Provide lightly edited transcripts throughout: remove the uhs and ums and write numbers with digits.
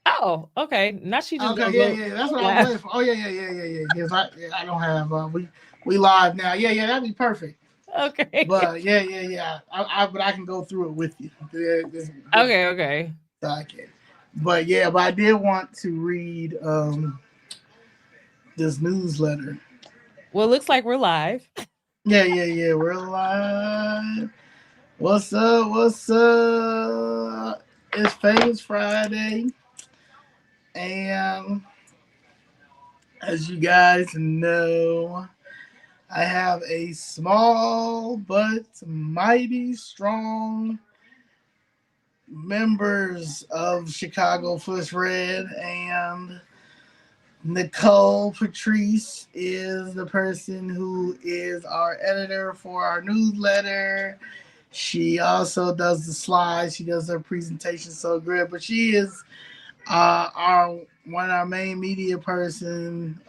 Oh, okay. Now she just Okay, gonna yeah, look. yeah, that's what I was Laugh. waiting for. Oh yeah, yeah, yeah, yeah, yeah. Because I don't have we live now. Yeah, yeah, that'd be perfect. Okay. But yeah, yeah, yeah. But I can go through it with you. This Okay, okay. docket. But yeah, but I did want to read this newsletter. Well, it looks like we're live. Yeah, yeah, yeah. We're live. What's up? What's up? It's Famous Friday, and as you guys know, I have a small but mighty strong members of Chicago Foot Red, and Nicole Patrice is the person who is our editor for our newsletter. She also does the slides. She does her presentation so good, but she is our one of our main media person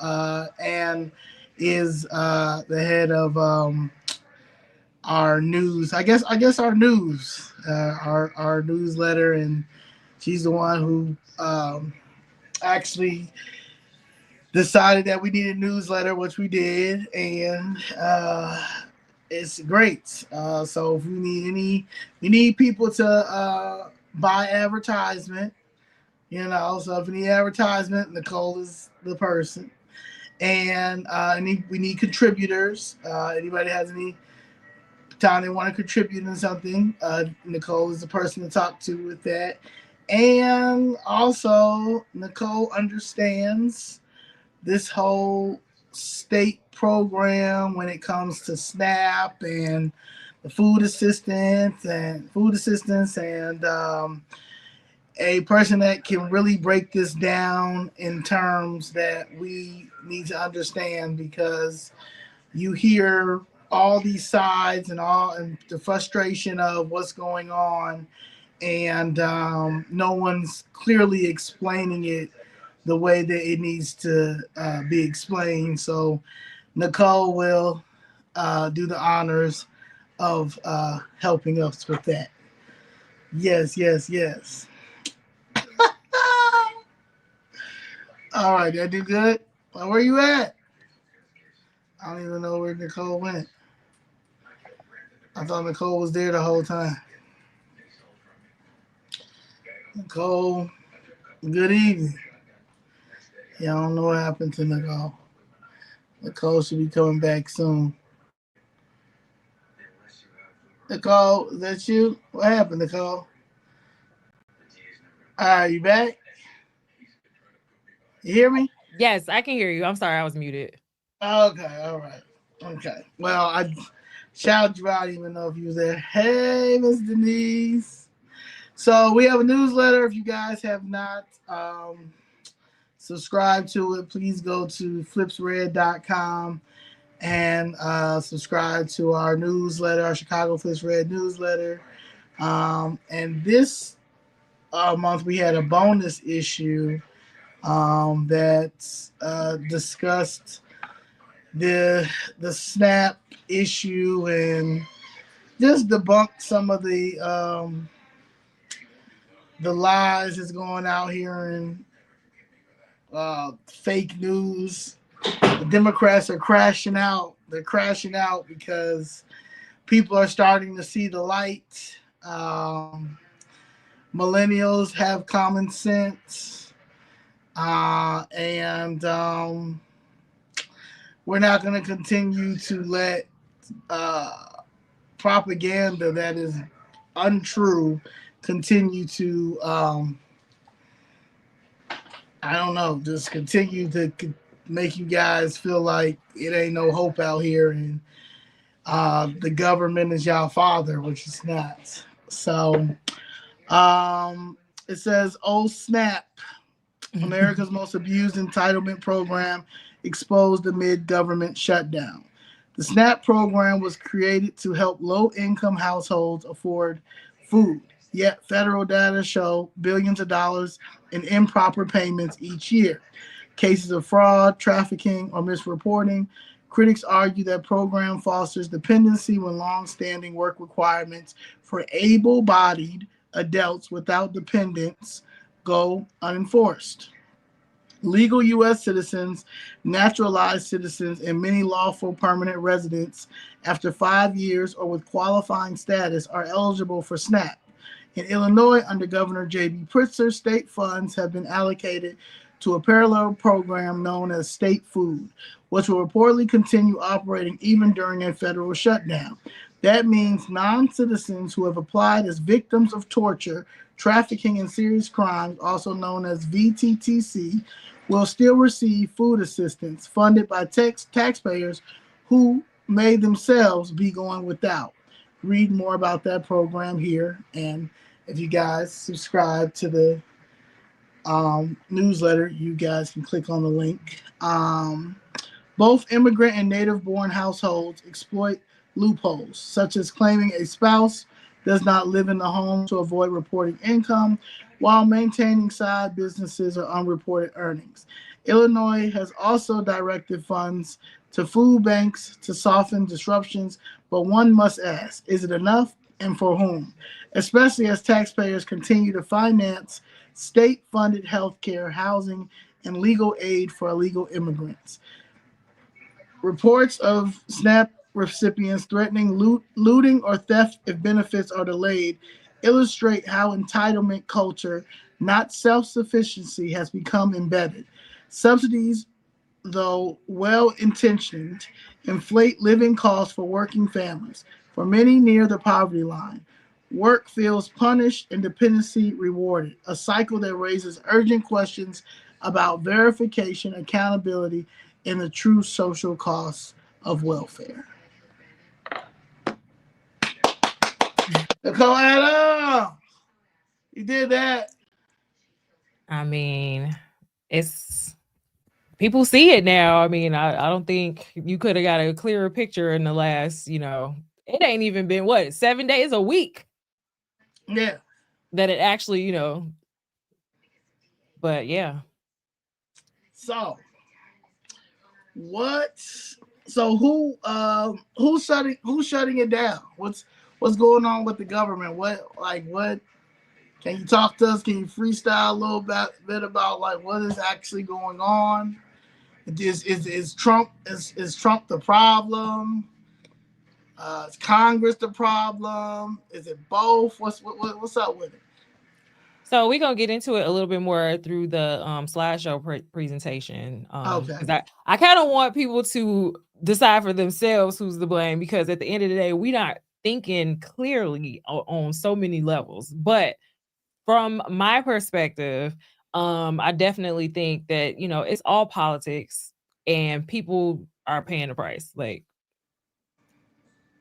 and is the head of our news. I guess our news, our newsletter, and she's the one who actually decided that we needed a newsletter, which we did, and it's great. So if we need we need people to buy advertisement. So if we need advertisement, Nicole is the person. And we need contributors. Anybody has any time they want to contribute in something, Nicole is the person to talk to with that. And also, Nicole understands this whole state program when it comes to SNAP and the food assistance and a person that can really break this down in terms that we need to understand, because you hear all these sides and the frustration of what's going on, and no one's clearly explaining it the way that it needs to be explained. So Nicole will do the honors of helping us with that. Yes, yes, yes. All right, did I do good? Well, where you at? I don't even know where Nicole went. I thought Nicole was there the whole time. Nicole, good evening. Yeah, I don't know what happened to Nicole. Nicole should be coming back soon. Nicole, is that you? What happened, Nicole? All right, you back? You hear me? Yes, I can hear you. I'm sorry, I was muted. Okay, all right. Okay. Well, I shouted you out even though if you was there. Hey, Miss Denise. So we have a newsletter. If you guys have not subscribed to it, please go to flipsred.com and subscribe to our newsletter, our Chicago Flips Red newsletter. And this month we had a bonus issue that discussed the SNAP issue and just debunked some of the lies that's going out here and fake news. The Democrats are crashing out. They're crashing out because people are starting to see the light. Millennials have common sense, and we're not going to continue to let uh, propaganda that is untrue continue to I don't know, just continue to make you guys feel like it ain't no hope out here, and the government is y'all father, which is not. So it says, "Oh snap! America's most abused entitlement program exposed amid government shutdown." The SNAP program was created to help low-income households afford food. Yet federal data show billions of dollars in improper payments each year. Cases of fraud, trafficking, or misreporting. Critics argue that program fosters dependency when long-standing work requirements for able-bodied adults without dependents go unenforced. Legal U.S. citizens, naturalized citizens, and many lawful permanent residents after 5 years or with qualifying status are eligible for SNAP. In Illinois, under Governor J.B. Pritzker, state funds have been allocated to a parallel program known as State Food, which will reportedly continue operating even during a federal shutdown. That means non-citizens who have applied as victims of torture, trafficking, and serious crimes, also known as VTTC, will still receive food assistance funded by taxpayers who may themselves be going without. Read more about that program here, and if you guys subscribe to the newsletter, you guys can click on the link. Both immigrant and native-born households exploit loopholes, such as claiming a spouse does not live in the home to avoid reporting income, while maintaining side businesses or unreported earnings. Illinois has also directed funds to food banks to soften disruptions, but one must ask, is it enough and for whom? Especially as taxpayers continue to finance state-funded health care, housing, and legal aid for illegal immigrants. Reports of SNAP recipients threatening looting or theft if benefits are delayed illustrate how entitlement culture, not self-sufficiency, has become embedded. Subsidies, though well-intentioned, inflate living costs for working families. For many near the poverty line, work feels punished and dependency rewarded, a cycle that raises urgent questions about verification, accountability, and the true social costs of welfare. Nicole Adams, you did that. I mean, it's people see it now. I mean, I don't think you could have got a clearer picture in the last, it ain't even been 7 days a week. Yeah. That it actually, but yeah. So who's shutting it down? What's going on with the government? What can you talk to us? Can you freestyle a little bit about what is actually going on? Is Trump the problem? Is Congress the problem? Is it both? What's up with it? So we're gonna get into it a little bit more through the slideshow presentation. Okay. Because I kind of want people to decide for themselves who's to blame, because at the end of the day, we're not thinking clearly on so many levels. But from my perspective, I definitely think that it's all politics and people are paying the price.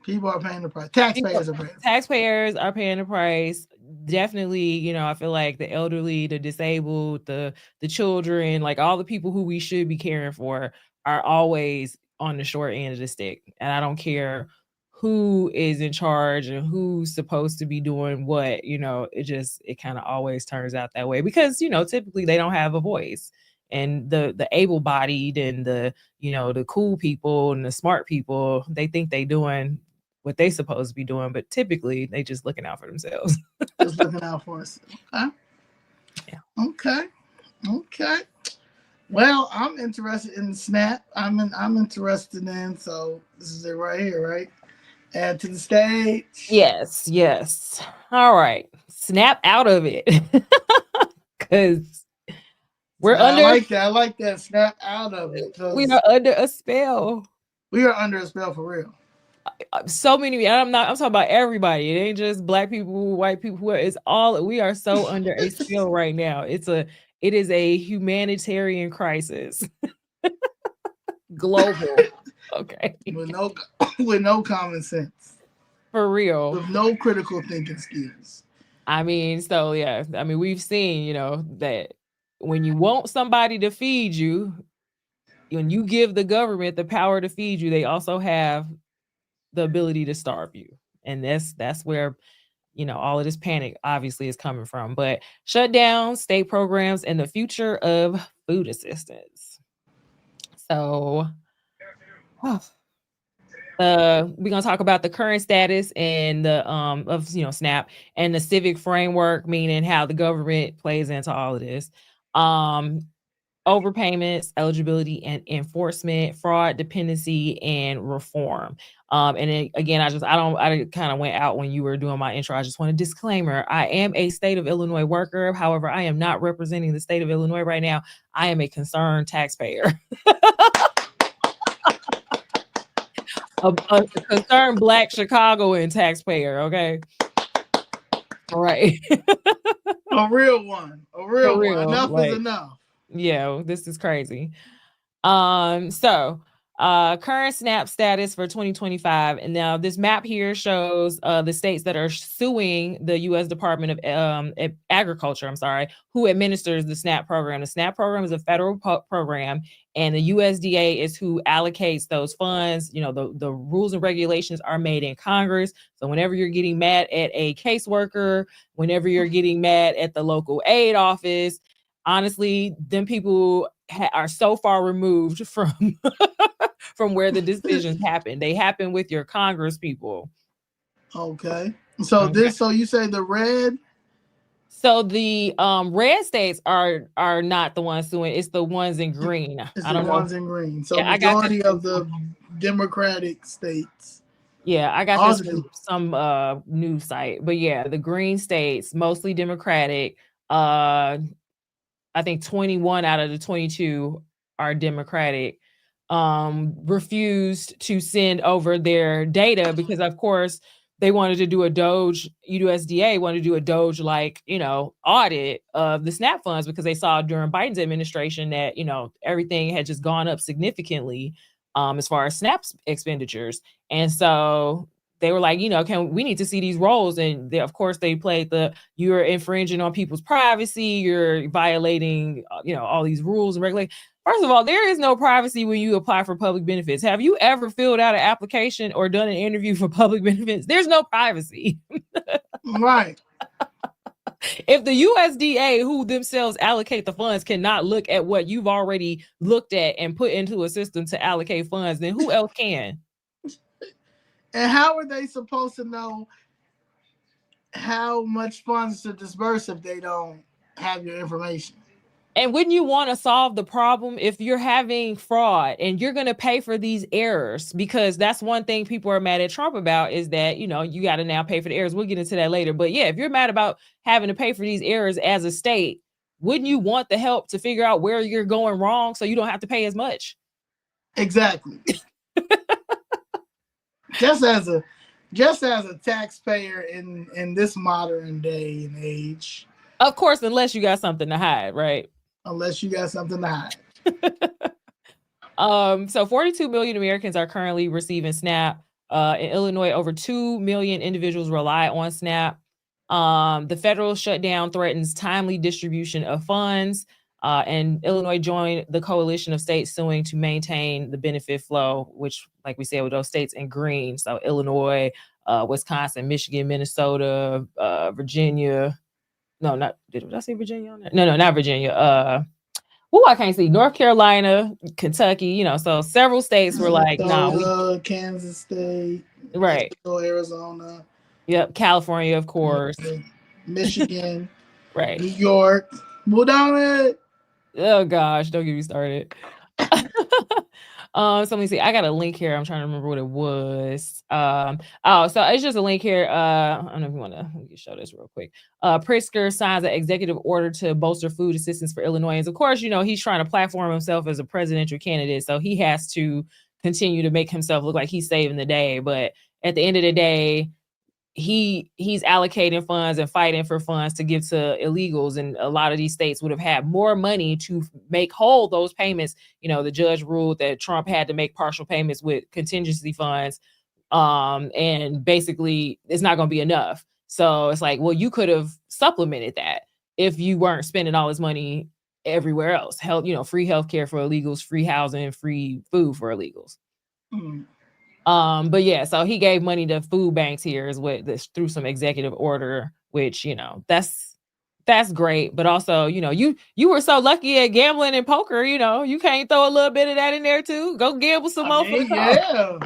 People are paying the price. Taxpayers are paying the price. Definitely, I feel like the elderly, the disabled, the children, all the people who we should be caring for are always on the short end of the stick. And I don't care who is in charge and who's supposed to be doing what, it kind of always turns out that way because, typically they don't have a voice. And the able-bodied and the cool people and the smart people, they think they doing what they supposed to be doing, but typically they just looking out for themselves. Just looking out for us. Okay. Yeah. Okay. Well, I'm interested in SNAP. I'm interested in, so this is it right here, right? Add to the stage. Yes. All right. Snap out of it. Because I like that. Snap out of it. We are under a spell. We are under a spell for real. So many. I'm talking about everybody. It ain't just black people, white people. It's all. We are so under a spell right now. It is a humanitarian crisis. Global. Okay. With no common sense. For real. With no critical thinking skills. I mean, so yeah. I mean, we've seen, that when you want somebody to feed you, when you give the government the power to feed you, they also have the ability to starve you. And that's where, all of this panic obviously is coming from. But shut down state programs and the future of food assistance. So We're gonna talk about the current status and the of SNAP and the civic framework, meaning how the government plays into all of this. Overpayments, eligibility and enforcement, fraud, dependency, and reform. And then, again, I kind of went out when you were doing my intro. I just want a disclaimer. I am a state of Illinois worker. However, I am not representing the state of Illinois right now. I am a concerned taxpayer. a concerned Black Chicagoan taxpayer. Okay. All right. A real one. A real one. Enough like, is enough. Yeah, this is crazy. So current SNAP status for 2025. And now this map here shows the states that are suing the U.S. Department of Agriculture, who administers the SNAP program. The SNAP program is a federal program, and the USDA is who allocates those funds. The rules and regulations are made in Congress. So whenever you're getting mad at a caseworker, whenever you're getting mad at the local aid office, honestly, them people are so far removed from from where the decisions happen. They happen with your Congress people. Okay. So you say the red? So the red states are not the ones suing. It's the ones in green. It's the ones in green. So yeah, majority of the Democratic states. Yeah, I got this from some news site. But yeah, the green states, mostly Democratic. I think 21 out of the 22 are Democratic, refused to send over their data because, of course, they wanted to do a Doge, USDA wanted to do a Doge audit of the SNAP funds because they saw during Biden's administration that, everything had just gone up significantly as far as SNAP expenditures. And so they were like, we need to see these rolls. And of course they played you're infringing on people's privacy. You're violating, all these rules and regulations. First of all, there is no privacy when you apply for public benefits. Have you ever filled out an application or done an interview for public benefits? There's no privacy. Right. If the USDA, who themselves allocate the funds, cannot look at what you've already looked at and put into a system to allocate funds, then who else can? And how are they supposed to know how much funds to disperse if they don't have your information? And wouldn't you want to solve the problem if you're having fraud and you're going to pay for these errors? Because that's one thing people are mad at Trump about is that, you got to now pay for the errors. We'll get into that later. But yeah, if you're mad about having to pay for these errors as a state, wouldn't you want the help to figure out where you're going wrong so you don't have to pay as much? Exactly. Just as a taxpayer in this modern day and age. Of course, unless you got something to hide, right? Unless you got something to hide. So 42 million Americans are currently receiving SNAP. In Illinois, over 2 million individuals rely on SNAP. The federal shutdown threatens timely distribution of funds. And Illinois joined the coalition of states suing to maintain the benefit flow, which, like we said, with those states in green. So Illinois, Wisconsin, Michigan, Minnesota, Virginia. No, did I say Virginia on that? No, not Virginia. I can't see. North Carolina, Kentucky, so several states were like, no. Kansas State. Right. Mexico, Arizona. Yep. California, of course. Michigan. Right. New York. Move down it. Oh gosh, don't get me started. So let me see. I got a link here. I'm trying to remember what it was. So it's just a link here. I don't know if you want to show this real quick. Pritzker signs an executive order to bolster food assistance for Illinoisans. Of course, he's trying to platform himself as a presidential candidate, so he has to continue to make himself look like he's saving the day. But at the end of the day, he's allocating funds and fighting for funds to give to illegals, and a lot of these states would have had more money to make whole those payments. The judge ruled that Trump had to make partial payments with contingency funds, and basically it's not going to be enough. So it's like, well, you could have supplemented that if you weren't spending all this money everywhere else. Health, free healthcare for illegals, free housing, free food for illegals. But yeah, so he gave money to food banks here is what this through some executive order, which, that's That's great, but also, you were so lucky at gambling and poker, you can't throw a little bit of that in there too. Go gamble some I more for the mean, cause. yeah.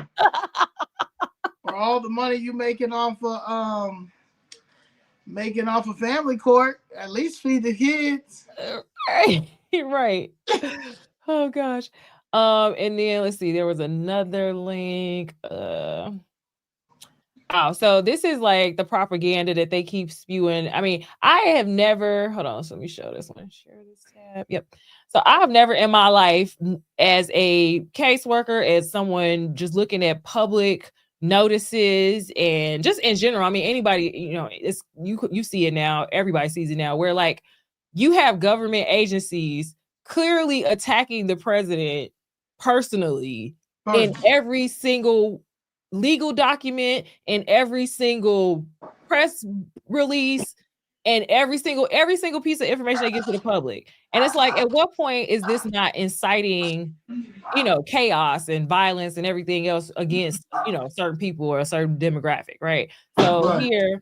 For all the money you making off of family court, at least feed the kids. Right. Right. Oh gosh. And then let's see, there was another link. Oh, so this is like the propaganda that they keep spewing. I mean, I have never, hold on, so let me show this one. Share this tab. Yep. So I have never in my life, as a caseworker, as someone just looking at public notices and just in general, I mean, anybody, it's you see it now, everybody sees it now, where like you have government agencies clearly attacking the president personally in every single legal document, in every single press release, and every single piece of information they get to the public. And it's like, at what point is this not inciting, chaos and violence and everything else against, certain people or a certain demographic, right? So here,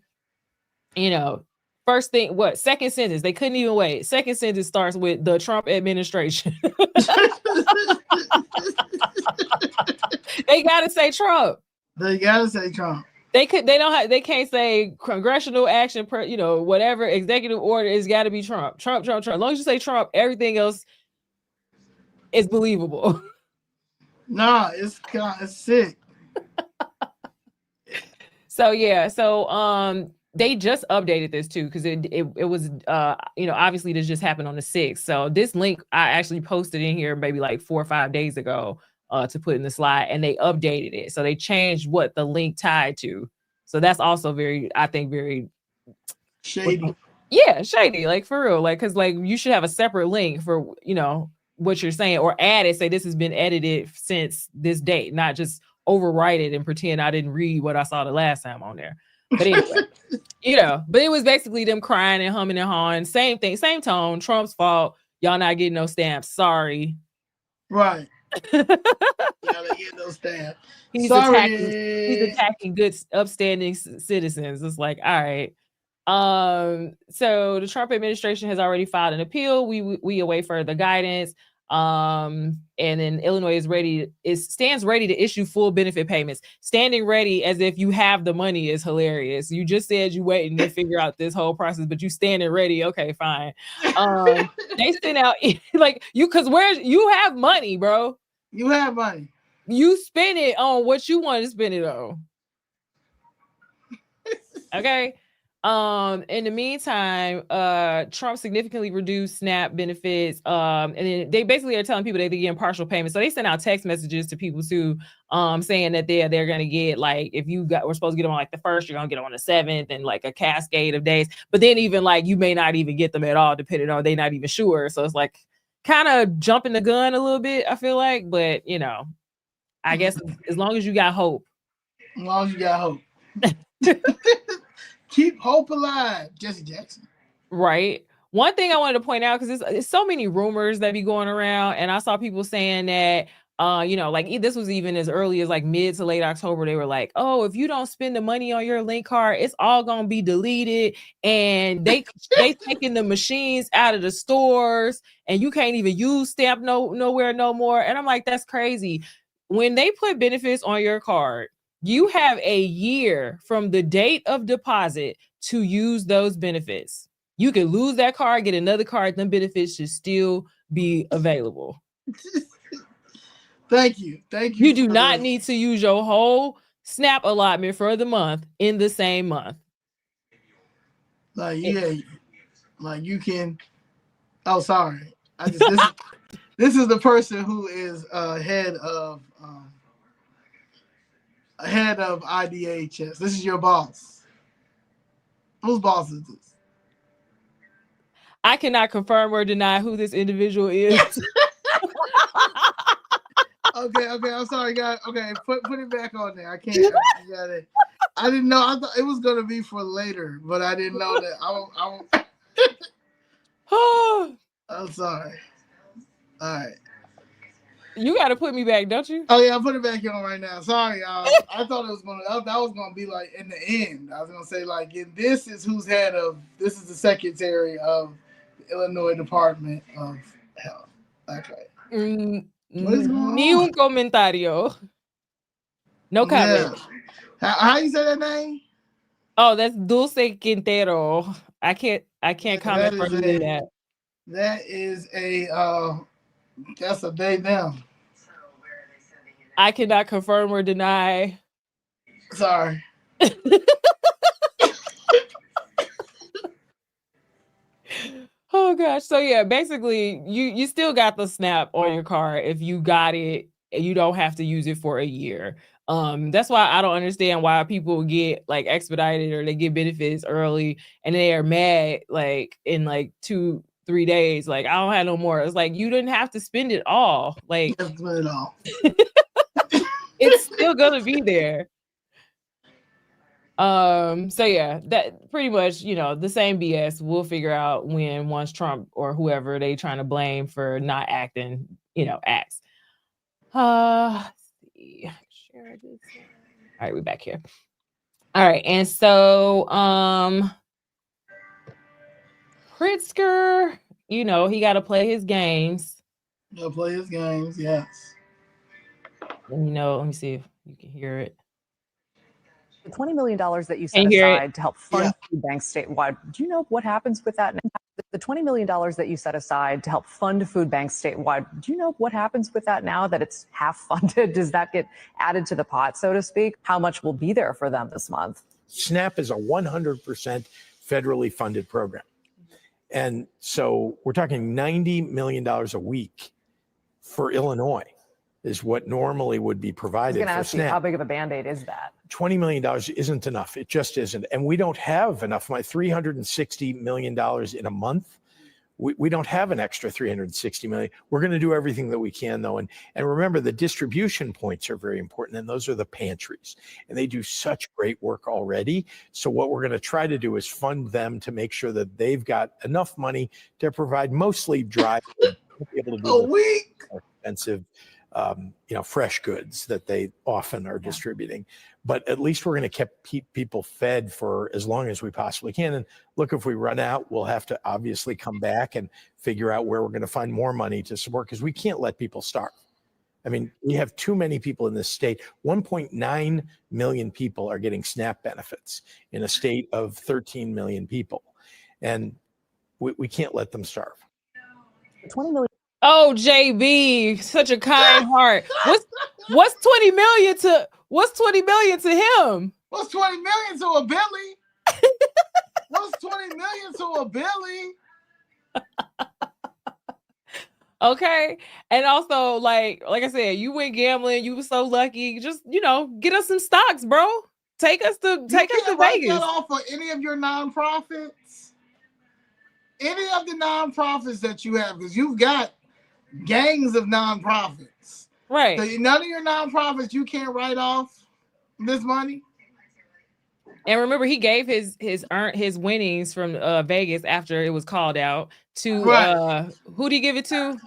first thing, second sentence, they couldn't even wait. Second sentence starts with the Trump administration. They gotta say Trump. They gotta say Trump. They can't say congressional action whatever executive order. It's got to be Trump. Trump. As long as you say Trump, everything else is believable. Nah, it's sick. So yeah, they just updated this too, because it was obviously this just happened on the 6th. So this link I actually posted in here maybe like 4 or 5 days ago to put in the slide, and they updated it. So they changed what the link tied to. So that's also very shady. Yeah, shady, like for real, like, because like you should have a separate link for what you're saying, or add it, say this has been edited since this date, not just overwrite it and pretend I didn't read what I saw the last time on there. But anyway, but it was basically them crying and humming and hawing. Same thing, same tone. Trump's fault. Y'all not getting no stamps. Sorry. Right. Y'all not getting no stamps. He's attacking good, upstanding citizens. It's like, all right. So the Trump administration has already filed an appeal. We await further guidance. And then Illinois stands ready to issue full benefit payments. Standing ready as if you have the money is hilarious. You just said you waiting to figure out this whole process, but you standing ready. Okay, fine. They sent out like because you have money, bro. You have money. You spend it on what you want to spend it on. Okay. In the meantime, Trump significantly reduced SNAP benefits. And then they basically are telling people that they're getting partial payments. So they sent out text messages to people too, saying that they're gonna get, like, if we're supposed to get them on like the 1st, you're gonna get them on the 7th, and like a cascade of days. But then even like you may not even get them at all, depending on, they're not even sure. So it's like kind of jumping the gun a little bit, I feel like. But I guess as long as you got hope. As long as you got hope. Keep hope alive, Jesse Jackson. Right. One thing I wanted to point out, because it's so many rumors that be going around, and I saw people saying that, like this was even as early as like mid to late October. They were like, "Oh, if you don't spend the money on your link card, it's all gonna be deleted, and they taking the machines out of the stores, and you can't even use stamp nowhere no more." And I'm like, that's crazy. When they put benefits on your card, you have a year from the date of deposit to use those benefits. You can lose that card, get another card, then benefits should still be available. Thank you. You do not need to use your whole SNAP allotment for the month in the same month. Like, yeah, like you can. Oh, sorry. This is the person who is head of IDHS. This is your boss. Whose boss is this? I cannot confirm or deny who this individual is. Okay. I'm sorry, guys. Okay, put it back on there. I can't. I got it. I didn't know. I thought it was gonna be for later, but I didn't know that. I'm sorry. All right. You got to put me back, don't you? Oh yeah, I'll put it back on right now. Sorry, y'all. I thought it was gonna be like in the end. I was gonna say like, this is this is the secretary of the Illinois Department of Health. Okay. What is going Ni on? un comentario. No comment. Yeah. How you say that name? Oh, that's Dulce Quintero. I can't comment further than that. That is that's a day down. I cannot confirm or deny. Sorry. Oh gosh. So yeah, basically you still got the SNAP on your card if you got it and you don't have to use it for a year. That's why I don't understand why people get like expedited or they get benefits early and they are mad like in like 2-3 days. Like, I don't have no more. It's like you didn't have to spend it all. Like it's still gonna be there. So yeah, that pretty much, the same BS. We'll figure out when once Trump or whoever they trying to blame for not acting, acts. Let's see. Share this. All right, we're back here. All right, and so Pritzker, he got to play his games. He'll play his games, yes. And, let me see if you can hear it. The $20 million that you set aside to help fund food banks statewide, do you know what happens with that? The $20 million that you set aside to help fund food banks statewide, do you know what happens with that now that it's half funded? Does that get added to the pot, so to speak? How much will be there for them this month? SNAP is a 100% federally funded program. And so we're talking $90 million a week for Illinois is what normally would be provided for SNAP. You, how big of a Band-Aid is that? $20 million isn't enough. It just isn't. And we don't have enough. My $360 million in a month, we don't have an extra $360 million. We're going to do everything that we can, though. And remember, the distribution points are very important, and those are the pantries. And they do such great work already. So what we're going to try to do is fund them to make sure that they've got enough money to provide mostly dry, be able to do more expensive fresh goods that they often are distributing. But at least we're going to keep people fed for as long as we possibly can. And look, if we run out, we'll have to obviously come back and figure out where we're going to find more money to support, because we can't let people starve. I mean, we have too many people in this state. 1.9 million people are getting SNAP benefits in a state of 13 million people. And we can't let them starve. 20 million. Oh, JB, such a kind heart. What's 20 million to him? What's 20 million to a Billy? What's 20 million to a Billy? Okay. And also, like I said, you went gambling. You were so lucky. Just, get us some stocks, bro. Take us to Vegas. That off for any of your nonprofits. Any of the nonprofits that you have, because you've got gangs of nonprofits. Right. So none of your nonprofits you can't write off this money. And remember, he gave his winnings from Vegas after it was called out to who'd he give it to?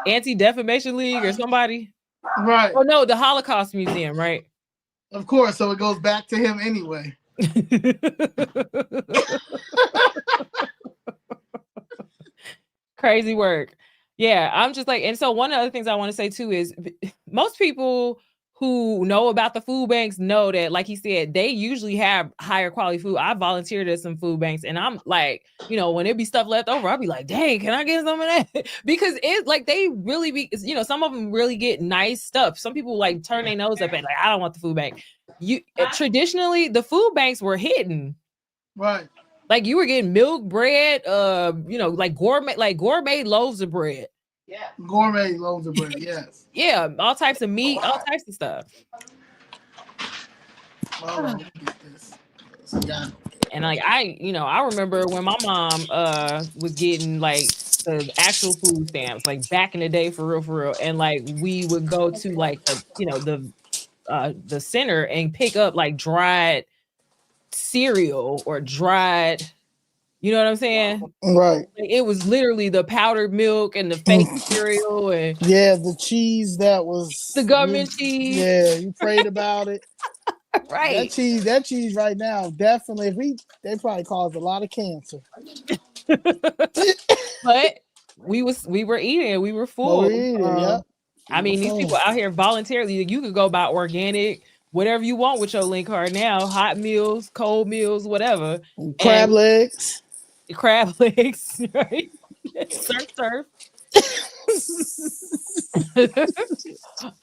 Anti-Defamation League or somebody? Right. Oh no, the Holocaust Museum, right? Of course. So it goes back to him anyway. Crazy work. Yeah, I'm just like, and so one of the other things I want to say too is most people who know about the food banks know that, like he said, they usually have higher quality food. I volunteered at some food banks, and I'm like, when there be stuff left over, I'll be like, dang, can I get some of that? Because it's like they really be, some of them really get nice stuff. Some people like turn their nose up at like, I don't want the food bank. Traditionally, the food banks were hidden. Right. Like you were getting milk, bread, like gourmet loaves of bread. Yeah. Gourmet loaves of bread, yes. Yeah, all types of meat, all types of stuff. Well, get this. And like I remember when my mom was getting like the actual food stamps, like back in the day for real. And like we would go to like the center and pick up like dried cereal or dried You know what I'm saying? Right. Like, it was literally the powdered milk and the fake cereal and the cheese that was the government cheese. Yeah, you prayed about it. Right. That cheese right now, definitely. They probably caused a lot of cancer. But we were eating, we were full. But we eating, yep. I mean, these people out here voluntarily, you could go buy organic, whatever you want with your link card now, hot meals, cold meals, whatever. Crab legs. Crab legs, right? Surf.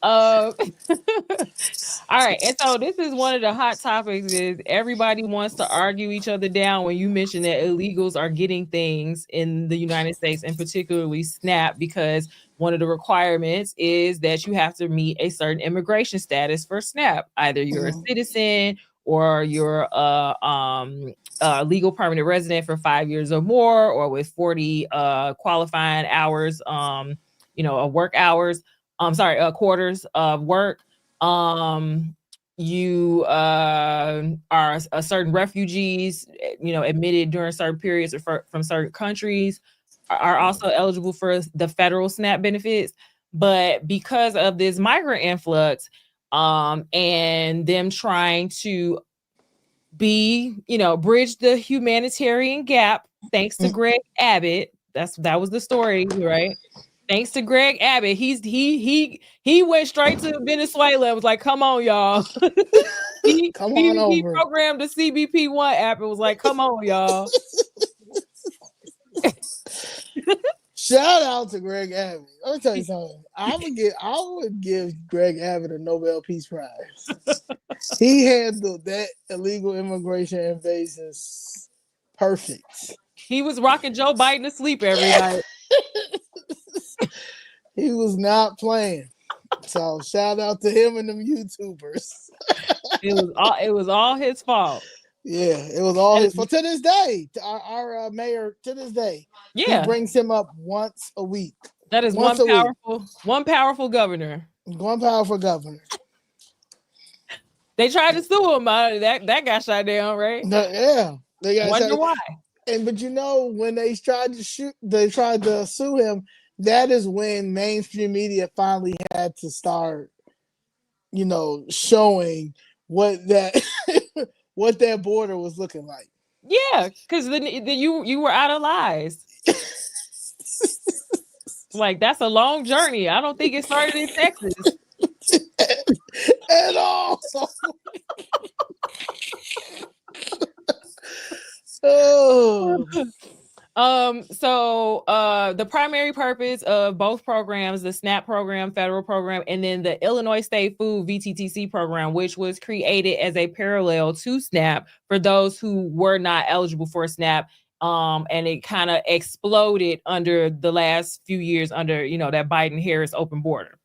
All right, and so this is one of the hot topics is everybody wants to argue each other down when you mention that illegals are getting things in the United States, and particularly SNAP, because one of the requirements is that you have to meet a certain immigration status for SNAP. Either you're a citizen or you're a legal permanent resident for 5 years or more, or with 40 qualifying hours, work hours. Quarters of work. You are a certain refugees, admitted during certain periods or from certain countries are also eligible for the federal SNAP benefits. But because of this migrant influx, and them trying to bridge the humanitarian gap, thanks to Greg Abbott. That was the story, right? Thanks to Greg Abbott, he went straight to Venezuela and was like, "Come on, y'all." He programmed the CBP-1 app and was like, "Come on, y'all." Shout out to Greg Abbott. Let me tell you something. I would give Greg Abbott a Nobel Peace Prize. He handled that illegal immigration invasion perfect. He was rocking Joe Biden to sleep every night. He was not playing. So shout out to him and them YouTubers. It was all his fault. Yeah, it was all his fault. To this day, our mayor, to this day, he brings him up once a week. That is one powerful governor. One powerful governor. They tried to sue him. That got shot down, right? Yeah, they got Wonder why. But when they tried to sue him, that is when mainstream media finally had to start, showing what that what that border was looking like. Yeah, because then you were out of lies. Like, that's a long journey. I don't think it started in Texas at all. Oh. So the primary purpose of both programs, the SNAP program, federal program, and then the Illinois State Food VTTC program, which was created as a parallel to SNAP for those who were not eligible for SNAP. And it kind of exploded under the last few years under, that Biden-Harris open border.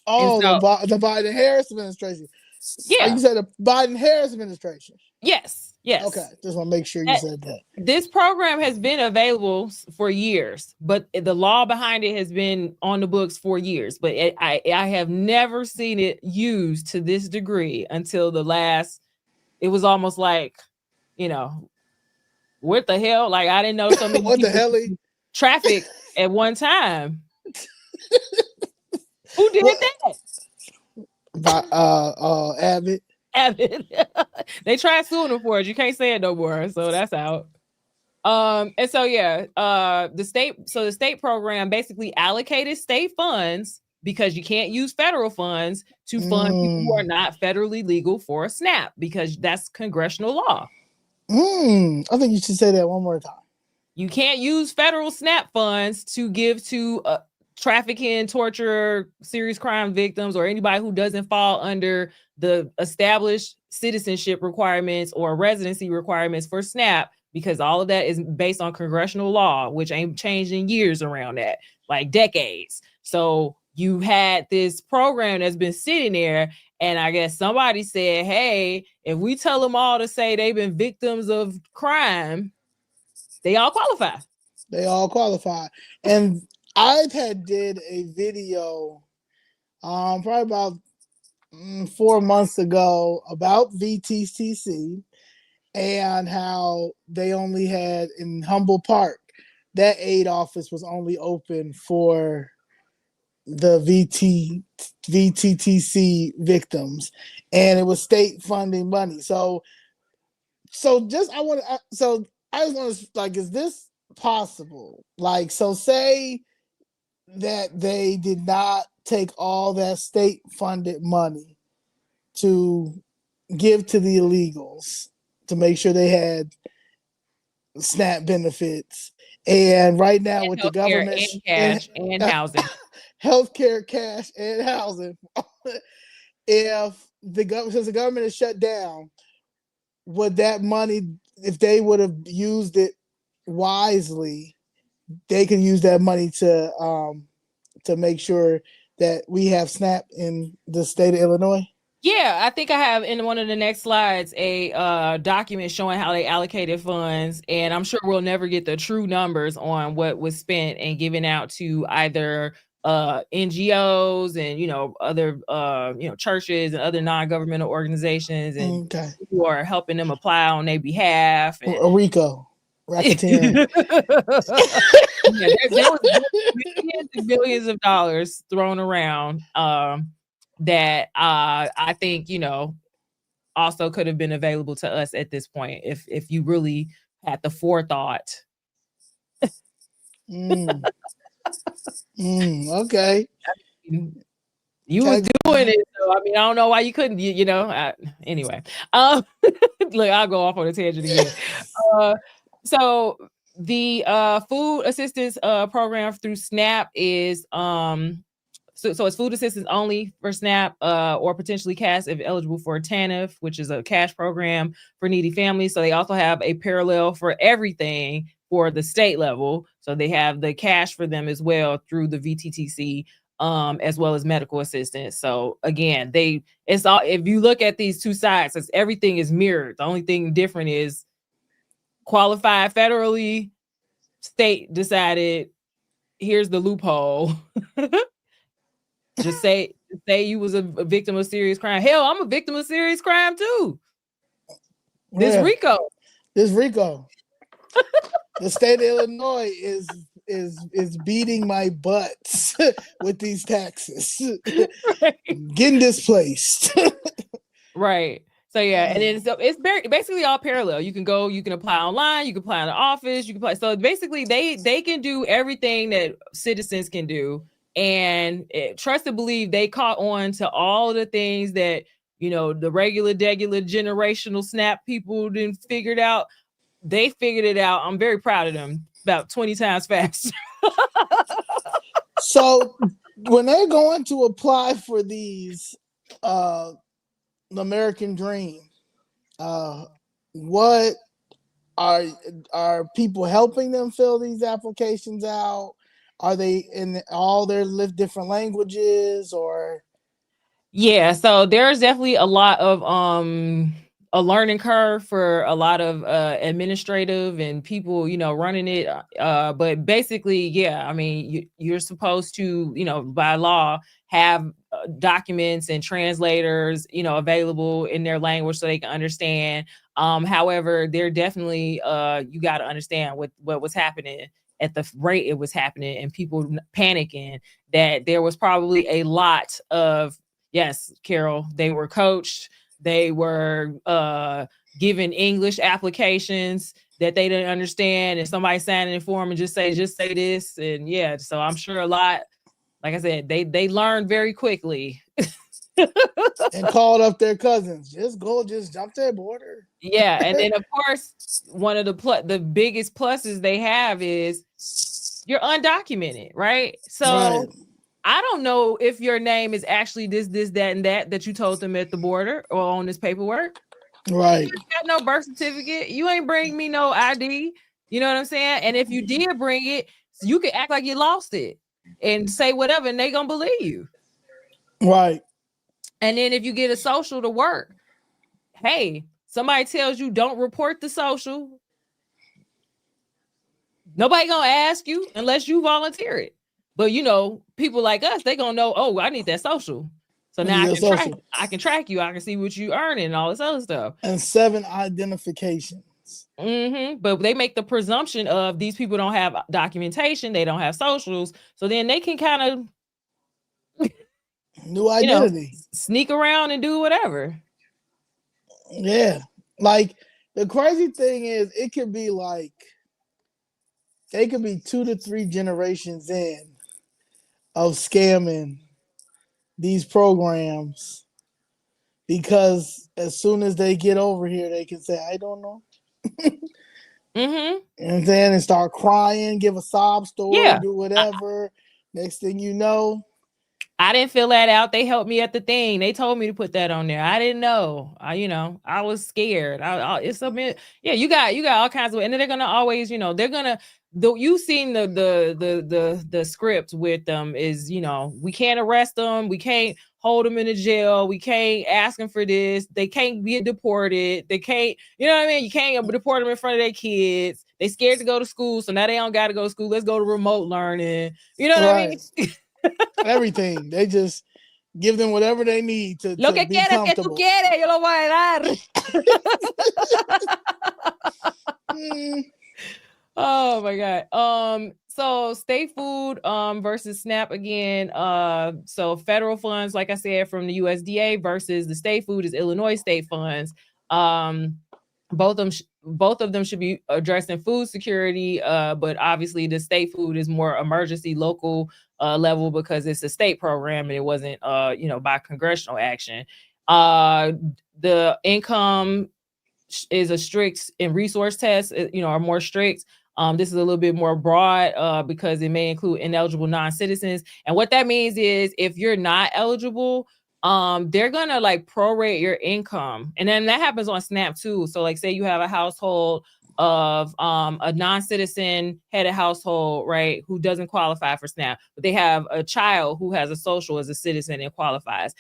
Oh, the Biden-Harris administration. Yeah. You said the Biden-Harris administration. Yes. Okay. Just want to make sure you said that. This program has been available for years, but the law behind it has been on the books for years. But I have never seen it used to this degree until it was almost like, what the hell? Like, I didn't know so many what the hell? Traffic at one time. Who did that? Abbott. They tried suing him for it. You can't say it no more. So that's out. And so the state program basically allocated state funds because you can't use federal funds to fund people who are not federally legal for a SNAP because that's congressional law. I think you should say that one more time. You can't use federal SNAP funds to give to trafficking, torture, serious crime victims, or anybody who doesn't fall under the established citizenship requirements or residency requirements for SNAP, because all of that is based on congressional law, which ain't changed in years around that, like decades. So you had this program that's been sitting there, and I guess somebody said, hey, if we tell them all to say they've been victims of crime, they all qualify. And I did a video probably about 4 months ago about VTTC, and how they only had in Humble Park, that aid office was only open for the VTTC victims, and it was state funding money. So just I just want to like, is this possible? Like, so say that they did not take all that state funded money to give to the illegals to make sure they had SNAP benefits. And right now with the government and cash and housing, healthcare, cash, and housing, if since the government is shut down, would that money, if they would have used it wisely, they could use that money to make sure that we have SNAP in the state of Illinois? Yeah, I think I have in one of the next slides a document showing how they allocated funds, and I'm sure we'll never get the true numbers on what was spent and given out to either NGOs and other churches and other non-governmental organizations and who are helping them apply on their behalf. And Rico. Racketeering. There was billions and billions of dollars thrown around that I think also could have been available to us at this point if you really had the forethought. Okay. You was doing it, so I mean, I don't know why you couldn't. Anyway, look, I'll go off on a tangent again. So the food assistance program through SNAP is so it's food assistance only for SNAP or potentially cash if eligible for a TANF, which is a cash program for needy families. So they also have a parallel for everything for the state level. So they have the cash for them as well through the VTTC, as well as medical assistance. So again, it's all, if you look at these two sides, everything is mirrored. The only thing different is qualified federally, state decided, here's the loophole. Just say you was a victim of serious crime. Hell, I'm a victim of serious crime too. This RICO. The state of Illinois is beating my butts with these taxes. Right. Getting displaced. Right. So yeah, and then so it's basically all parallel. You can apply online, you can apply in the office, you can apply. So basically they can do everything that citizens can do. And trust and believe they caught on to all the things that the regular generational SNAP people didn't figure it out. They figured it out. I'm very proud of them. About 20 times faster. So when they're going to apply for these the American Dream, what are people helping them fill these applications out? Are they in all their different languages or? Yeah, so there's definitely a lot of a learning curve for a lot of administrative and people, running it. But basically, yeah, I mean, you're supposed to, by law, have documents and translators, available in their language so they can understand. However, they're definitely, you got to understand what was happening at the rate it was happening and people panicking, that there was probably a lot of, yes, Carol, they were coached. They were given English applications that they didn't understand, and somebody signed in for them and just say this. And yeah, so I'm sure a lot, like I said, they learned very quickly. And called up their cousins. Just jump their border. Yeah, and then of course, one of the biggest pluses they have is you're undocumented, right? So right. I don't know if your name is actually this, that, and that you told them at the border or on this paperwork. Right. You got no birth certificate. You ain't bring me no ID. You know what I'm saying? And if you did bring it, you can act like you lost it and say whatever, and they gonna believe you. Right. And then if you get a social to work, hey, somebody tells you don't report the social, nobody gonna ask you unless you volunteer it. But people like us, they gonna know, oh, I need that social. So now I can track you. I can see what you earning and all this other stuff. And 7 identifications. But they make the presumption of these people don't have documentation, they don't have socials, so then they can kind of new identity, sneak around and do whatever. Yeah, like the crazy thing is, it could be like they could be 2 to 3 generations in of scamming these programs, because as soon as they get over here, they can say, "I don't know." You know what I'm saying? And start crying, give a sob story, do whatever. Next thing you know, I didn't fill that out. They helped me at the thing. They told me to put that on there. I didn't know. I was scared. It's a bit. Yeah, you got all kinds of. And then they're gonna always, they're gonna. You've seen the script with them is, we can't arrest them, we can't hold them in a jail, we can't ask them for this, they can't get deported, they can't, you know what I mean? You can't deport them in front of their kids. They scared to go to school, so now they don't got to go to school. Let's go to remote learning. You know what I mean? Everything. They just give them whatever they need to be comfortable. Yo lo voy a dar. Oh my God. So state food versus SNAP again. So federal funds, like I said, from the USDA versus the state food is Illinois state funds. Both of them should be addressing food security, but obviously the state food is more emergency local level because it's a state program and it wasn't by congressional action. The income is a strict and resource test, are more strict. This is a little bit more broad because it may include ineligible non-citizens. And what that means is if you're not eligible, they're gonna like prorate your income. And then that happens on SNAP too. So like say you have a household of a non-citizen head of household, right, who doesn't qualify for SNAP, but they have a child who has a social as a citizen and qualifies.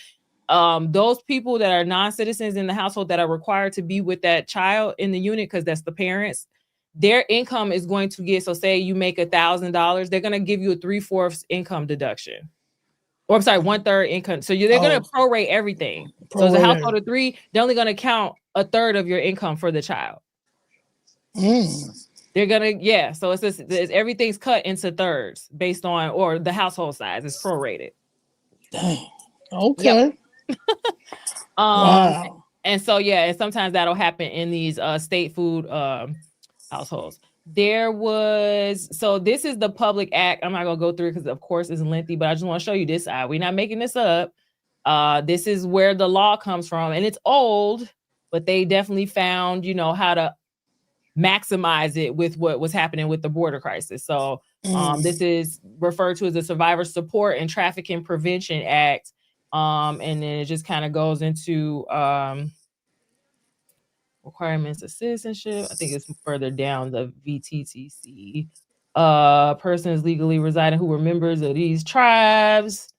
Those people that are non-citizens in the household that are required to be with that child in the unit, because that's the parents, their income is going to get, so say you make $1,000, they're going to give you a 3/4 income deduction. Or I'm sorry, 1/3 income. So they're going to prorate everything. So as a household of 3, they're only going to count 1/3 of your income for the child. They're going to, so it's everything's cut into thirds based on, or the household size is prorated. Dang. Okay. Yep. Wow. And so, and sometimes that'll happen in these state food households. So this is the Public Act. I'm not going to go through it because of course it's lengthy, but I just want to show you this side. We're not making this up. This is where the law comes from, and it's old, but they definitely found, how to maximize it with what was happening with the border crisis. So this is referred to as the Survivor Support and Trafficking Prevention Act. And then it just kind of goes into requirements of citizenship. I think it's further down the VTTC. Persons legally residing who were members of these tribes,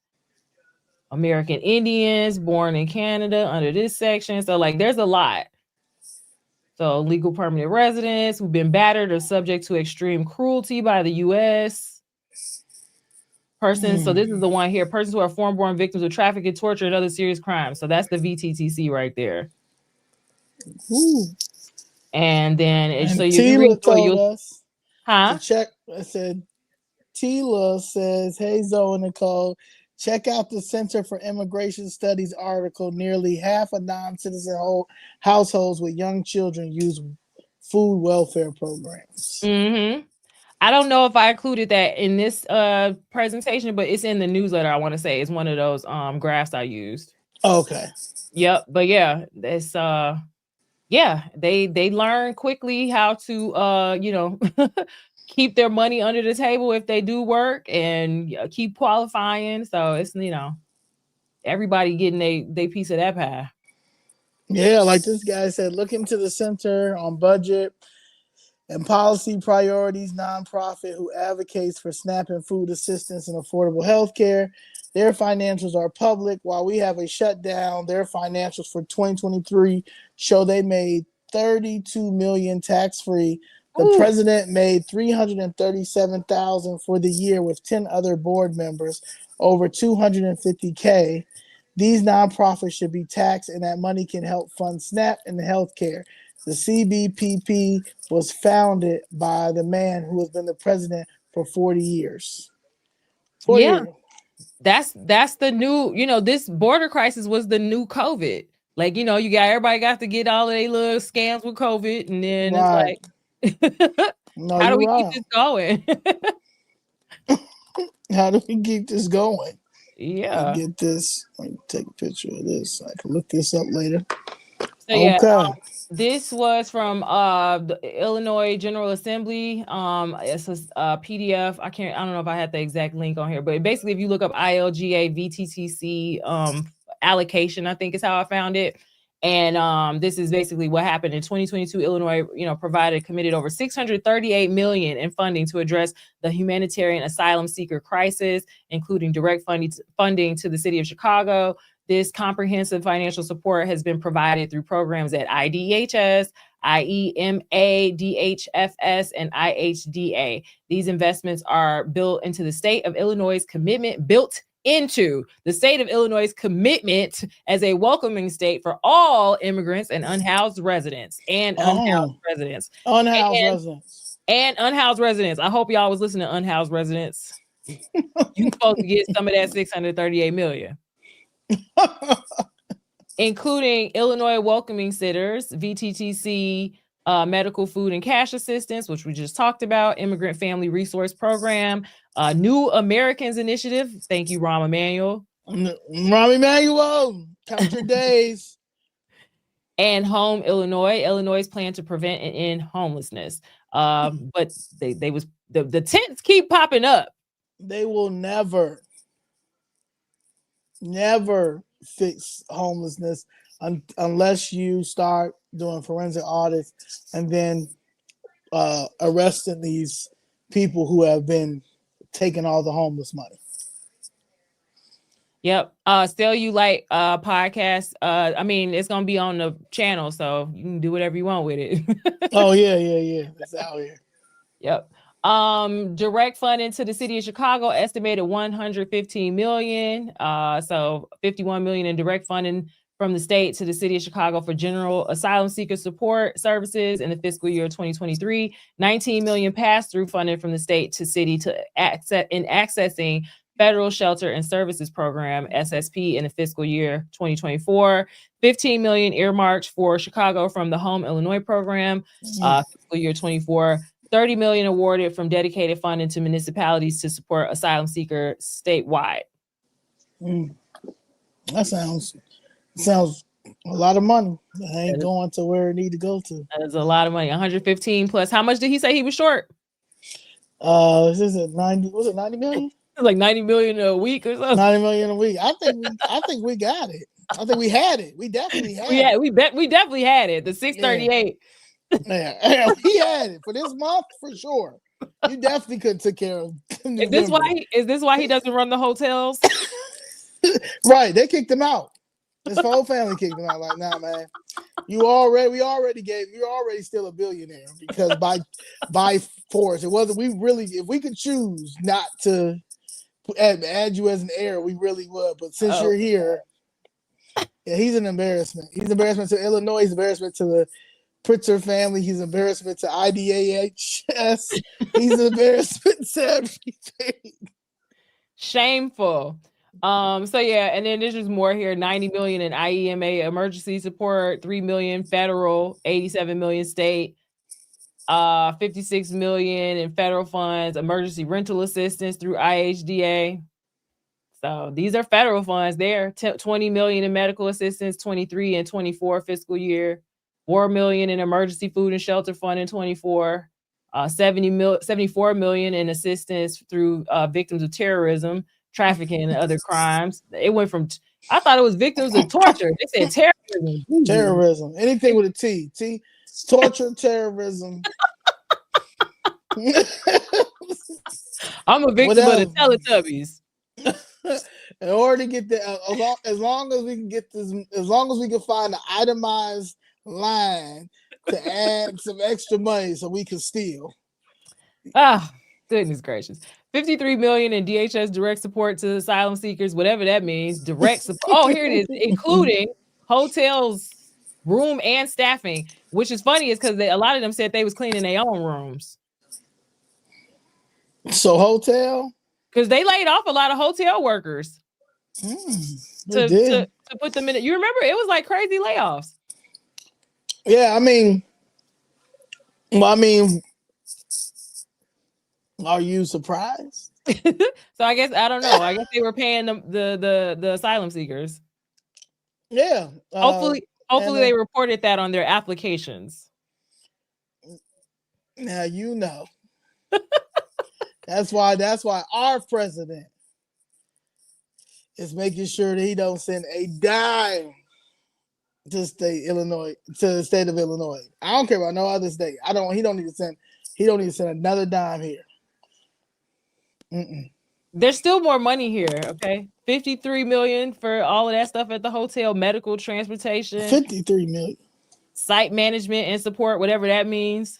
American Indians born in Canada under this section. So like there's a lot. So legal permanent residents who've been battered or subject to extreme cruelty by the U.S. Persons, so this is the one here, persons who are foreign-born victims of trafficking, torture, and other serious crimes. So that's the VTTC right there. Ooh. And then so you told us to check. I said, Tila says, "Hey Zoe and Nicole, check out the Center for Immigration Studies article. Nearly half of non-citizen households with young children use food welfare programs." I don't know if I included that in this presentation, but it's in the newsletter. I want to say it's one of those graphs I used. Okay. Yep. But it's they learn quickly how to keep their money under the table if they do work and keep qualifying. So it's everybody getting they piece of that pie. Yeah, like this guy said, look into the Center on Budget and Policy Priorities nonprofit who advocates for SNAP and food assistance and affordable health care. Their financials are public. While we have a shutdown, their financials for 2023 show they made $32 million tax-free. The president made $337,000 for the year with 10 other board members, over $250K. These nonprofits should be taxed, and that money can help fund SNAP and healthcare. The CBPP was founded by the man who has been the president for 40 years. 40 Yeah. years. That's the new, this border crisis was the new COVID. Like, everybody got to get all of their little scams with COVID, and then Right. it's like, No, how do we right. keep this going? How do we keep this going? Yeah. Get this. Let me take a picture of this. I can look this up later. So yeah, Okay. this was from the Illinois General Assembly. It's a PDF. I don't know if I had the exact link on here, but basically, if you look up ILGA VTTC allocation, I think is how I found it. And this is basically what happened in 2022. Illinois, committed over $638 million in funding to address the humanitarian asylum seeker crisis, including direct funding to the city of Chicago. This comprehensive financial support has been provided through programs at IDHS, IEMA, DHFS, and IHDA. These investments are built into the state of Illinois' commitment as a welcoming state for all immigrants and unhoused residents and unhoused residents. And unhoused residents. I hope y'all was listening to unhoused residents. You're supposed to get some of that $638 million. Including Illinois Welcoming Sitters, VTTC, medical, food, and cash assistance, which we just talked about, Immigrant Family Resource Program, New Americans Initiative. Thank you, Rahm Emanuel. Rahm Emanuel, count your days. And Home Illinois. Illinois' plan to prevent and end homelessness. But the tents keep popping up. They will never fix homelessness unless you start doing forensic audits and then arresting these people who have been taking all the homeless money. Yep. Still You Like podcast. It's gonna be on the channel, so you can do whatever you want with it. Oh yeah. It's out here. Yep. Direct funding to the city of Chicago, estimated $115 million. So $51 million in direct funding from the state to the city of Chicago for general asylum seeker support services in the fiscal year 2023. $19 million pass-through funding from the state to city to accessing Federal Shelter and Services Program, SSP, in the fiscal year 2024. $15 million earmarked for Chicago from the Home Illinois program, fiscal year 24. $30 million awarded from dedicated funding to municipalities to support asylum seekers statewide. That sounds a lot of money. That ain't going to where it need to go to. That is a lot of money. 115 plus. How much did he say he was short? This is 90. Was it 90 million? Like 90 million a week or something. 90 million a week. I think we got it. I think we had it. We definitely had it. We definitely had it. The 638. Yeah, we had it for this month for sure. You definitely could take care of. Is this why he doesn't run the hotels? Right, they kicked him out. His whole family kicked him out. Like, nah, man, you're already still a billionaire because by force. It wasn't. If we could choose not to add you as an heir, we really would. But since you're here, yeah, he's an embarrassment. He's an embarrassment to Illinois. He's an embarrassment to the Pritzker family. He's an embarrassment to IDAHS. He's an embarrassment to everything. Shameful. So yeah, and then there's just more here. 90 million in IEMA emergency support, 3 million federal, 87 million state, 56 million in federal funds, emergency rental assistance through IHDA. So these are federal funds there. 20 million in medical assistance, 23 and 24 fiscal year. 4 million in emergency food and shelter fund in 24, 74 million in assistance through victims of terrorism, trafficking, and other crimes. It went from, I thought it was victims of torture. They said terrorism. Terrorism. Anything with a T. Torture, terrorism. I'm a victim of the Teletubbies. In order to get that, as long as we can get this, as long as we can find an itemized line to add some extra money so we can steal. Ah, goodness gracious. $53 million in DHS direct support to asylum seekers, whatever that means. Direct support. Oh, here it is, including hotels, room, and staffing. Which is funny, is because a lot of them said they was cleaning their own rooms. So hotel, because they laid off a lot of hotel workers to put them in it. You remember it was like crazy layoffs. Yeah, I mean, are you surprised? So I guess I don't know. I guess they were paying the asylum seekers. Yeah. Hopefully they reported that on their applications. Now you know. That's why our president is making sure that he don't send a dime to the state of Illinois. I don't care about no other state. He don't need to send another dime here. There's still more money here, okay? $53 million for all of that stuff at the hotel, medical, transportation. $53 million. Site management and support, whatever that means.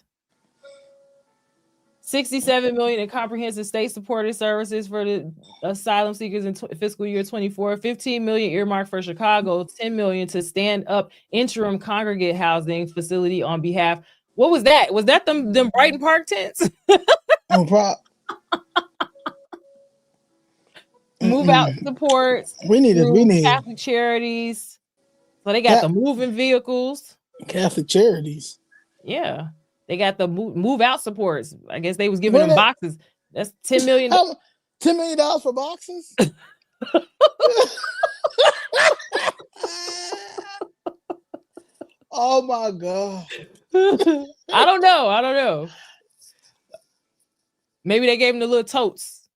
$67 million in comprehensive state supported services for the asylum seekers in fiscal year 24. $15 million earmarked for Chicago. $10 million to stand up interim congregate housing facility on behalf. What was that? Was that them Brighton Park tents? Move out support. We need Catholic charities. So they got the moving vehicles. Catholic charities. Yeah. They got the move out supports. I guess they was giving them boxes. That's $10 million. $10 million for boxes? Oh my God. I don't know. Maybe they gave them the little totes.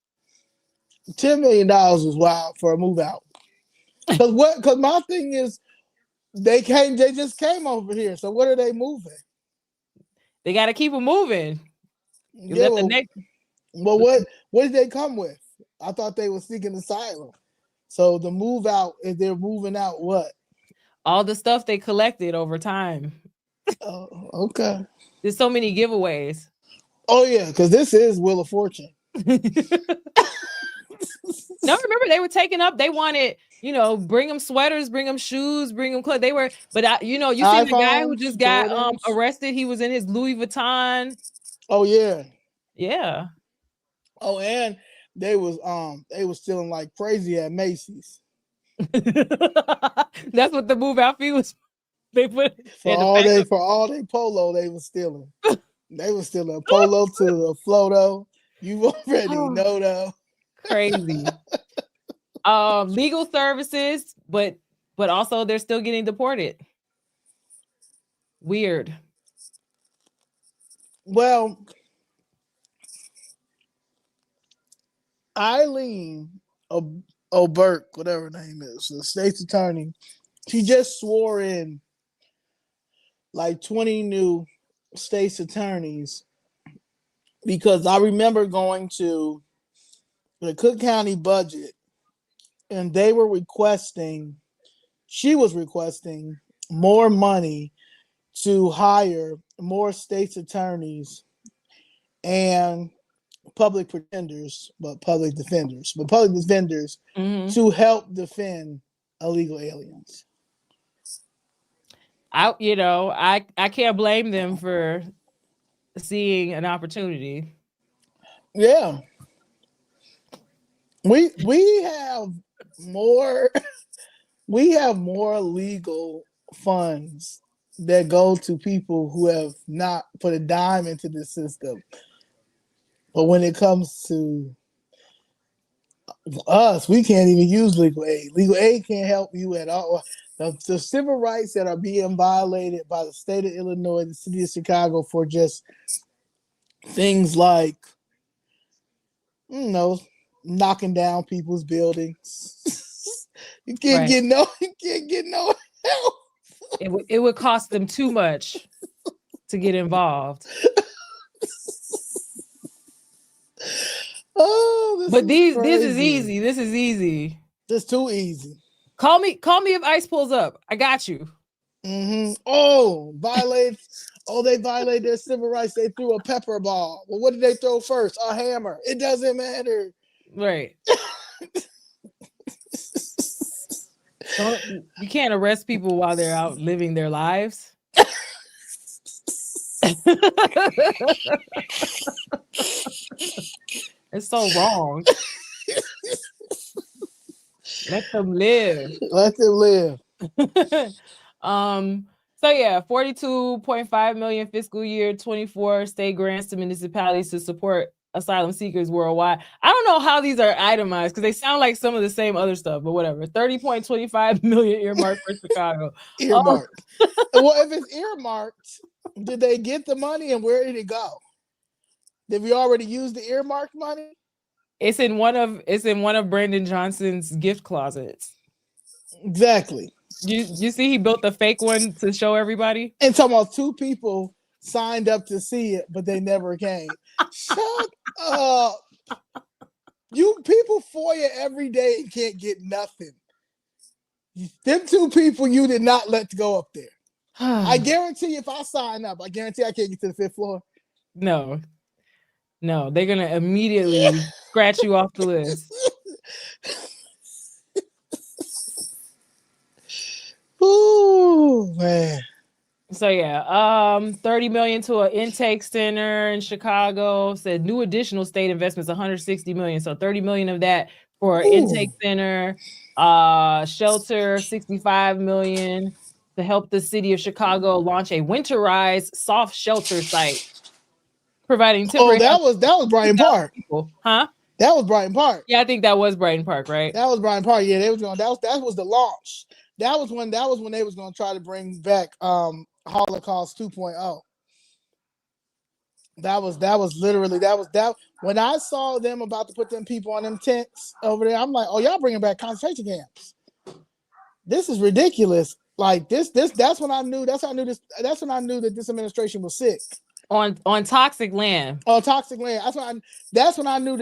$10 million is wild for a move out. Because my thing is, they just came over here. So what are they moving? They got to keep them moving. Yeah, well, what did they come with? I thought they were seeking asylum. So the move out, if they're moving out, what? All the stuff they collected over time. Oh, okay. There's so many giveaways. Oh yeah, because this is Wheel of Fortune. No, remember they were taking up. They wanted, bring them sweaters, bring them shoes, bring them clothes. They were, but you see the guy who just got arrested. He was in his Louis Vuitton. Oh yeah, yeah. Oh, and they was stealing like crazy at Macy's. That's what the move out fee was. They put for all they polo. They was stealing. They was stealing a polo to the Floto. You already know though. Crazy. Legal services, but also they're still getting deported. Weird. Well, Eileen O'Burke, whatever her name is, the state's attorney, she just swore in like 20 new state's attorneys, because I remember going to the Cook County budget and she was requesting more money to hire more state's attorneys and public defenders to help defend illegal aliens. I can't blame them for seeing an opportunity. Yeah. We have more legal funds that go to people who have not put a dime into the system. But when it comes to us, we can't even use legal aid. Legal aid can't help you at all. The civil rights that are being violated by the state of Illinois, the city of Chicago, for just things like, knocking down people's buildings. You can't get no help. It would cost them too much to get involved. But this is easy. This is easy. It's too easy. Call me if ICE pulls up. I got you. Oh, violate Oh, they violated their civil rights. They threw a pepper ball. Well, what did they throw first? A hammer. It doesn't matter. Right. You can't arrest people while they're out living their lives. It's so wrong. Let them live. Let them live. So yeah, 42.5 million fiscal year 24 state grants to municipalities to support asylum seekers worldwide. I don't know how these are itemized because they sound like some of the same other stuff, but whatever. 30.25 million earmarked for Chicago. Earmarked. Well, if it's earmarked, did they get the money and where did it go? Did we already use the earmarked money? It's in one of Brandon Johnson's gift closets. Exactly. You see he built a fake one to show everybody? And talking about 2 people signed up to see it, but they never came. Shut up. You people FOIA every day and can't get nothing. Them 2 people you did not let go up there. I guarantee if I sign up, I guarantee I can't get to the 5th floor. No, they're gonna immediately scratch you off the list. Ooh, man. So yeah, 30 million to an intake center in Chicago. Said new additional state investments, 160 million. So 30 million of that for intake center, shelter, 65 million to help the city of Chicago launch a winterized soft shelter site, providing temporary. Oh, that was Bryant Park. People. Huh? That was Bryant Park. Yeah, I think that was Bryant Park, right? That was Bryant Park. Yeah, they was going. That was the launch. That was when they was going to try to bring back Holocaust 2.0. That was literally that when I saw them about to put them people on them tents over there, I'm like, oh, y'all bringing back concentration camps. This is ridiculous. Like this that's when I knew that's when I knew that this administration was sick. On toxic land. On toxic land. That's when I knew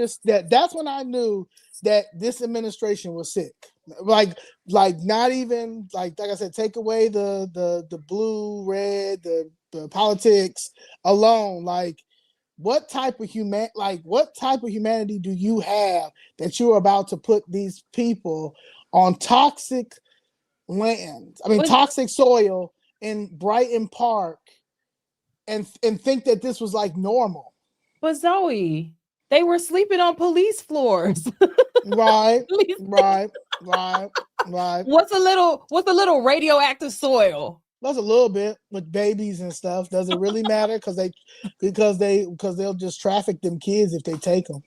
that this administration was sick. Like not even like I said, take away the blue, red, the politics alone. Like what type of humanity do you have that you're about to put these people on toxic land? I mean, toxic soil in Brighton Park and think that this was like normal. But Zoe, they were sleeping on police floors. Right. What's a little radioactive soil? That's a little bit with babies and stuff. Does it really matter? Because they'll just traffic them kids if they take them.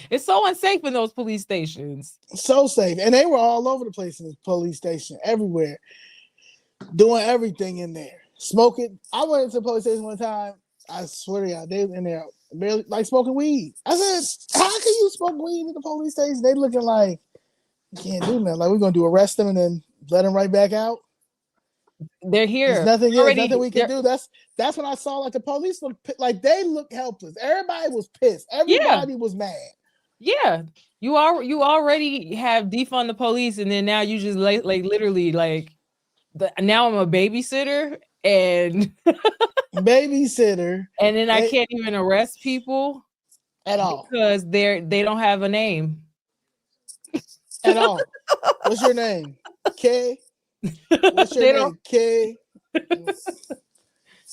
It's so unsafe in those police stations. So safe. And they were all over the place in the police station, everywhere, doing everything in there. Smoking. I went into the police station one time. I swear to God, they were in there barely like smoking weed. I said, how can you smoke weed in the police station? They looking like you can't do nothing. Like we're gonna arrest them and then let them right back out. They're here. There's nothing we can do. That's when I saw like the police look like they look helpless. Everybody was pissed. Everybody was mad. Yeah, you already have defund the police, and then now you just like literally like now I'm a babysitter and and then I can't even arrest people at all because they don't have a name at all. What's your name? K. What's your name? K.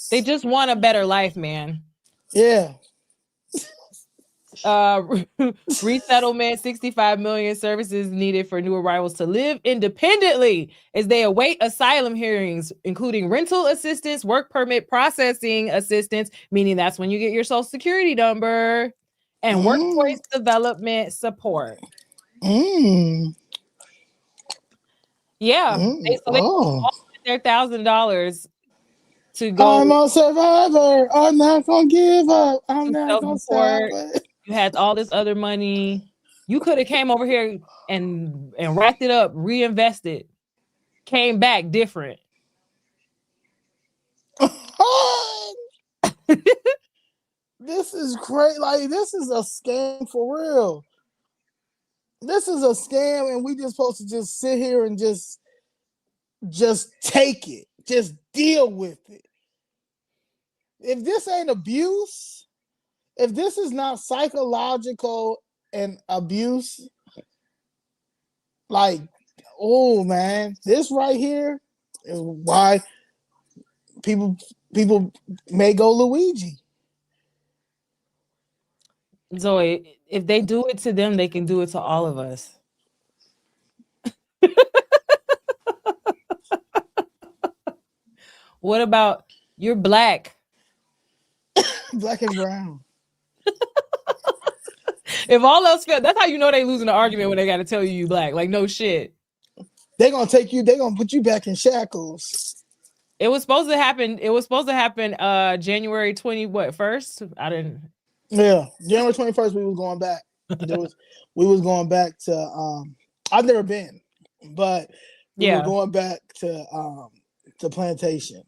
They just want a better life, man. Yeah. Resettlement, 65 million services needed for new arrivals to live independently as they await asylum hearings, including rental assistance, work permit processing assistance, meaning that's when you get your social security number, and workforce development support. Yeah. They all their $1,000 to go. I'm a survivor. I'm not gonna give up. I'm not gonna stop it. You had all this other money. You could have came over here and racked it up, reinvested, came back different. This is great. Like this is a scam for real. This is a scam, and we just supposed to just sit here and just take it, just deal with it. if this ain't abuse, if this is not psychological and abuse, like, oh man, this right here is why people may go Luigi. Zoe, if they do it to them, they can do it to all of us. What about you're black? Black and brown. If all else fails, that's how you know they losing the argument when they got to tell you black. Like, no shit. They're gonna take you. They're gonna put you back in shackles. It was supposed to happen. It was supposed to happen. January 21st. I didn't. Yeah, January 21st. We was going back. We was going back to. I've never been, but we were going back to Plantation.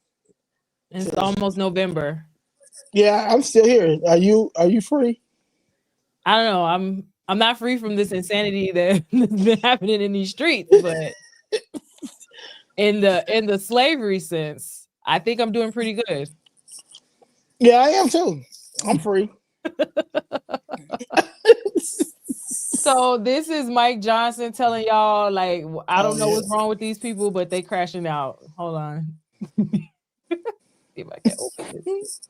It's almost November. Yeah, I'm still here. Are you free? I don't know. I'm not free from this insanity that's been happening in these streets, but in the slavery sense, I think I'm doing pretty good. Yeah, I am too. I'm free. So this is Mike Johnson telling y'all, like, I don't know what's wrong with these people, but they crashing out. Hold on. See if I can open this.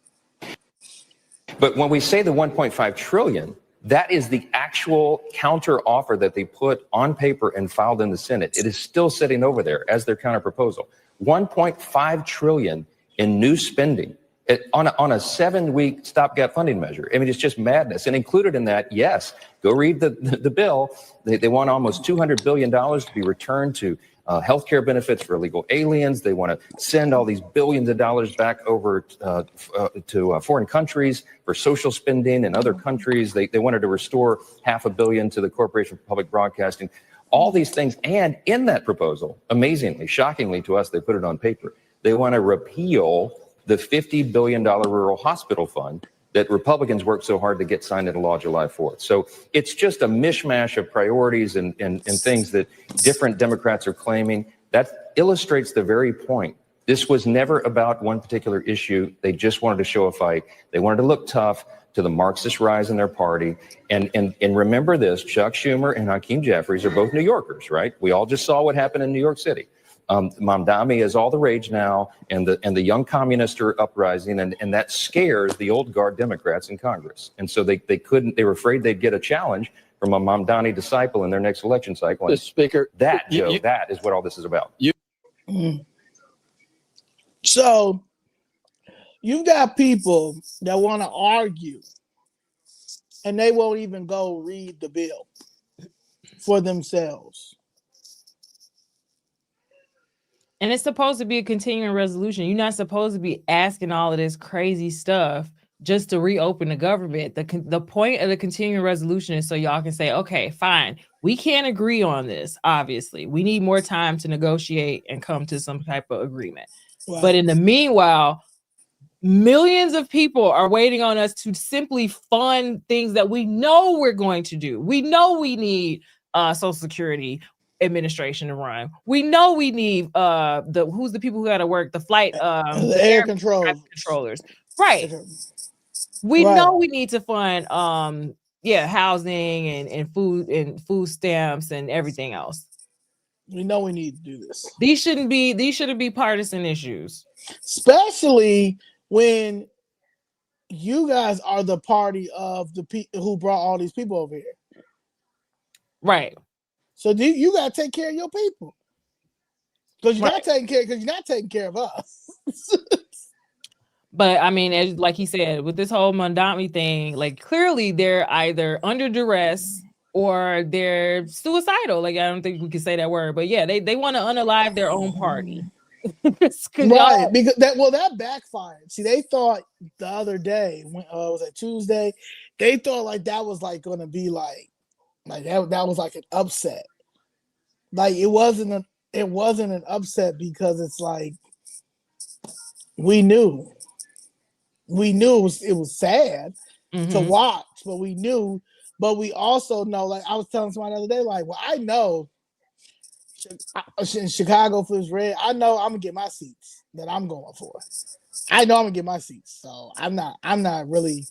But when we say the 1.5 trillion, that is the actual counter offer that they put on paper and filed in the Senate. It is still sitting over there as their counter proposal. 1.5 trillion in new spending on a 7-week stopgap funding measure. I mean, it's just madness. And included in that, yes, go read the bill. They want almost $200 billion to be returned to healthcare benefits for illegal aliens. They want to send all these billions of dollars back over to foreign countries for social spending in other countries. They wanted to restore $500 million to the Corporation for Public Broadcasting. All these things. And in that proposal, amazingly, shockingly to us, they put it on paper. They want to repeal the $50 billion rural hospital fund that Republicans worked so hard to get signed into law July 4th. So it's just a mishmash of priorities and things that different Democrats are claiming. That illustrates the very point. This was never about one particular issue. They just wanted to show a fight. They wanted to look tough to the Marxist rise in their party. And remember this, Chuck Schumer and Hakeem Jeffries are both New Yorkers, right? We all just saw what happened in New York City. Mamdani is all the rage now, and the young communists are uprising, and that scares the old guard Democrats in Congress. And so they were afraid they'd get a challenge from a Mamdani disciple in their next election cycle. Mr. Speaker, that is what all this is about. So you've got people that want to argue, and they won't even go read the bill for themselves. And it's supposed to be a continuing resolution. You're not supposed to be asking all of this crazy stuff just to reopen the government. The point of the continuing resolution is so y'all can say, okay, fine, we can't agree on this. Obviously, we need more time to negotiate and come to some type of agreement. Wow. But in the meanwhile, millions of people are waiting on us to simply fund things that we know we're going to do. We know we need Social Security administration to run. We know we need who's the people who got to work the flight the air controllers, right? We know we need to fund housing and food stamps and everything else. We know we need to do this. These shouldn't be partisan issues, especially when you guys are the party of the people who brought all these people over here, right? So you got to take care of your people, because you're not taking care of us. But I mean, like he said, with this whole Mamdani thing, like clearly they're either under duress or they're suicidal. Like, I don't think we can say that word, but yeah, they want to unalive their own party. Right, because that backfired. See, they thought the other day, when was it Tuesday, they thought like that was like going to be like that was like an upset. Like it wasn't an upset, because it's like we knew it was sad to watch, but we knew, but we also know, like I was telling somebody the other day, like, well, I know in Chicago for this red, I know I'm gonna get my seats that I'm going for. I know I'm gonna get my seats, so I'm not really.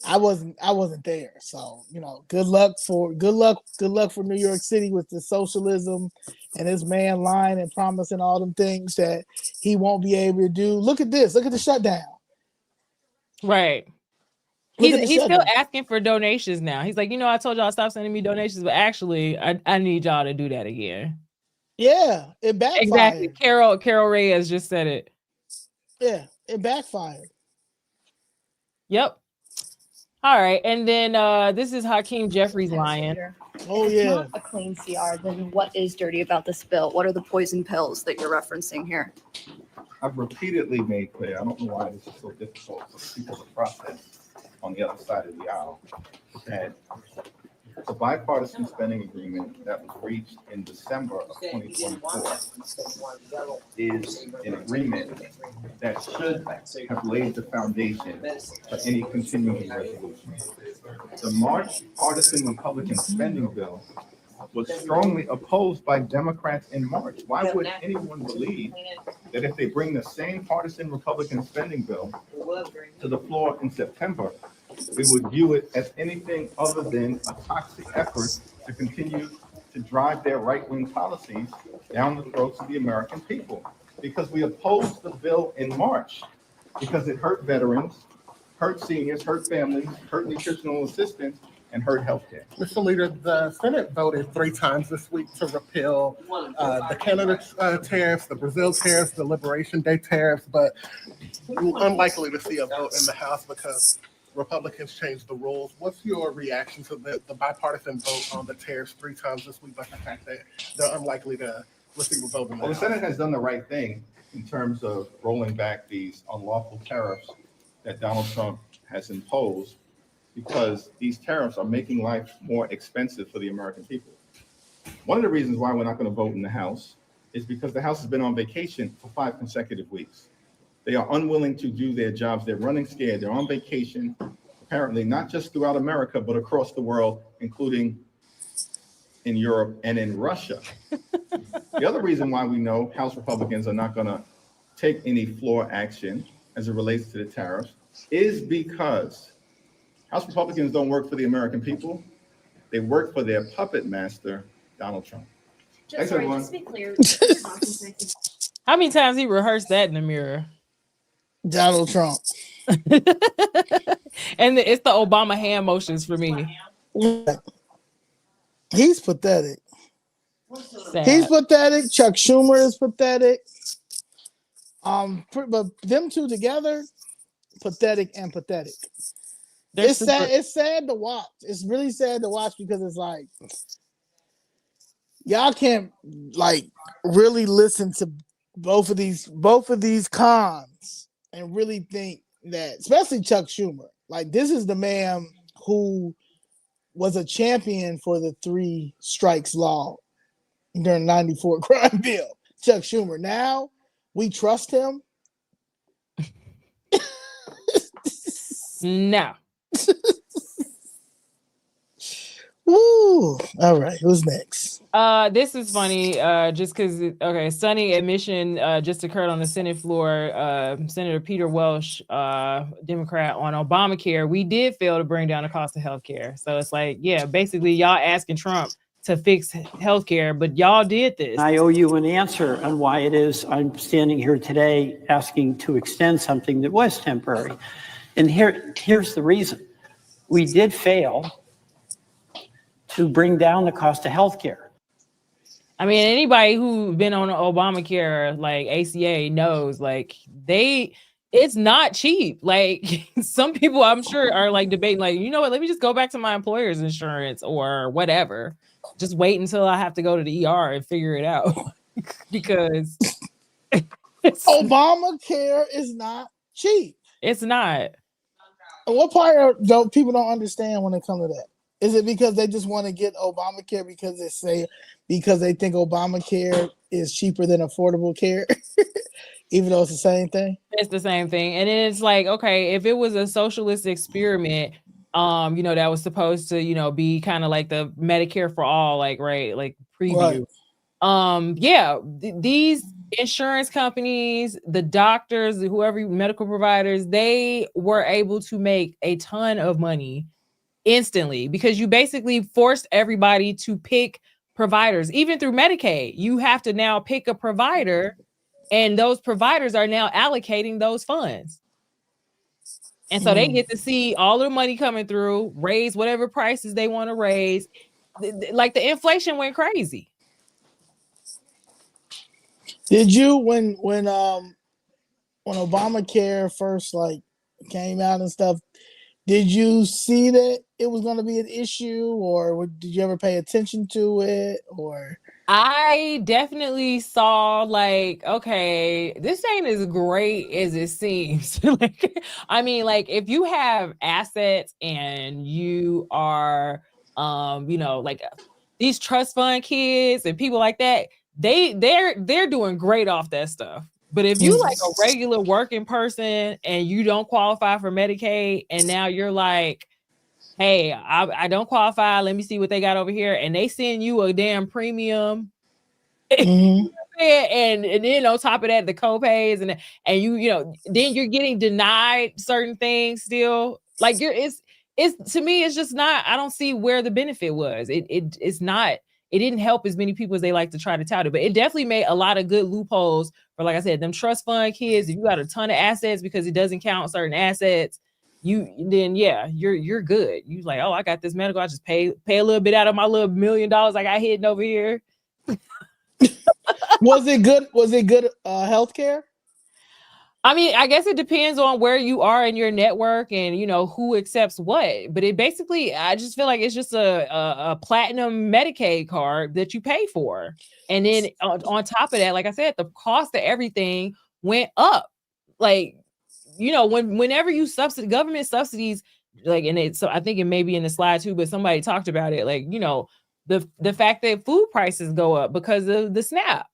I wasn't there, so good luck for New York City with the socialism and this man lying and promising all them things that he won't be able to do. Look at this. Look at the shutdown. Right. He's still asking for donations now. He's like, I told y'all stop sending me donations, but actually, I need y'all to do that again. Yeah, it backfired. Exactly. Carol Reyes just said it. Yeah, it backfired. Yep. All right, and then this is Hakeem Jeffries lying. Oh if yeah, it's not a clean CR, then what is dirty about this bill? What are the poison pills that you're referencing here? I've repeatedly made clear, I don't know why this is so difficult for people to process on the other side of the aisle, that the bipartisan spending agreement that was reached in December of 2024 is an agreement that should have laid the foundation for any continuing resolution. The March partisan Republican spending bill was strongly opposed by Democrats in March. Why would anyone believe that if they bring the same partisan Republican spending bill to the floor in September, we would view it as anything other than a toxic effort to continue to drive their right-wing policies down the throats of the American people? Because we opposed the bill in March because it hurt veterans, hurt seniors, hurt families, hurt nutritional assistance, and hurt healthcare. Mr. Leader, the Senate voted 3 times this week to repeal the Canada tariffs, the Brazil tariffs, the Liberation Day tariffs, but unlikely to see a vote in the House because Republicans changed the rules. What's your reaction to the bipartisan vote on the tariffs 3 times this week, but the fact that they're unlikely to receive a vote in the House? Well, the Senate has done the right thing in terms of rolling back these unlawful tariffs that Donald Trump has imposed, because these tariffs are making life more expensive for the American people. One of the reasons why we're not going to vote in the House is because the House has been on vacation for 5 consecutive weeks. They are unwilling to do their jobs. They're running scared. They're on vacation, apparently not just throughout America, but across the world, including in Europe and in Russia. The other reason why we know House Republicans are not going to take any floor action as it relates to the tariffs is because House Republicans don't work for the American people. They work for their puppet master, Donald Trump. Thanks, everyone. Just to be clear. How many times he rehearsed that in the mirror? Donald Trump. And it's the Obama hand motions for me. He's pathetic. Sad. He's pathetic. Chuck Schumer is pathetic. But them two together, pathetic and pathetic. It's sad. It's sad to watch. It's really sad to watch because it's like y'all can't really listen to both of these cons and really think that, especially Chuck Schumer. Like, this is the man who was a champion for the 3 strikes law during the 94 crime bill. Chuck Schumer. Now we trust him. No. Ooh, all right. Who's next? This is funny. Just because, stunning admission just occurred on the Senate floor. Senator Peter Welch, Democrat, on Obamacare. We did fail to bring down the cost of healthcare. So it's like, yeah, basically y'all asking Trump to fix healthcare, but y'all did this. I owe you an answer on why it is I'm standing here today asking to extend something that was temporary. And here's the reason. We did fail to bring down the cost of healthcare. I mean, anybody who's been on Obamacare, like ACA, knows it's not cheap. Like, some people I'm sure are like debating, like, you know what, let me just go back to my employer's insurance or whatever. Just wait until I have to go to the ER and figure it out. Because Obamacare is not cheap. It's not. What part people don't understand when it comes to that? Is it because they just want to get Obamacare because they think Obamacare is cheaper than affordable care, even though it's the same thing? It's the same thing. And then it's like, okay, if it was a socialist experiment, that was supposed to, be kind of like the Medicare for all, like, right, like preview. Right. these insurance companies, the doctors, whoever medical providers, they were able to make a ton of money instantly because you basically forced everybody to pick providers. Even through Medicaid, you have to now pick a provider, and those providers are now allocating those funds. And so they get to see all the money coming through, raise whatever prices they want to raise. Like the inflation went crazy. Did you when Obamacare first like came out and stuff? Did you see that it was going to be an issue, or did you ever pay attention to it? Or I definitely saw like, okay, this ain't as great as it seems. Like, I mean, like if you have assets and you are, like these trust fund kids and people like that, they're doing great off that stuff. But if you like a regular working person and you don't qualify for Medicaid, and now you're like, hey, I don't qualify. Let me see what they got over here. And they send you a damn premium. And then on top of that, the co-pays and then you're getting denied certain things still. Like it's to me, it's just not, I don't see where the benefit was. It's not, it didn't help as many people as they like to try to tout it, but it definitely made a lot of good loopholes for, like I said, them trust fund kids. If you got a ton of assets because it doesn't count certain assets, you're good. You like, oh, I got this medical, I just pay a little bit out of my little $1 million I got hidden over here. Was it good healthcare? I mean, I guess it depends on where you are in your network and who accepts what. But it basically, I just feel like it's just a platinum Medicaid card that you pay for. And then on top of that, like I said, the cost of everything went up. Like, whenever you government subsidies, like, so I think it may be in the slide too, but somebody talked about it. Like, the fact that food prices go up because of the SNAP.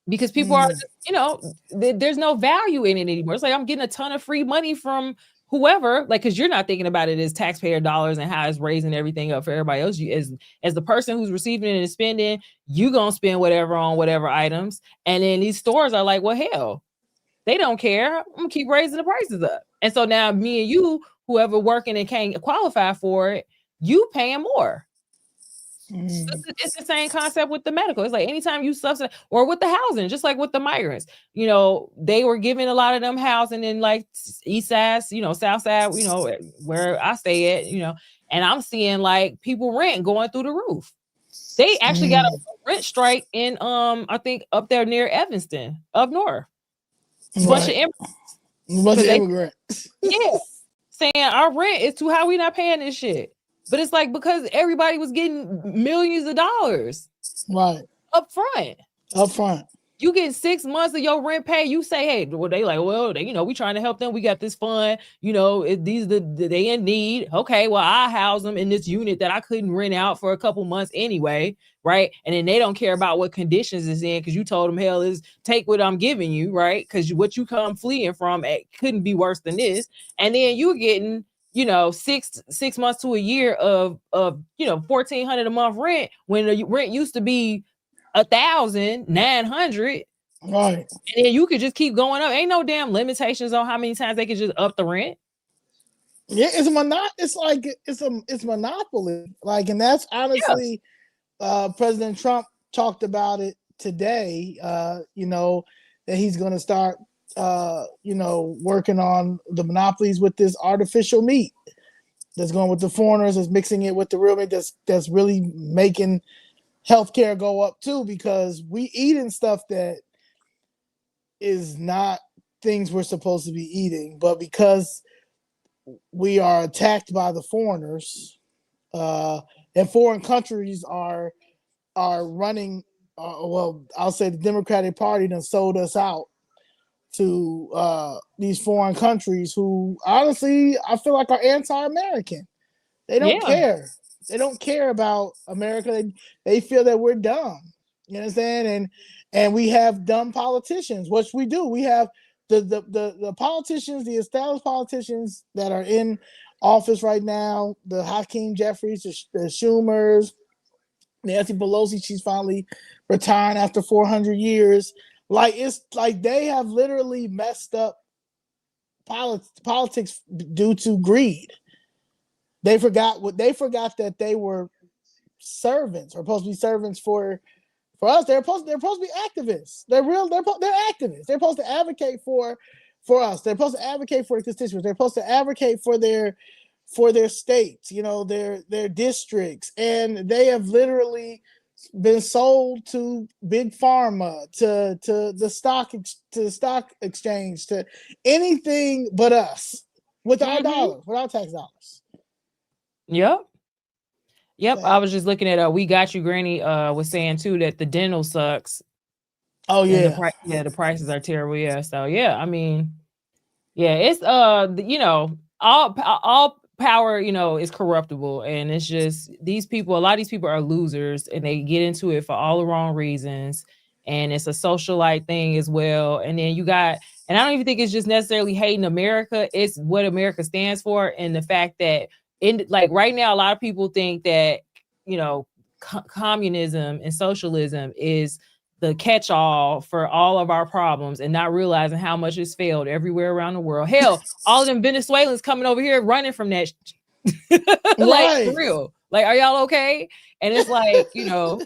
Because people are, there's no value in it anymore. It's like, I'm getting a ton of free money from whoever, like, because you're not thinking about it as taxpayer dollars and how it's raising everything up for everybody else. You, as the person who's receiving it and spending, you gonna spend whatever on whatever items. And then these stores are like, well, hell, they don't care. I'm gonna keep raising the prices up. And so now me and you, whoever working and can't qualify for it, you paying more. It's the same concept with the medical. It's like anytime you subsidize, or with the housing, just like with the migrants, they were giving a lot of them housing in like east side, south side, where I stay at, and I'm seeing like people rent going through the roof. They actually got a rent strike in I think up there near Evanston, up north. Bunch of immigrants. Yeah, saying our rent is too high. We not paying this shit. But it's like, because everybody was getting millions of dollars. Right. Up front. You get 6 months of your rent pay. You say, hey, well, they like, well, we trying to help them. We got this fund, they in need. Okay, well, I house them in this unit that I couldn't rent out for a couple months anyway. Right. And then they don't care about what conditions it's in, because you told them, hell, is take what I'm giving you. Right. Because what you come fleeing from, it couldn't be worse than this. And then you're getting 6 months to a year of $1,400 a month rent, when the rent used to be $1,900. Right. And then you could just keep going up. Ain't no damn limitations on how many times they could just up the rent. Yeah, it's monopoly. Like, and that's honestly, President Trump talked about it today. That he's going to start working on the monopolies with this artificial meat that's going with the foreigners, that's mixing it with the real meat, that's really making healthcare go up too, because we eating stuff that is not things we're supposed to be eating, but because we are attacked by the foreigners, and foreign countries are running, I'll say the Democratic Party done sold us out to these foreign countries who, honestly, I feel like are anti-American. They don't care. They don't care about America. They feel that we're dumb. You understand? And we have dumb politicians, which we do. We have the politicians, the established politicians that are in office right now, the Hakeem Jeffries, the Schumers, Nancy Pelosi, she's finally retiring after 400 years. Like, it's like they have literally messed up politics due to greed. They forgot that they were servants, or supposed to be servants for us. They're supposed to be activists. They're activists. They're supposed to advocate for us. They're supposed to advocate for the constituents. They're supposed to advocate for their states, their districts, and they have literally been sold to big pharma, to the stock exchange, to anything but us, with our dollars, with our tax dollars. Yep. Yeah. I was just looking at We Got You Granny was saying too that the dental sucks. Oh yeah. The prices are terrible. Yeah. So yeah, I mean, yeah, it's all power, is corruptible, and it's just a lot of these people are losers, and they get into it for all the wrong reasons, and it's a socialite thing as well. And then and I don't even think it's just necessarily hating America, it's what America stands for, and the fact that right now a lot of people think that communism and socialism is the catch-all for all of our problems, and not realizing how much it's failed everywhere around the world. Hell, all of them Venezuelans coming over here running from that like, for real. Like, are y'all okay? And it's like, no,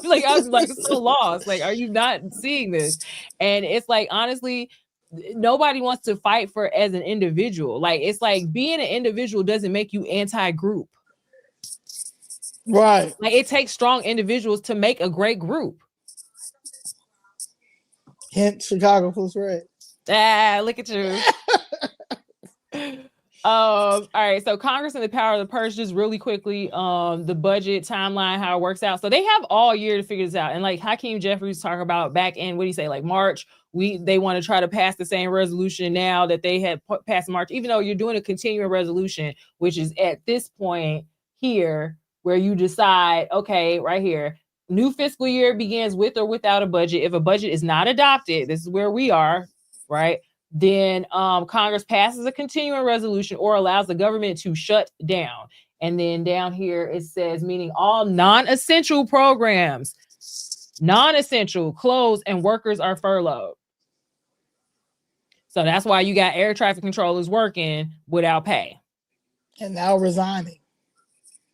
like, I was like so lost. Like, are you not seeing this? And it's like, honestly, nobody wants to fight for as an individual. Like, it's like being an individual doesn't make you anti-group. Right. Like, it takes strong individuals to make a great group. Hint, Chicago Fools Red. Look at you. All right. So Congress and the power of the purse, just really quickly, the budget timeline, how it works out. So they have all year to figure this out. And like Hakeem Jeffries talk about back in, what do you say, like March, they want to try to pass the same resolution now that they had passed in March, even though you're doing a continuing resolution, which is at this point here where you decide, okay, right here, new fiscal year begins with or without a budget. If a budget is not adopted, this is where we are, right? Then Congress passes a continuing resolution or allows the government to shut down. And then down here it says, meaning all non-essential programs, non-essential, closed, and workers are furloughed. So that's why you got air traffic controllers working without pay. And now resigning.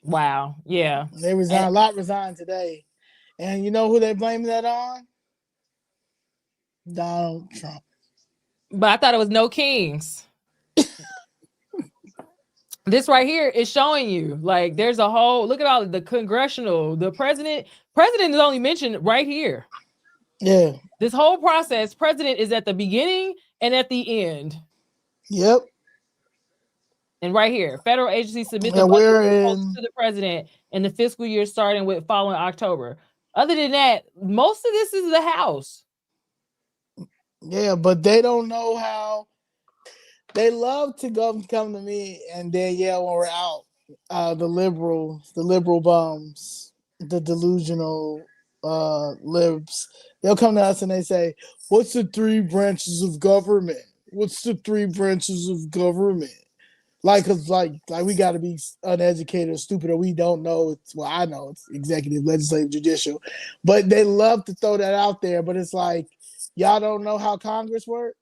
Wow. Yeah. They resigned. A lot resigned today. And you know who they blame that on? Donald Trump. But I thought it was no kings. This right here is showing you, like, there's a whole, look at all the congressional, the president is only mentioned right here. Yeah. This whole process, president is at the beginning and at the end. Yep. And right here, federal agencies submit the budget to the president in the fiscal year starting with following October. Other than that, most of this is the House. Yeah, but they don't know how. They love to come to me and then yell when we're out. The liberal bums, the delusional libs. They'll come to us and they say, "What's the 3 branches of government? What's the 3 branches of government?" Like, cause like we got to be uneducated or stupid, or we don't know. I know it's executive, legislative, judicial, but they love to throw that out there. But it's like, y'all don't know how Congress works.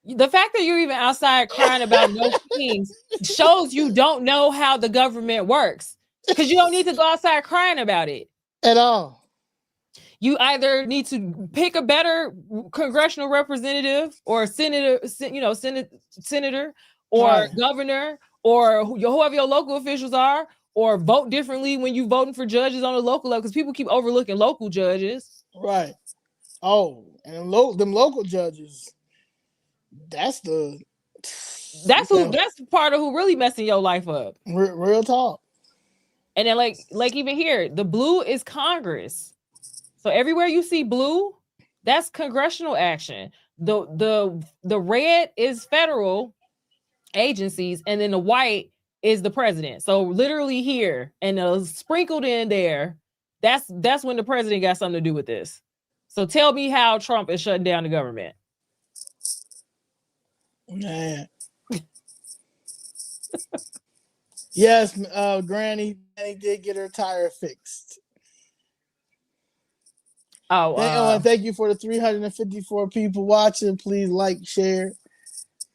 The fact that you're even outside crying about no kings shows you don't know how the government works, because you don't need to go outside crying about it at all. You either need to pick a better congressional representative or senator, or governor, or whoever your local officials are, or vote differently when you voting for judges on the local level, because people keep overlooking local judges. Right. Oh, and them local judges. That's part of who really messing your life up. Real talk. And then like even here, the blue is Congress. So everywhere you see blue, that's congressional action. The red is federal agencies, and then the white is the president. So literally here and sprinkled in there, that's when the president got something to do with this. So tell me how Trump is shutting down the government. Man. Yes, Granny did get her tire fixed. Oh, thank you for the 354 people watching. Please like, share.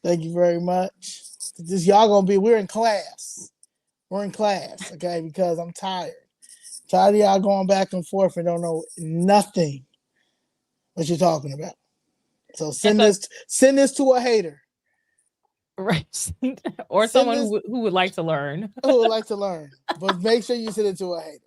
Thank you very much. This y'all gonna be. We're in class. We're in class, okay? Because I'm tired. Tired of y'all going back and forth and don't know nothing what you're talking about. So send this to a hater. right. Or Send someone this, who would like to learn. who would like to learn, but make sure you send it to a hater.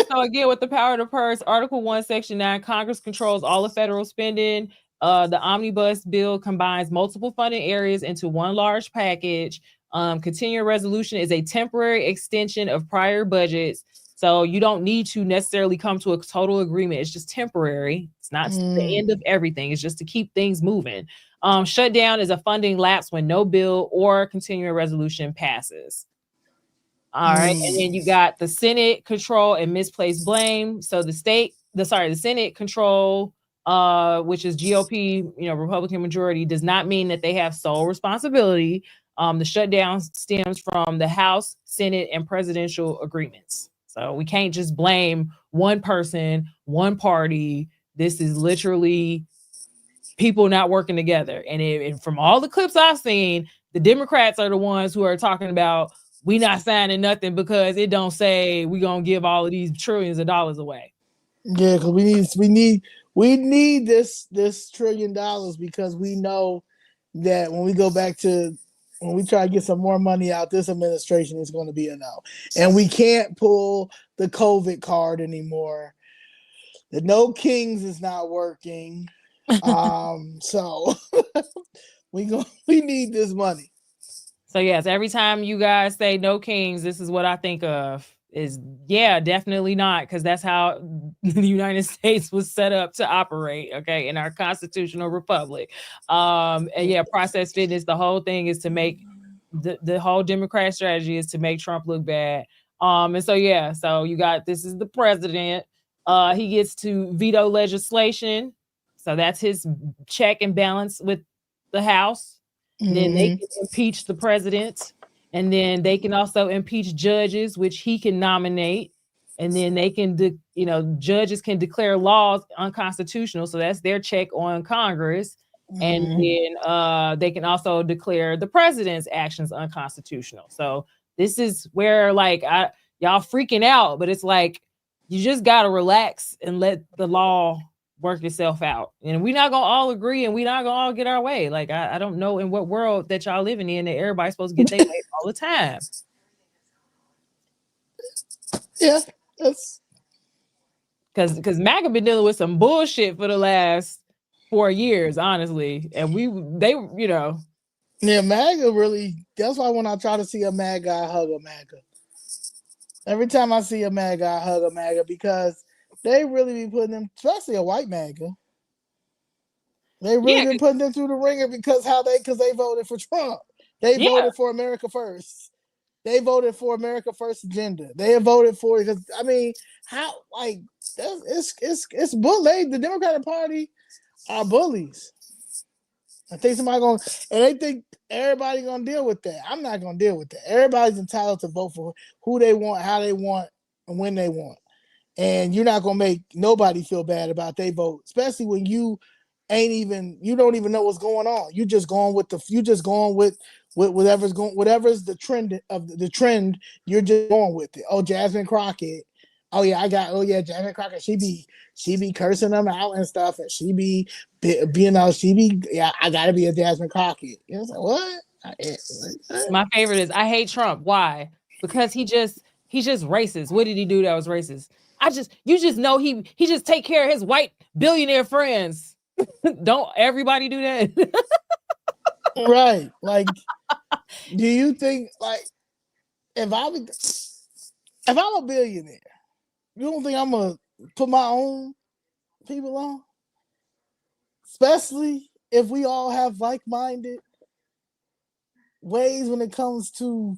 So again, with the power to purse, Article 1, Section 9, Congress controls all of federal spending. The omnibus bill combines multiple funding areas into one large package. Continuing resolution is a temporary extension of prior budgets. So you don't need to necessarily come to a total agreement. It's just temporary. It's not the end of everything. It's just to keep things moving. Shutdown is a funding lapse when no bill or continuing resolution passes. All right. And then you got the Senate control and misplaced blame. So the Senate control, which is GOP, Republican majority, does not mean that they have sole responsibility. The shutdown stems from the House, Senate, and presidential agreements. So we can't just blame one person, one party. This is literally people not working together. And from all the clips I've seen, the Democrats are the ones who are talking about we not signing nothing because it don't say we gonna give all of these trillions of dollars away. Yeah, because we need this $1 trillion because we know that when we try to get some more money out, this administration is going to be a no. And we can't pull the COVID card anymore. The no kings is not working. So we need this money. So yes, every time you guys say no kings, this is what I think of is definitely not, because that's how the United States was set up to operate, okay, in our constitutional republic. Process fitness, the whole thing is to make the whole Democrat strategy is to make Trump look bad. So you got, this is the president. He gets to veto legislation. So that's his check and balance with the House. Then they can impeach the president, and then they can also impeach judges, which he can nominate, and then they can, judges can declare laws unconstitutional. So that's their check on Congress, and then they can also declare the president's actions unconstitutional. So this is where y'all freaking out, but it's like you just gotta relax and let the law work itself out, and we're not gonna all agree, and we're not gonna all get our way. Like I don't know in what world that y'all living in that everybody's supposed to get their way all the time. Yeah, that's because MAGA been dealing with some bullshit for the last 4 years, honestly, and yeah, MAGA really. That's why when I try to see a MAGA, I hug a MAGA. Every time I see a MAGA, I hug a MAGA because they really be putting them, especially a white MAGA. They really been putting them through the ringer because they voted for Trump. They voted for America First. They voted for America First agenda. They have voted for it because it's bully. The Democratic Party are bullies. I think they think everybody gonna deal with that. I'm not gonna deal with that. Everybody's entitled to vote for who they want, how they want, and when they want. And you're not gonna make nobody feel bad about their vote, especially when you don't even know what's going on. You just going with whatever's the trend of the trend. You're just going with it. Oh, Jasmine Crockett. Jasmine Crockett. She be cursing them out and stuff, and I gotta be a Jasmine Crockett. Like, what? My favorite is I hate Trump. Why? Because he's just racist. What did he do that was racist? You just know he just take care of his white billionaire friends. Don't everybody do that? Right. Like, do you think if I'm a billionaire, you don't think I'm gonna put my own people on? Especially if we all have like-minded ways when it comes to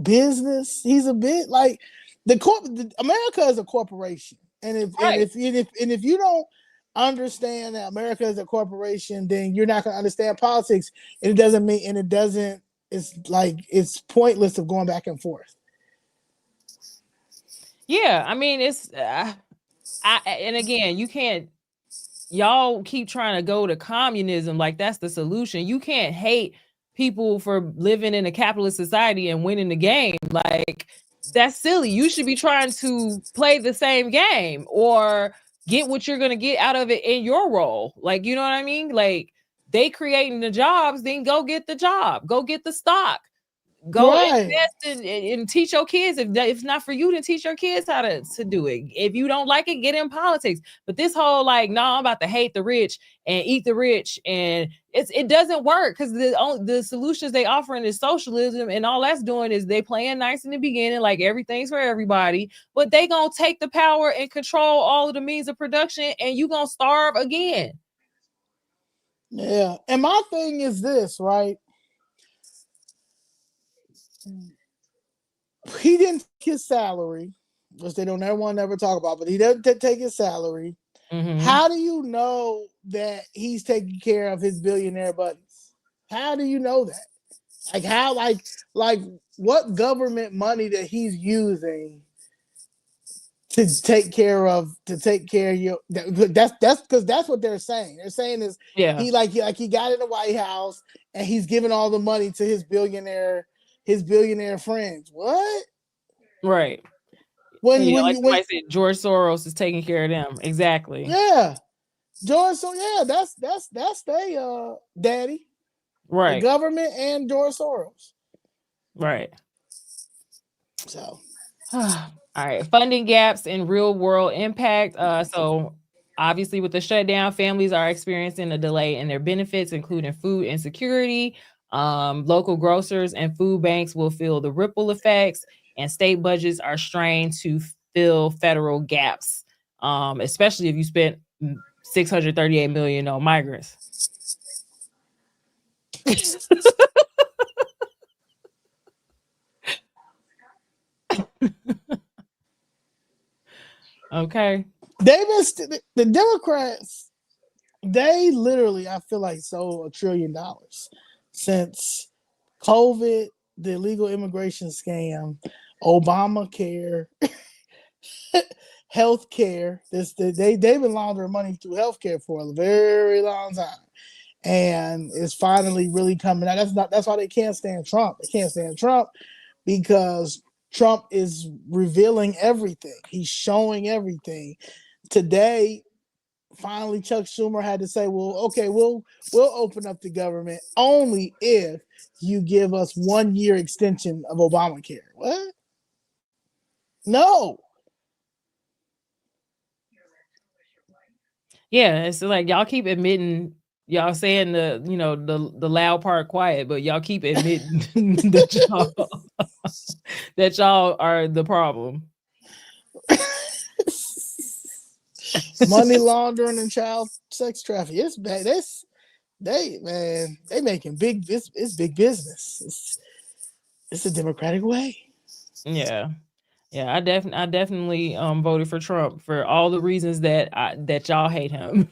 business. He's a bit like America is a corporation, and if you don't understand that America is a corporation, then you're not going to understand politics. And it's pointless of going back and forth. Yeah, I mean, it's And again, you can't, y'all keep trying to go to communism like that's the solution. You can't hate people for living in a capitalist society and winning the game. Like, that's silly. You should be trying to play the same game or get what you're going to get out of it in your role. Like, you know what I mean? Like, they creating the jobs, then go get the job, go get the stock. Go invest and teach your kids. If it's not for you, to teach your kids how to do it. If you don't like it, get in politics. But this whole like, no, I'm about to hate the rich and eat the rich, and it doesn't work, because the solutions they offering is socialism, and all that's doing is they playing nice in the beginning, like everything's for everybody, but they gonna take the power and control all of the means of production, and you gonna starve again. Yeah, and my thing is this, right? He didn't take his salary, which they don't ever want to ever talk about, but he doesn't take his salary. How do you know that he's taking care of his billionaire buddies? How do you know that? Like, how, like what government money that he's using to take care of you? That's because that's what they're saying. They're saying is he got in the White House and he's giving all the money to his billionaire friends. What? Right. When somebody said George Soros is taking care of them. Exactly. Yeah. George, so yeah, that's they daddy. Right. The government and George Soros. Right. So all right. Funding gaps and real world impact. So obviously with the shutdown, families are experiencing a delay in their benefits, including food insecurity. Local grocers and food banks will feel the ripple effects, and state budgets are strained to fill federal gaps, especially if you spent $638 million on migrants. Okay. The Democrats, they literally, I feel like, sold $1 trillion since COVID, the illegal immigration scam, Obamacare, healthcare. They've been laundering money through healthcare for a very long time, and it's finally really coming out. That's why they can't stand Trump. They can't stand Trump because Trump is revealing everything. He's showing everything. Today, finally, Chuck Schumer had to say, "Well, okay, we'll open up the government only if you give us 1 year extension of Obamacare." What? No. Yeah, it's like y'all keep admitting, y'all saying the loud part quiet, but y'all keep admitting that y'all are the problem. Money laundering and child sex trafficking. It's bad. They making it's big business. It's a democratic way. Yeah. Yeah, I definitely voted for Trump for all the reasons that y'all hate him.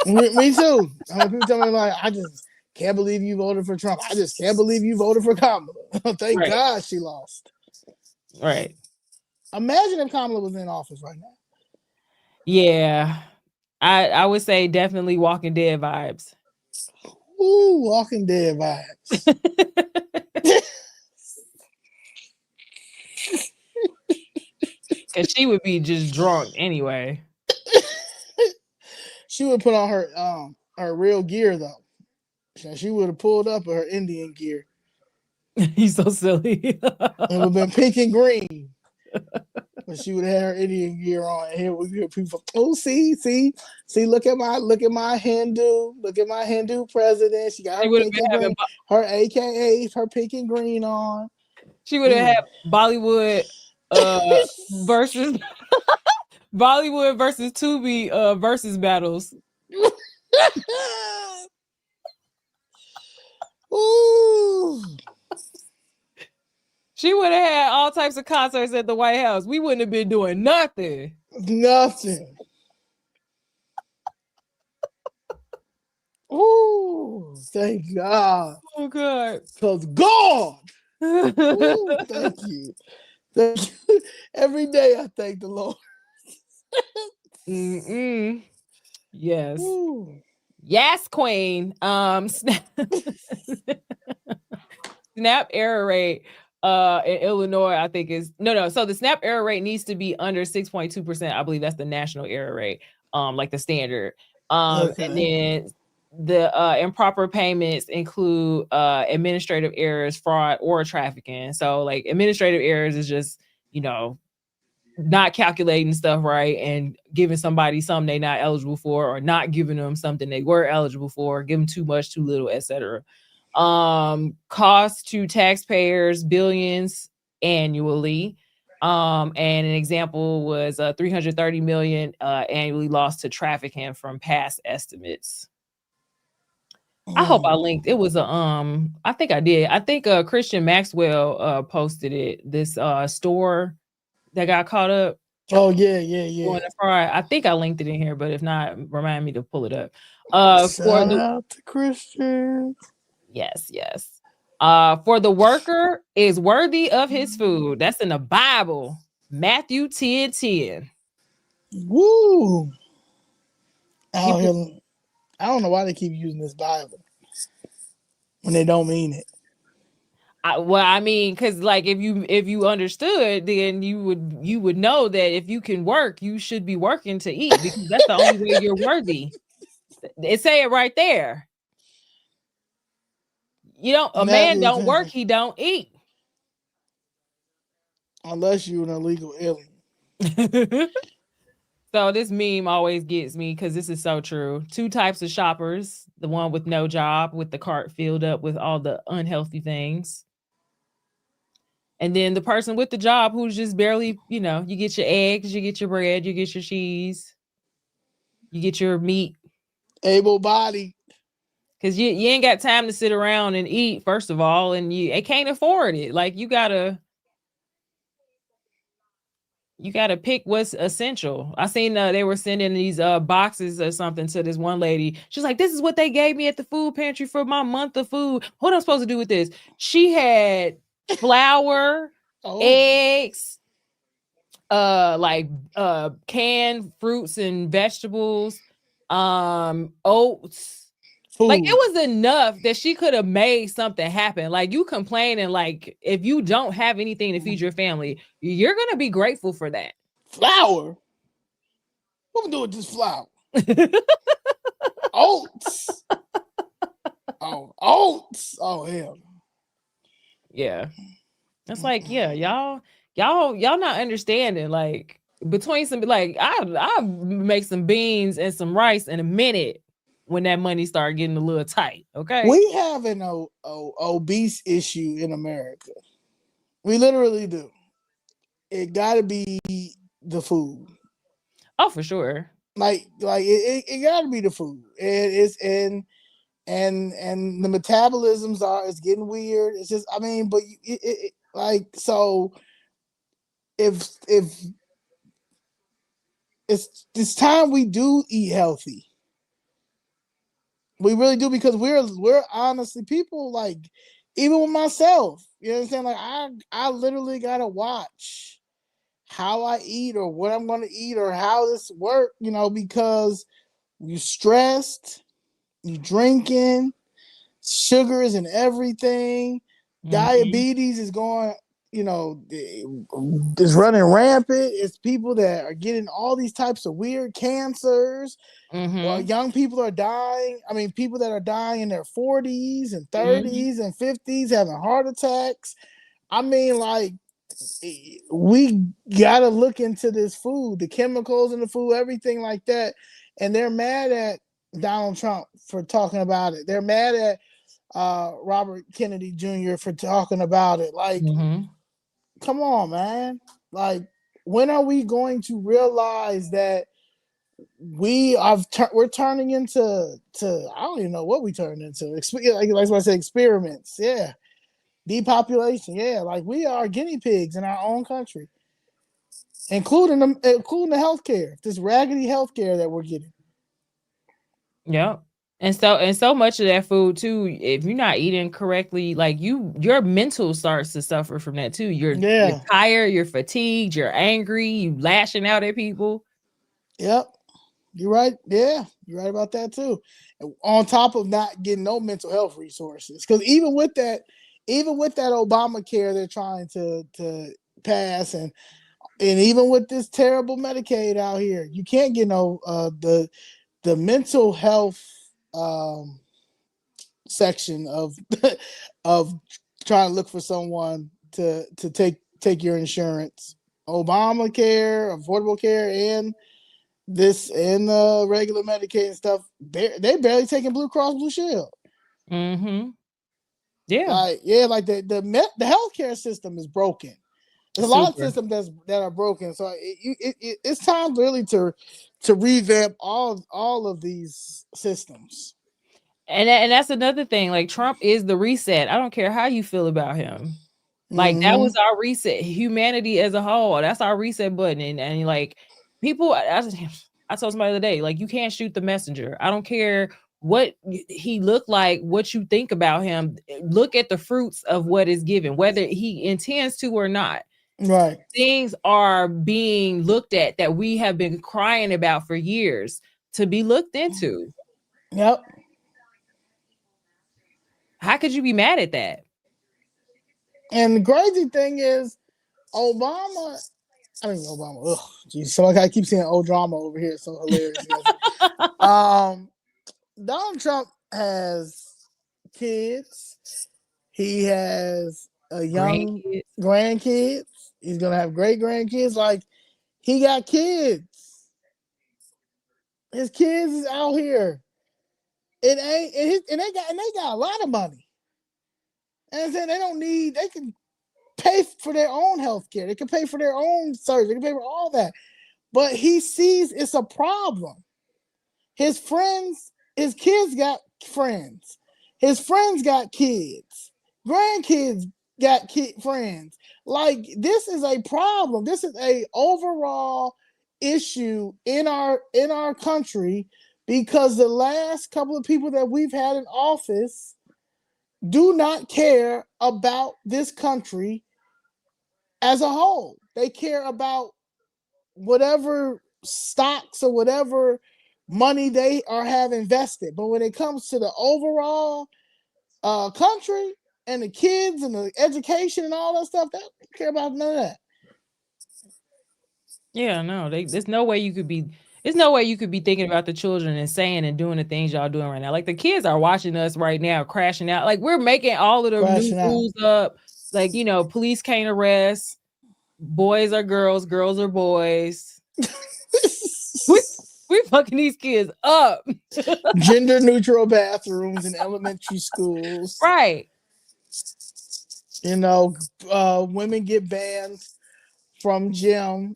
Me too. People tell me like, I just can't believe you voted for Trump. I just can't believe you voted for Kamala. Thank God she lost. Right. Imagine if Kamala was in office right now. Yeah. I would say definitely Walking Dead vibes. Ooh, Walking Dead vibes. Because she would be just drunk anyway. She would put on her real gear though. She would have pulled up her Indian gear. He's so silly. It would have been pink and green. But she would have had her Indian gear on. And here we hear people, oh, see, look at my Hindu president. She got her pink and green, her AKAs, her pink and green on. She would have had Bollywood versus Bollywood versus Tubi versus battles. Ooh. She would have had all types of concerts at the White House. We wouldn't have been doing nothing. Nothing. Ooh, thank God. Oh God. Because God. Ooh, thank you. Thank you. Every day I thank the Lord. Yes. Ooh. Yes, queen. SNAP error rate in Illinois, I think is no. So the SNAP error rate needs to be under 6.2%. I believe that's the national error rate, like the standard. And then the improper payments include administrative errors, fraud, or trafficking. So like administrative errors is just, not calculating stuff right and giving somebody something they're not eligible for, or not giving them something they were eligible for, give them too much, too little, etc. Cost to taxpayers billions annually. And an example was 330 million annually lost to trafficking from past estimates. I hope I linked. It was I think I did. I think Christian Maxwell posted it. This store that got caught up. Oh yeah. I think I linked it in here, but if not, remind me to pull it up. Shout out to Christian. Yes. For the worker is worthy of his food. That's in the Bible. Matthew 10:10. Woo. I don't know why they keep using this Bible when they don't mean it. Because like if you understood, then you would know that if you can work, you should be working to eat, because that's the only way you're worthy. It say it right there. A man don't work, he don't eat. Unless you're an illegal alien. So this meme always gets me because this is so true. Two types of shoppers: the one with no job, with the cart filled up with all the unhealthy things. And then the person with the job who's just barely, you get your eggs, you get your bread, you get your cheese, you get your meat. Able-bodied. Because you ain't got time to sit around and eat, first of all, and you can't afford it. Like you gotta pick what's essential. I seen they were sending these boxes or something to this one lady. She's like, this is what they gave me at the food pantry for my month of food. What am I supposed to do with this? She had flour, eggs, canned fruits and vegetables, oats. Food. Like it was enough that she could have made something happen. Like you complaining, like if you don't have anything to feed your family, you're gonna be grateful for that. Flour. What am I doing with this flour? Oats. Oats. Oh hell. Yeah. It's like, yeah, y'all not understanding. Like between some, like I make some beans and some rice in a minute when that money started getting a little tight. Okay. We have an obese issue in America. We literally do. It gotta be the food. Oh, for sure. Like it gotta be the food. And the metabolisms it's getting weird. It's just, but so if it's time we do eat healthy. We really do, because we're honestly people, like even with myself, you know what I'm saying? Like I literally gotta watch how I eat or what I'm gonna eat or how this work, because you stressed, you drinking, sugar is in everything, diabetes is going, is running rampant. It's people that are getting all these types of weird cancers. Well, young people are dying. People that are dying in their 40s and 30s and 50s having heart attacks. We gotta look into this food, the chemicals in the food, everything like that. And they're mad at Donald Trump for talking about it. They're mad at Robert Kennedy Jr. for talking about it. Like, come on, man. Like, when are we going to realize that we're turning into I don't even know what we turned into. Like I said, experiments. Yeah. Depopulation. Yeah. Like we are guinea pigs in our own country, including the healthcare, this raggedy healthcare that we're getting. Yeah. And so much of that food too, if you're not eating correctly, like your mental starts to suffer from that too. You're tired, you're fatigued, you're angry, you lashing out at people. Yep. You're right. Yeah, you're right about that too. On top of not getting no mental health resources, because even with that Obamacare they're trying to pass, and even with this terrible Medicaid out here, you can't get no the mental health section of of trying to look for someone to take your insurance. Obamacare, Affordable Care, and regular Medicaid and stuff, they barely taking Blue Cross Blue Shield. Mm-hmm. Yeah. Like the healthcare system is broken. There's a lot of systems that are broken. So it's time really to revamp all of these systems. And that's another thing. Like, Trump is the reset. I don't care how you feel about him. Like, that was our reset. Humanity as a whole. That's our reset button. And like, people, I told somebody the other day, like, you can't shoot the messenger. I don't care what he looked like, what you think about him. Look at the fruits of what is given, whether he intends to or not. Right. Things are being looked at that we have been crying about for years to be looked into. Yep. How could you be mad at that? And the crazy thing is, Obama. Ugh, geez, so I keep saying old drama over here. It's so hilarious. Donald Trump has kids. He has a young grandkids. He's gonna have great grandkids. Like, he got kids. His kids is out here. And they got a lot of money. And then they can pay for their own health care. They can pay for their own surgery. They can pay for all that. But he sees it's a problem. His kids got friends. His friends got kids. Grandkids got friends. Like, this is a problem. This is a overall issue in our country, because the last couple of people that we've had in office do not care about this country as a whole. They care about whatever stocks or whatever money they have invested. But when it comes to the overall country and the kids and the education and all that stuff, they don't care about none of that. Yeah, no, there's no way you could be thinking about the children and saying and doing the things y'all doing right now. Like, the kids are watching us right now, crashing out. Like, we're making all of the new rules up. Like, police can't arrest. Boys are girls, girls are boys. we fucking these kids up. Gender neutral bathrooms in elementary schools. Right. Women get banned from gym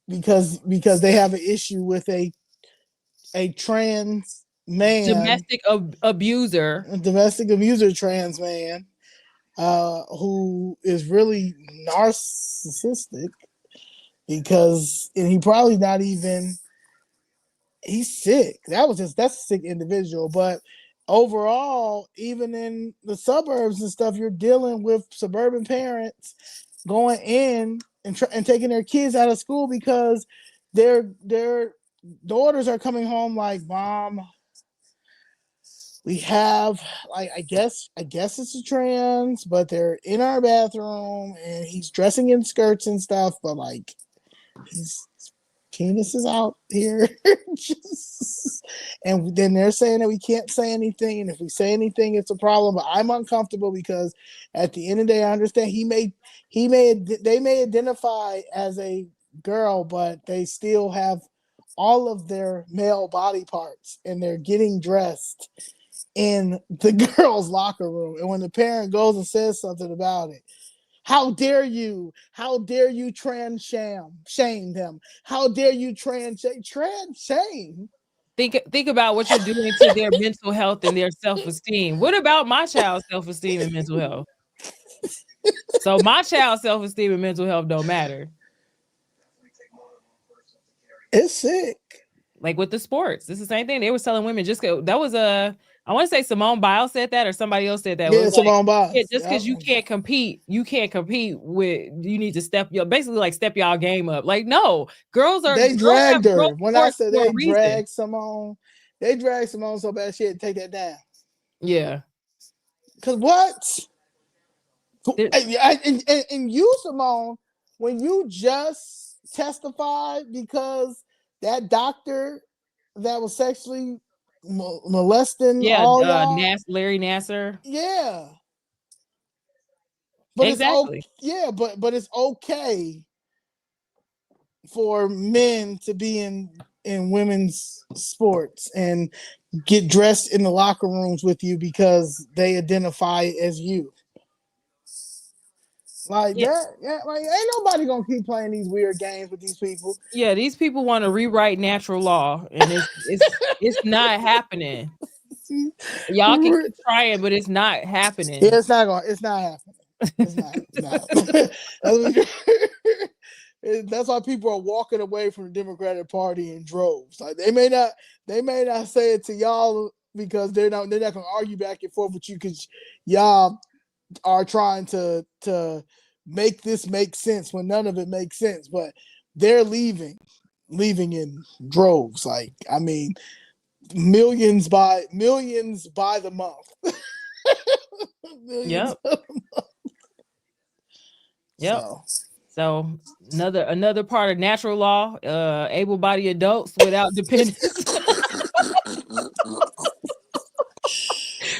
because they have an issue with a trans man, domestic abuser trans man, who is really narcissistic, and he probably not even, he's sick. That's a sick individual. But overall, even in the suburbs and stuff, you're dealing with suburban parents going in and taking their kids out of school because their daughters are coming home like, Mom, we have, like, I guess it's a trans, but they're in our bathroom and he's dressing in skirts and stuff, but like, his penis is out here. And then they're saying that we can't say anything, and if we say anything, it's a problem. But I'm uncomfortable because at the end of the day, I understand they may identify as a girl, but they still have all of their male body parts, and they're getting dressed in the girls' locker room. And when the parent goes and says something about it, how dare you trans shame them? How dare you trans shame? Think about what you're doing to their mental health and their self-esteem. What about my child's self-esteem and mental health? So my child's self-esteem and mental health don't matter. It's sick. Like with the sports, it's the same thing. They were telling women, that was I want to say Simone Biles said that, or somebody else said that. Yeah, Simone Biles. Yeah, just because you can't compete with, you need to step y'all game up. Like, no, They dragged her. When I said they dragged Simone so bad she had to take that down. Yeah. Cause what? And you, Simone, when you just testified because that doctor that was sexually molesting all y'all. Larry Nassar. Yeah. But exactly. But it's okay for men to be in women's sports and get dressed in the locker rooms with you because they identify as you. Like that, like ain't nobody gonna keep playing these weird games with these people. Yeah, these people want to rewrite natural law, and it's not happening. Y'all can keep trying, but it's not happening. Yeah, it's not happening. It's not. That's why people are walking away from the Democratic Party in droves. Like they may not say it to y'all because they're not gonna argue back and forth with you because y'all are trying to make this make sense when none of it makes sense. But they're leaving in droves. Like, I mean, millions by the month. Yep. Yep. So another part of natural law, able-bodied adults without dependents.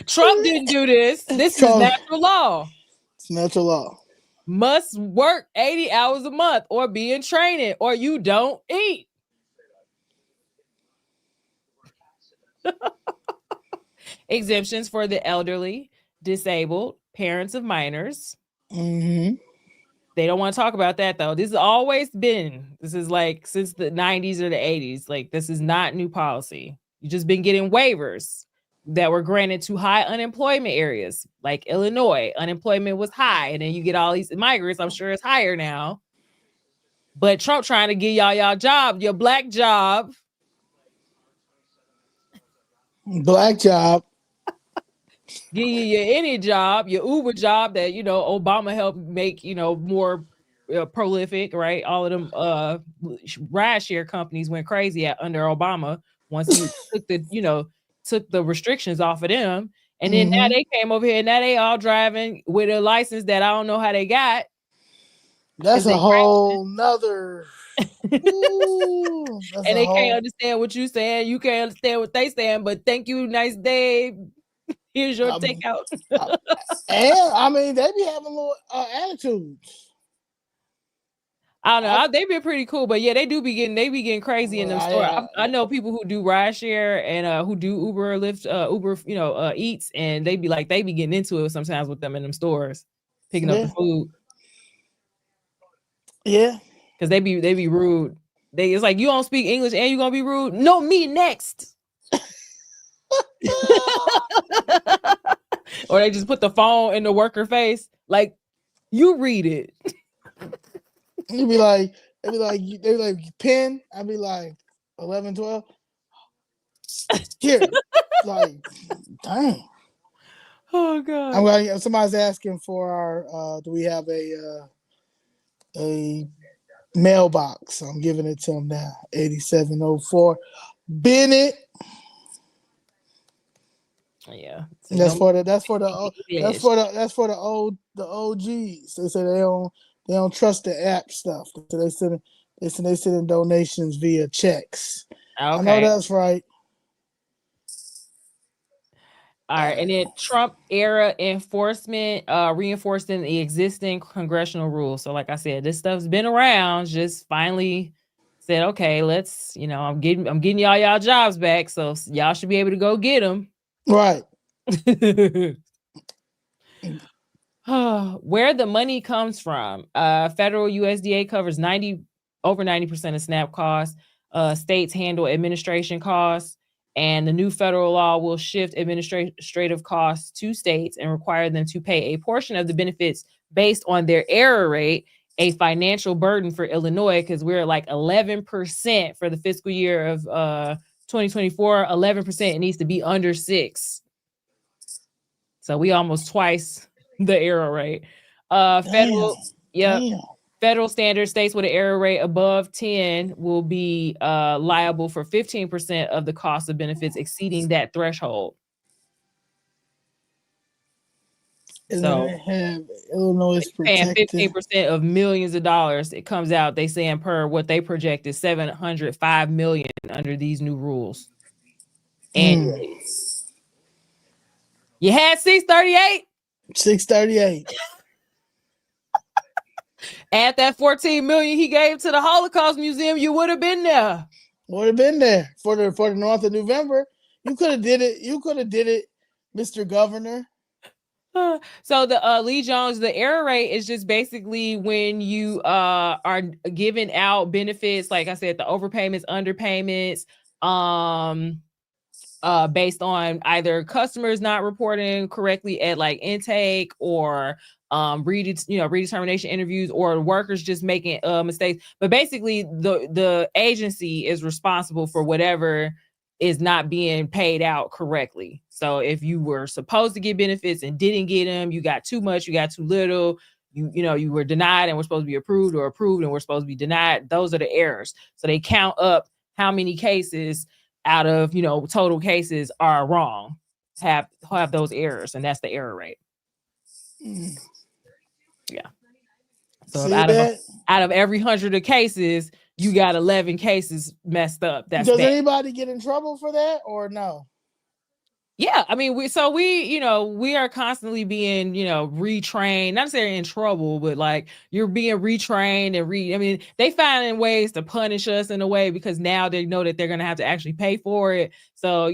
Trump didn't do this. This is natural law. It's natural law. Must work 80 hours a month or be in training or you don't eat. Exemptions for the elderly, disabled, parents of minors. Mm-hmm. They don't want to talk about that though. This has always been. This is like since the 90s or the 80s. Like this is not new policy. You've just been getting waivers that were granted to high unemployment areas like Illinois. Unemployment was high, and then you get all these migrants. I'm sure it's higher now. But Trump trying to get y'all job, your black job. Black job. Give you your any job, your Uber job that, Obama helped make, more prolific, right? All of them ride share companies went crazy under Obama once he took the restrictions off of them. And then now they came over here, now they all driving with a license that I don't know how they got. That's a whole nother. And they can't understand what you're saying. You can't understand what they saying, but thank you, nice day. Here's your takeout. And I mean, they be having little attitudes. I don't know. They've been pretty cool, but yeah, they be getting crazy in them stores. I know people who do rideshare and who do Uber, Lyft, Uber, Eats, and they be getting into it sometimes with them in them stores, picking up the food. Yeah, because they be rude. It's like, you don't speak English and you gonna be rude. No, me next. Or they just put the phone in the worker face, like, you read it. You'd be like, they be like pen. I'd be like 11, 12. Here, like, dang. Oh God. Somebody's asking for our. Do we have a mailbox? I'm giving it to them now. 8704 Bennett. Yeah, that's for the OGs. They say they don't trust the app stuff. So they send donations via checks. Okay. I know that's right. All right, and then Trump era enforcement, reinforcing the existing congressional rules. So, like I said, this stuff's been around. Just finally said, okay, let's, I'm getting y'all jobs back, so y'all should be able to go get them. Right. Where the money comes from. Federal USDA covers over 90% of SNAP costs. States handle administration costs, and the new federal law will shift administrative costs to states and require them to pay a portion of the benefits based on their error rate, a financial burden for Illinois, because we're at like 11% for the fiscal year of 2024, 11%. It needs to be under 6%. So we almost twice the error rate. Federal, Damn. Federal standard states with an error rate above 10 will be liable for 15% of the cost of benefits exceeding that threshold. And So then they have Illinois paying protected. 15% of millions of dollars. It comes out, they saying per what they project is 705 million under these new rules annually. You had 638. 638. Add that 14 million he gave to the Holocaust Museum, you would have been there. Would have been there for the 9th of November. You could have did it. You could have did it, Mr. Governor. So the Leigh Jones, the error rate is just basically when you are giving out benefits, like I said, the overpayments, underpayments, based on either customers not reporting correctly at like intake or redetermination interviews, or workers just making mistakes. But basically the agency is responsible for whatever is not being paid out correctly. So if you were supposed to get benefits and didn't get them, you got too much, you got too little, you were denied and were supposed to be approved, or approved and were supposed to be denied. Those are the errors. So they count up how many cases out of total cases are wrong, have those errors, and that's the error rate. Yeah. So out of every 100 of cases, you got 11 cases messed up. That's Does bad. anybody get in trouble for that or no? Yeah, I mean, we are constantly being, retrained, not necessarily in trouble, but like you're being retrained and they finding ways to punish us in a way, because now they know that they're going to have to actually pay for it. So,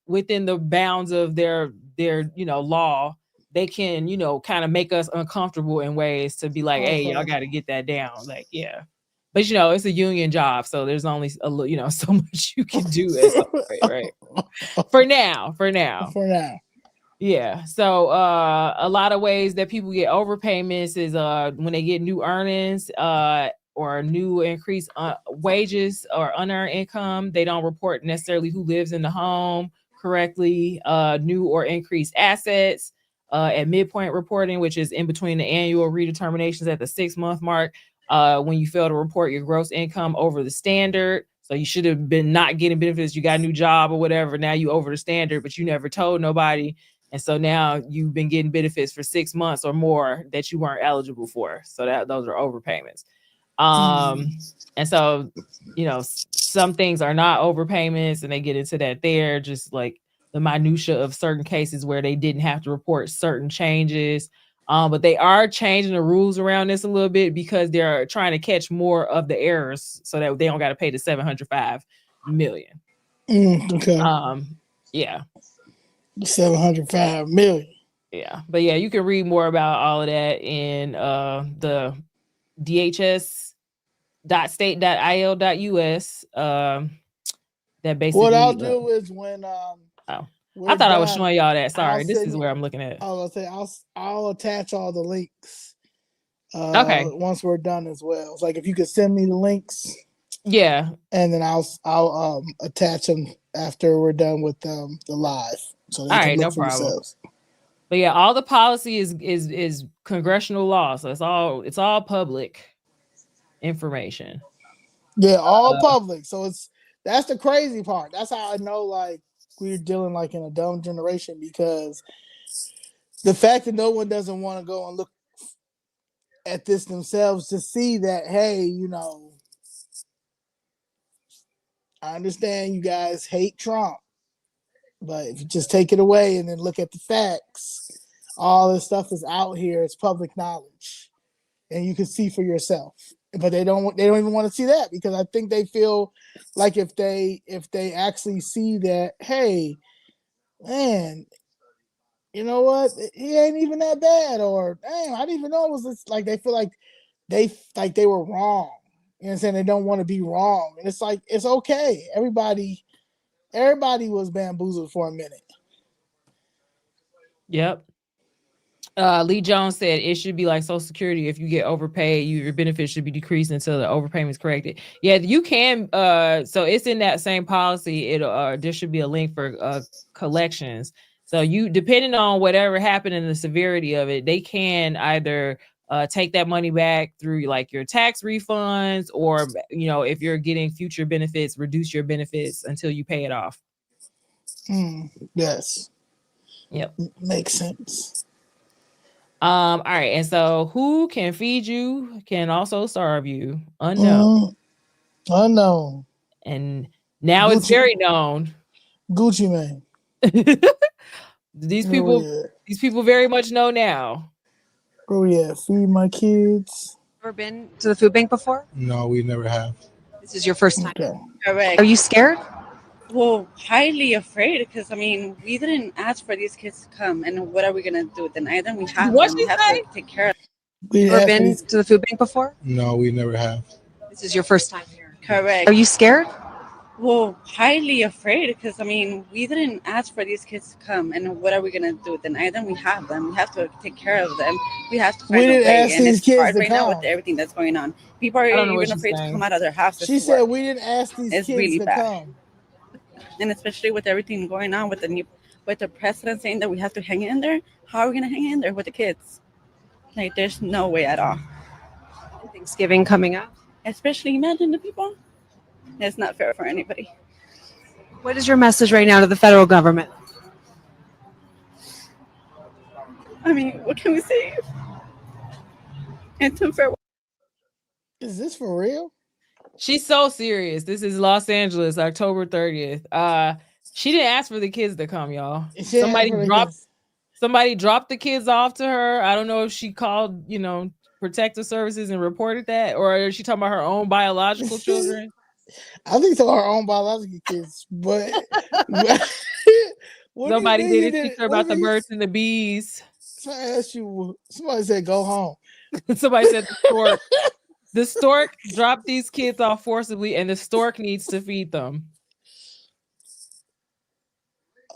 within the bounds of their law, they can, kind of make us uncomfortable in ways to be like, hey, y'all got to get that down. Like, yeah. But it's a union job, so there's only so much you can do as right? For now. Yeah. So a lot of ways that people get overpayments is when they get new earnings or new increased wages or unearned income. They don't report necessarily who lives in the home correctly. New or increased assets at midpoint reporting, which is in between the annual redeterminations at the 6-month mark. When you fail to report your gross income over the standard. So you should have been not getting benefits. You got a new job or whatever. Now you over the standard, but you never told nobody. And so now you've been getting benefits for 6 months or more that you weren't eligible for. So those are overpayments. And so, some things are not overpayments, and they get into that there, just like the minutia of certain cases where they didn't have to report certain changes. But they are changing the rules around this a little bit because they're trying to catch more of the errors so that they don't got to pay the $705 million. Okay. Yeah. $705 million. Yeah. But yeah, you can read more about all of that in the dhs.state.il.us. That basically. What I'll do is when I thought I was showing y'all that. Sorry, this is where I'm looking at. I'll attach all the links. Okay. Once we're done as well. It's like if you could send me the links. Yeah. And then I'll attach them after we're done with the live. So they can look for themselves. But yeah, all the policy is congressional law, so it's all public information. Yeah, all public. So that's the crazy part. That's how I know like we're dealing like in a dumb generation, because the fact that no one doesn't want to go and look at this themselves to see that, hey, I understand you guys hate Trump, but if you just take it away and then look at the facts, all this stuff is out here. It's public knowledge, and you can see for yourself. But they don't even want to see that, because I think they feel like if they actually see that, hey, man, you know what, he ain't even that bad, or damn, I didn't even know it was this, like they feel like they were wrong. You know what I'm saying? They don't want to be wrong. And it's like, it's okay. Everybody was bamboozled for a minute. Yep. Leigh Jones said it should be like Social Security. If you get overpaid, your benefits should be decreased until the overpayment is corrected. Yeah, you can. So it's in that same policy. There should be a link for collections. So you, depending on whatever happened and the severity of it, they can either take that money back through like your tax refunds, or if you're getting future benefits, reduce your benefits until you pay it off. Yes. Yep. Makes sense. All right, and so who can feed you can also starve you. Unknown. Unknown. And now it's very known. Gucci Mane. These people very much know now. Oh yeah, feed my kids. Ever been to the food bank before? No, we never have. This is your first time. Okay. Correct. Are you scared? Well, highly afraid because we didn't ask for these kids to come, and what are we gonna do? Deny them? We have What them. she We have say? to take care of Ever been to the food bank before? No, we never have. This is your first time here. them. Correct. Are you scared? Well, highly afraid because we didn't ask for these kids to come, and what are we gonna do? Deny them? We have them. We have to take care of them. We have to find We a didn't way, ask and these it's kids hard to right now with come. everything that's going on. People are I don't know what even she's afraid to saying. come out of their houses. She to said work. we didn't ask these It's kids really to bad. come. And especially with everything going on with the president saying that we have to hang in there. How are we gonna hang in there with the kids? Like, there's no way at all. Thanksgiving coming up. Especially imagine the people. It's not fair for anybody. What is your message right now to the federal government? I mean, what can we say? It's unfair. Is this for real? She's so serious. This is Los Angeles, October 30th. She didn't ask for the kids to come, y'all. Somebody dropped the kids off to her. I don't know if she called, protective services and reported that, or is she talking about her own biological children? I think so, our own biological kids, but Somebody didn't teach her about the birds and the bees. Somebody said go home. Somebody said the stork dropped these kids off forcibly, and the stork needs to feed them.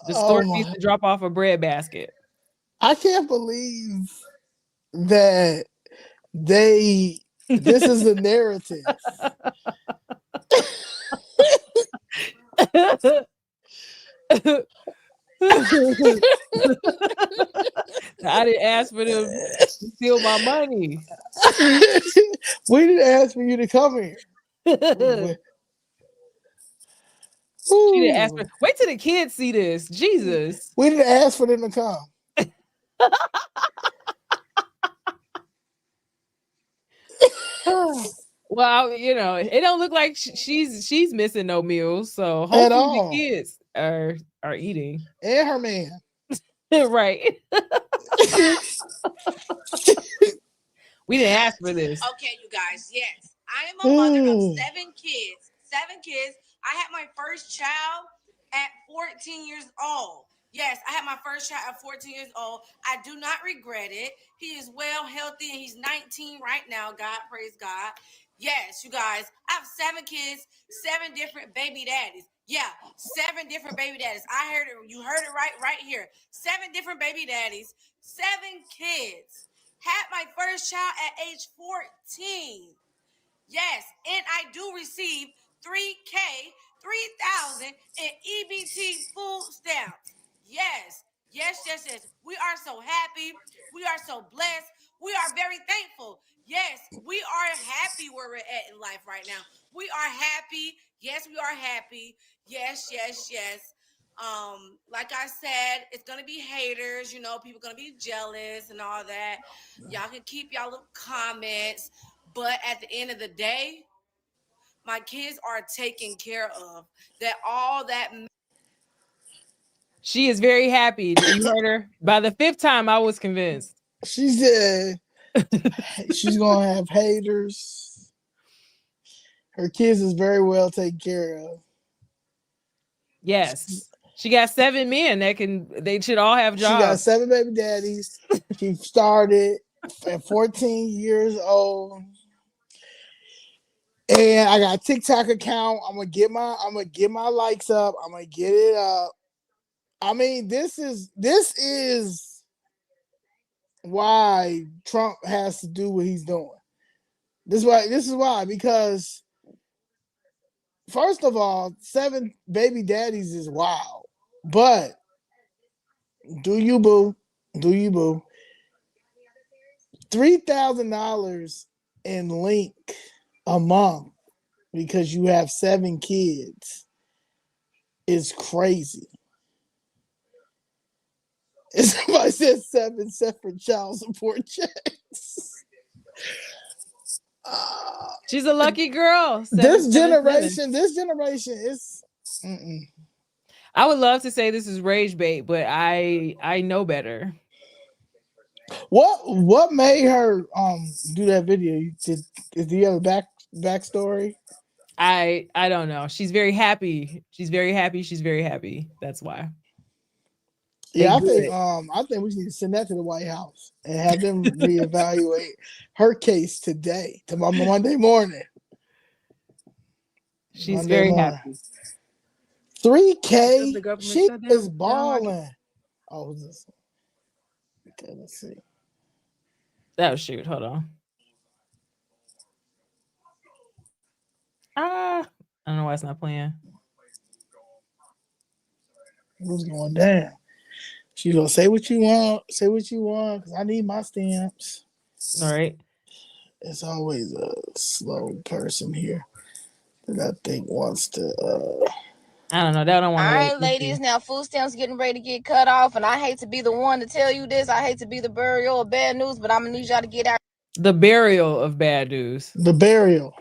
The stork needs to drop off a bread basket. I can't believe that this is the narrative. I didn't ask for them to steal my money. We didn't ask for you to come here. She didn't ask for. Wait till the kids see this. Jesus. We didn't ask for them to come. Well, it don't look like she's missing no meals. So hopefully the kids are eating. And her man. Right. We didn't ask for this. Okay, you guys. Yes, I am a mother of 7 kids. 7 kids. I had my first child at 14 years old. Yes, I had my first child at 14 years old. I do not regret it. He is well, healthy, and he's 19 right now. God, praise God. Yes, you guys. I have 7 kids, 7 different baby daddies. Yeah, 7 different baby daddies. I heard it. You heard it right here. 7 different baby daddies, 7 kids. Had my first child at age 14. Yes, and I do receive $3,000 in EBT food stamps. Yes. We are so happy. We are so blessed. We are very thankful. Yes, we are happy where we're at in life right now. We are happy. Yes, we are happy. Yes. Like I said, it's gonna be haters, people gonna be jealous and all that. Y'all can keep y'all little comments, but at the end of the day, my kids are taken care of. She is very happy. You heard her. By the 5th time, I was convinced. She said she's gonna have haters. Her kids is very well taken care of. Yes. She got 7 men they should all have jobs. She got 7 baby daddies. She started at 14 years old. And I got a TikTok account. I'm gonna get my likes up. I'm gonna get it up. I mean, this is why Trump has to do what he's doing. This is why, because first of all, 7 baby daddies is wild. But Do you, boo? Do you, boo? $3,000 in link a month because you have 7 kids is crazy. Somebody said 7 separate child support checks. She's a lucky girl. This 777. generation is. I would love to say this is rage bait, but I know better. What made her do that video? Do you have a backstory? I don't know. She's very happy. She's very happy. She's very happy. That's why. Yeah, I think we need to send that to the White House and have them reevaluate her case today, tomorrow, Monday morning. She's Monday very morning. Happy. 3K. She is balling. Oh, this. Okay, let's see. Oh shoot! Hold on. I don't know why it's not playing. Who's going down? She's gonna say what you want. Say what you want, because I need my stamps. All right. It's always a slow person here that I think wants to. I don't know. They don't want to. All right, ladies. Now, food stamps getting ready to get cut off, and I hate to be the one to tell you this. I hate to be the burial of bad news, but I'm gonna need y'all to get out. The burial of bad news. The burial.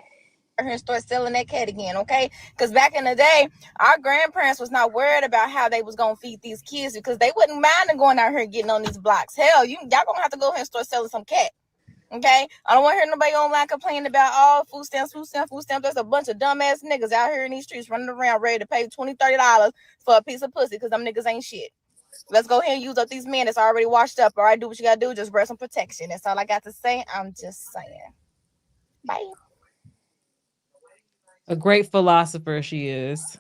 And start selling that cat again, okay? Because back in the day, our grandparents was not worried about how they was gonna feed these kids because they wouldn't mind going out here and getting on these blocks. Hell, y'all gonna have to go ahead and start selling some cat, okay? I don't want to hear nobody online complaining about food stamps. There's a bunch of dumbass niggas out here in these streets running around ready to pay $20-$30 for a piece of pussy because them niggas ain't shit. Let's go ahead and use up these men that's already washed up. All right, do what you gotta do. Just wear some protection. That's all I got to say. I'm just saying. Bye. A great philosopher she is.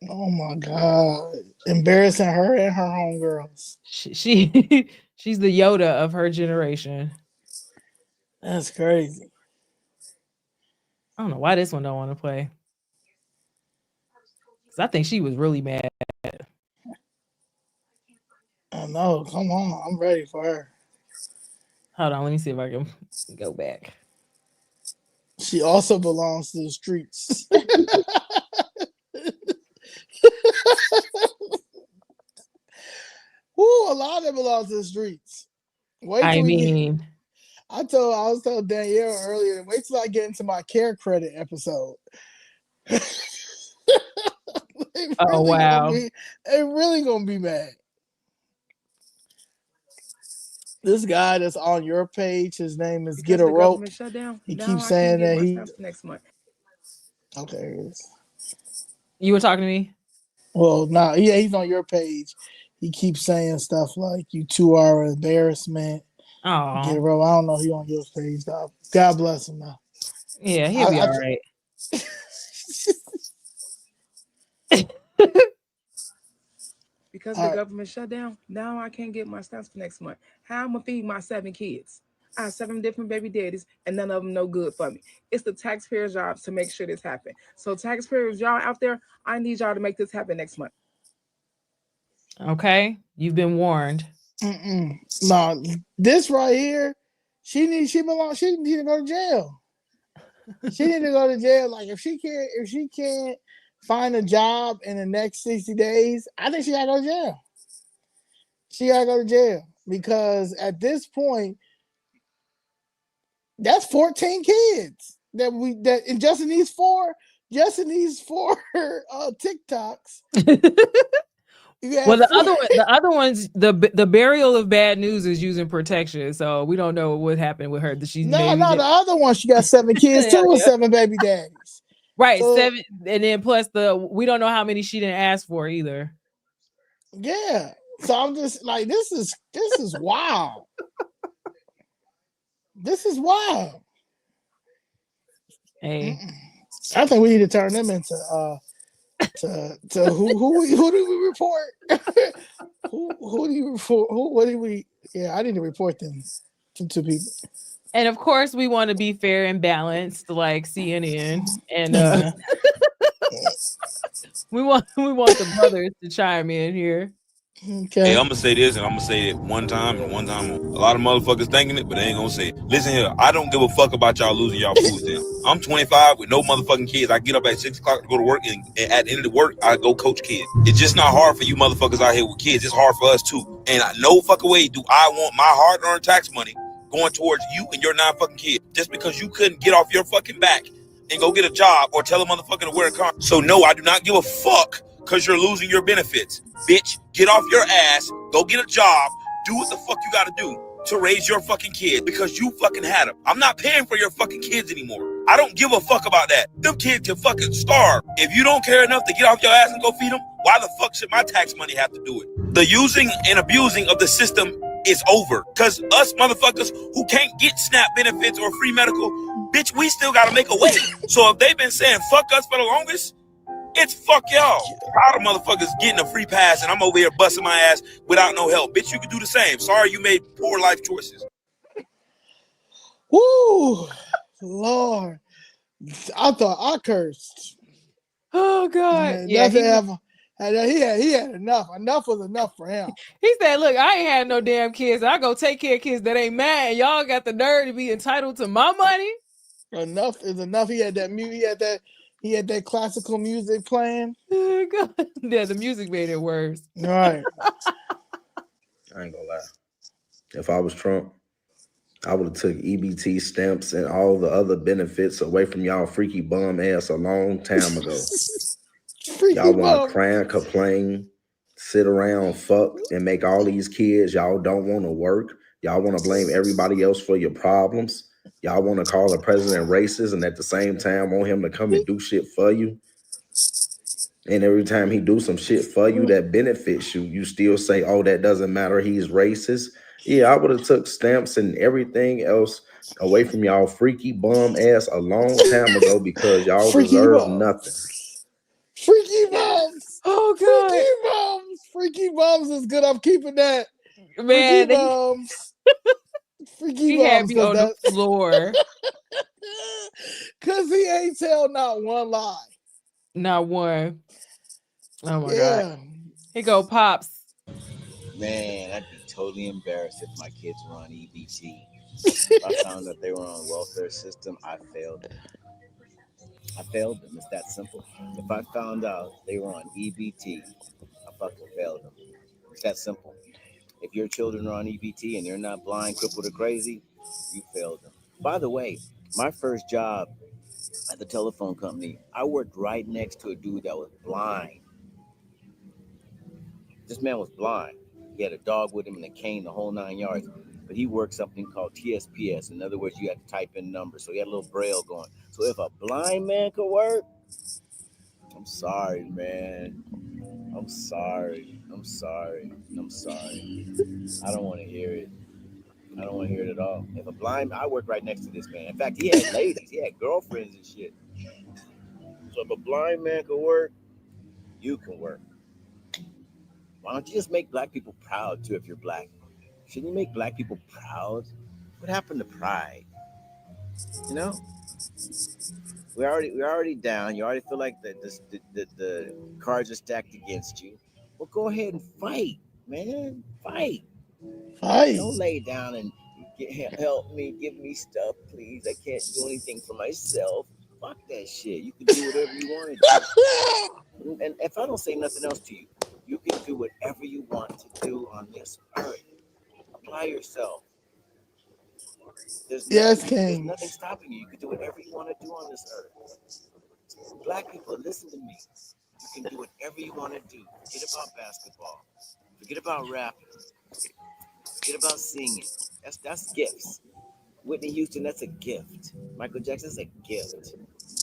Oh my God. Embarrassing her and her homegirls. She's the Yoda of her generation. That's crazy. I don't know why this one don't want to play. Because I think she was really mad. I know. Come on. I'm ready for her. Hold on. Let me see if I can go back. She also belongs to the streets. Woo, a lot of them belong to the streets. I was telling Danielle earlier, wait till I get into my care credit episode. Oh, wow. They're really going to be mad. This guy that's on your page, his name is Get a Rope. He keeps saying that he next month. Okay, here it is. You were talking to me? Well, no, yeah, he's on your page. He keeps saying stuff like you 2 are an embarrassment. Oh, Get a rope. I don't know. He on your page, dog. God bless him now. Yeah, he'll be all right. Because the government shut down, now I can't get my stamps for next month. How am I feed my 7 kids? I have 7 different baby daddies, and none of them no good for me. It's the taxpayers' jobs to make sure this happens. So taxpayers, y'all out there, I need y'all to make this happen next month. Okay, you've been warned. No, this right here, she need to go to jail. She need to go to jail. Like if she can't find a job in the next 60 days, I think she gotta go to jail. She gotta go to jail because at this point, that's 14 kids and just in these four TikToks. Well, the other ones, the burial of bad news is using protection, so we don't know what happened with her. The other one, she got 7 kids too with 7 baby daddies. Right, so, 7, and then plus we don't know how many she didn't ask for either. Yeah, so I'm just like, this is wild. This is wild. Hey, I think we need to turn them into to who do we report? who do you report? What do we? Yeah, I need to report them to people. And of course, we want to be fair and balanced, like CNN, and we want the brothers to chime in here. Okay. Hey, I'm gonna say this, and I'm gonna say it one time and one time only. A lot of motherfuckers thinking it, but they ain't gonna say it. Listen here, I don't give a fuck about y'all losing y'all food stamps. I'm 25 with no motherfucking kids. I get up at 6 o'clock to go to work, and at the end of the work, I go coach kids. It's just not hard for you motherfuckers out here with kids. It's hard for us too. And no fucking way do I want my hard-earned tax money going towards you and your non-fucking kids just because you couldn't get off your fucking back and go get a job or tell a motherfucker to wear a car. So no, I do not give a fuck because you're losing your benefits. Bitch, get off your ass, go get a job, do what the fuck you gotta do to raise your fucking kids because you fucking had them. I'm not paying for your fucking kids anymore. I don't give a fuck about that. Them kids can fucking starve. If you don't care enough to get off your ass and go feed them, why the fuck should my tax money have to do it? The using and abusing of the system is over. Because us motherfuckers who can't get SNAP benefits or free medical, bitch, we still gotta make a way. So if they've been saying fuck us for the longest, it's fuck y'all. Proud of motherfuckers getting a free pass and I'm over here busting my ass without no help. Bitch, you can do the same. Sorry you made poor life choices. Woo, Lord. I thought I cursed. Oh God. Yeah, Nothing ever. He had enough. Enough was enough for him. He said, look, I ain't had no damn kids. I go take care of kids that ain't mad. Y'all got the nerve to be entitled to my money. Enough is enough. He had that he had that classical music playing. Oh, God. Yeah, the music made it worse. All right. I ain't gonna lie. If I was Trump, I would have took EBT stamps and all the other benefits away from y'all freaky bum ass a long time ago. Y'all want to cry and complain, sit around, fuck, and make all these kids. Y'all don't want to work. Y'all want to blame everybody else for your problems. Y'all want to call the president racist and at the same time want him to come and do shit for you. And every time he do some shit for you that benefits you, you still say, oh, that doesn't matter. He's racist. Yeah, I would have took stamps and everything else away from y'all freaky bum ass a long time ago because y'all deserve nothing. Freaky bums. Oh, God. Freaky bums. Freaky bums is good. I'm keeping that. Man, freaky bums. Freaky he bums. had me on the floor. Because he ain't tell not one lie. Not one. Oh, my God. Here go Pops. Man, I'd be totally embarrassed if my kids were on EBT. If I found that they were on a welfare system, I failed them. I failed them. It's that simple. If I found out they were on EBT, I fucking failed them. It's that simple. If your children are on EBT and they're not blind, crippled, or crazy, you failed them. By the way, my first job at the telephone company, I worked right next to a dude that was blind. This man was blind. He had a dog with him and a cane, the whole 9 yards. But he worked something called TSPS. In other words, you had to type in numbers. So he had a little braille going. So if a blind man could work, I'm sorry, man. I'm sorry. I'm sorry. I'm sorry. I don't want to hear it. I don't want to hear it at all. If a blind, I worked right next to this man. In fact, he had ladies. He had girlfriends and shit. So if a blind man could work, you can work. Why don't you just make black people proud too if you're black? Shouldn't you make black people proud? What happened to pride? You know? We're already down. You already feel like the cards are stacked against you. Well, go ahead and fight, man. Fight. Don't lay down and help me, give me stuff, please. I can't do anything for myself. Fuck that shit. You can do whatever you want to do. And if I don't say nothing else to you, you can do whatever you want to do on this earth. Apply yourself. There's nothing stopping you. You can do whatever you want to do on this earth. Black people, listen to me. You can do whatever you want to do. Forget about basketball. Forget about rapping. Forget about singing. That's gifts. Whitney Houston, that's a gift. Michael Jackson's a gift.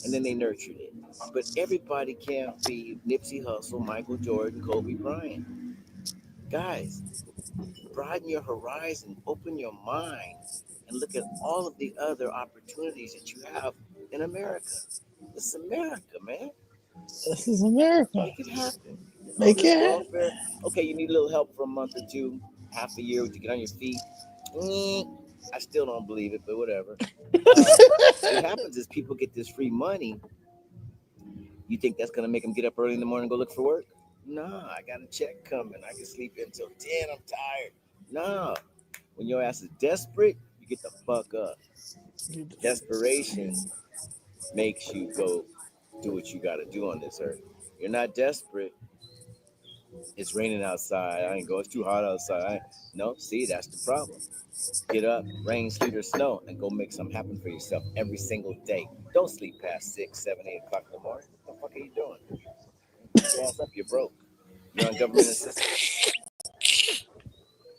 And then they nurtured it. But everybody can't be Nipsey Hussle, Michael Jordan, Kobe Bryant. Guys, broaden your horizon, open your mind, and look at all of the other opportunities that you have in America. This is America, man. This is America. Make it happen. Make it happen. Okay, you need a little help for a month or two, half a year to get on your feet. I still don't believe it, but whatever. What happens is people get this free money. You think that's going to make them get up early in the morning and go look for work? Nah, I got a check coming. I can sleep until 10. I'm tired. Nah. When your ass is desperate, you get the fuck up. Desperation makes you go do what you got to do on this earth. You're not desperate. It's raining outside. I ain't go. It's too hot outside. No, see, that's the problem. Get up, rain, sleet, or snow, and go make something happen for yourself every single day. Don't sleep past 6, 7, 8 o'clock in the morning. What the fuck are you doing? Get your ass up. You're broke. You're on government assistance.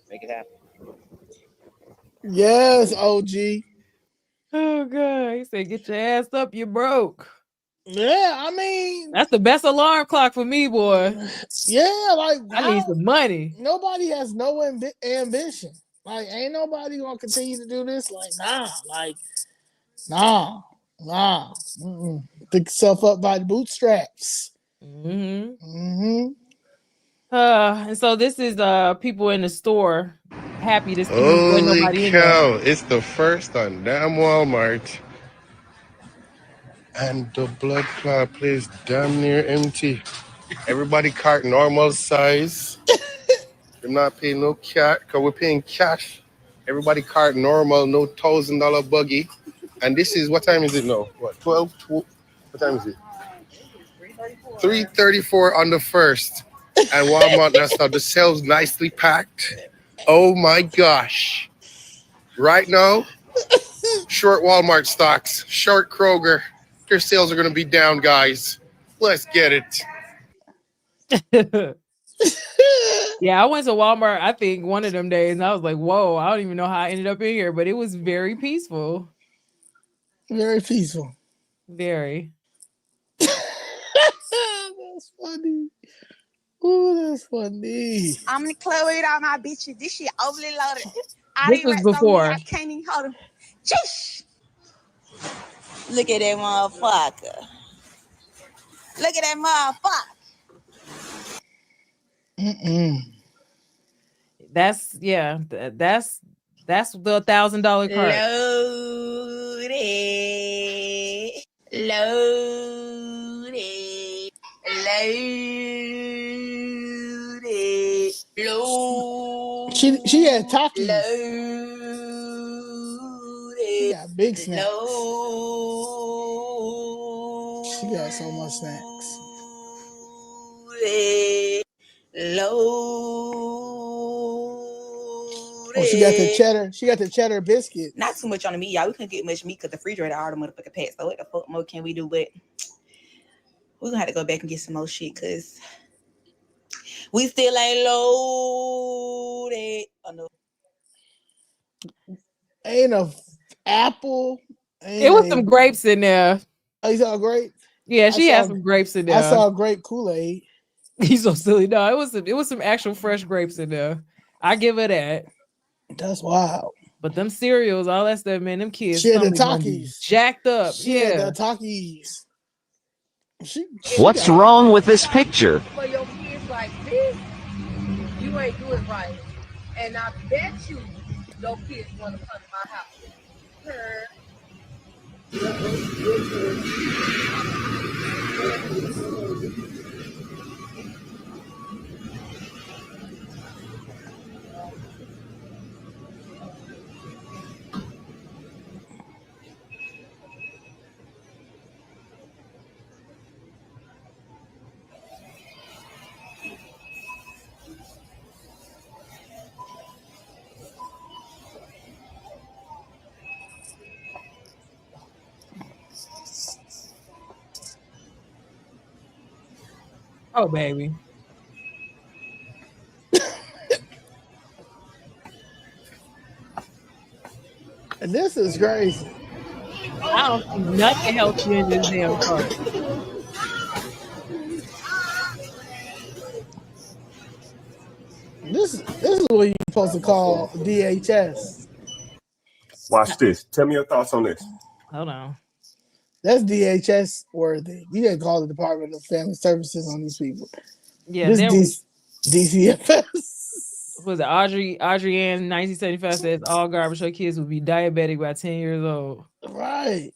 Make it happen. Yes, OG. Oh god, he said, "Get your ass up, you broke." Yeah, I mean, that's the best alarm clock for me, boy. Yeah, like I need some money. Nobody has no ambition. Like, ain't nobody gonna continue to do this. Like, nah. Pick yourself up by the bootstraps. And so this is people in the store happy to see wasn't Holy nobody in cow! there. It's the first on damn Walmart, and the blood clot place damn near empty. Everybody cart normal size. They're not paying no cash, cause we're paying cash. Everybody cart normal, no $1,000 buggy. And this is, what time is it now? What, 12? What time is it? 3:34 on the first. And Walmart now start the shelves nicely packed. Oh my gosh. Right now, short Walmart stocks, short Kroger. Their sales are gonna be down, guys. Let's get it. Yeah, I went to Walmart, I think one of them days, and I was like, whoa, I don't even know how I ended up in here, but it was very peaceful. Very peaceful. Very. That's funny. Ooh, that's funny. I'm gonna Chloe with all my bitches. This shit overly loaded. All This these was rats on me, before. I can't even hold them. Jeez. Look at that motherfucker. Look at that motherfucker. That's that's the $1,000 cart. Loaded. Loaded. Loaded. She had Takis. She got big snacks. She got so much snacks. Oh, she got the cheddar. She got the cheddar biscuit. Not too much on the meat, y'all. We couldn't get much meat because the refrigerator all the motherfucking packed. So what the fuck more can we do? But we're gonna have to go back and get some more shit because we still ain't loaded. Oh, no. Ain't a apple. It was some grapes in there. Oh, you saw a grape? Yeah, she had some grapes in there. I saw a grape Kool-Aid. He's so silly. No, it was some actual fresh grapes in there. I give her that. That's wild. But them cereals, all that stuff, man, them kids. She had the Takis. Jacked up. She had the Takis. What's wrong with this picture? For your kids like this, you ain't do it right. And I bet you your kids want to come to my house. Oh, baby. And this is crazy. I don't see nothing healthy in this damn cart. This is what you're supposed to call DHS. Watch this. Tell me your thoughts on this. Hold on. That's DHS worthy. You didn't call the Department of Family Services on these people. Yeah, this there was DCFS. Was it Audrey Ann 1975 says all garbage her kids will be diabetic by 10 years old. Right.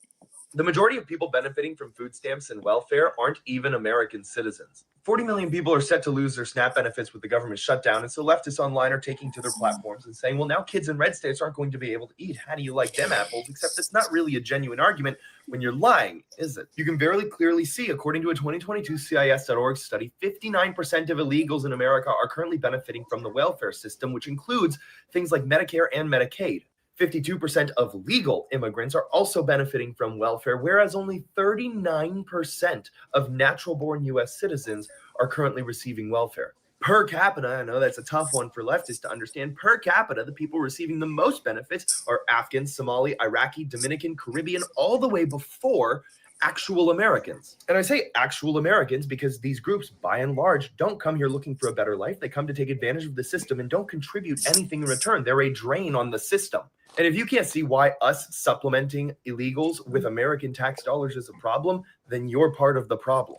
The majority of people benefiting from food stamps and welfare aren't even American citizens. 40 million people are set to lose their SNAP benefits with the government shutdown, and so leftists online are taking to their platforms and saying, well, now kids in red states aren't going to be able to eat. How do you like them apples? Except it's not really a genuine argument when you're lying, is it? You can very clearly see, according to a 2022 CIS.org study, 59% of illegals in America are currently benefiting from the welfare system, which includes things like Medicare and Medicaid. 52% of legal immigrants are also benefiting from welfare, whereas only 39% of natural-born U.S. citizens are currently receiving welfare. Per capita, I know that's a tough one for leftists to understand, per capita, the people receiving the most benefits are Afghan, Somali, Iraqi, Dominican, Caribbean, all the way before actual Americans. And I say actual Americans because these groups, by and large, don't come here looking for a better life. They come to take advantage of the system and don't contribute anything in return. They're a drain on the system. And if you can't see why us supplementing illegals with American tax dollars is a problem, then you're part of the problem.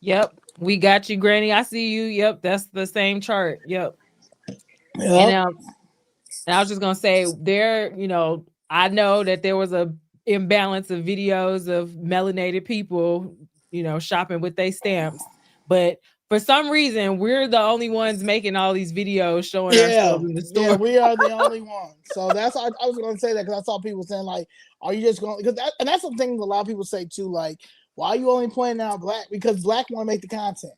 Yep, we got you, Granny. I see you. Yep, that's the same chart. Yep. Yep. And I was just gonna say there, you know, I know that there was a imbalance of videos of melanated people, you know, shopping with their stamps, but for some reason we're the only ones making all these videos showing ourselves in the store. Yeah, we are the only ones. So that's I was going to say that because I saw people saying like, "Are you just going?" Because and that's the thing a lot of people say too. Like, why are you only pointing out black? Because black want to make the content.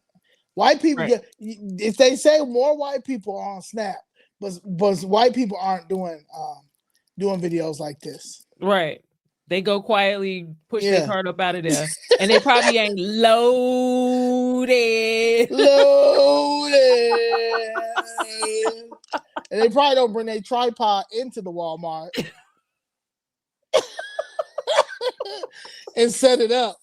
White people get if they say more white people are on Snap, but white people aren't doing videos like this. Right. They go quietly push their cart up out of there, and they probably ain't loaded. And they probably don't bring their tripod into the Walmart and set it up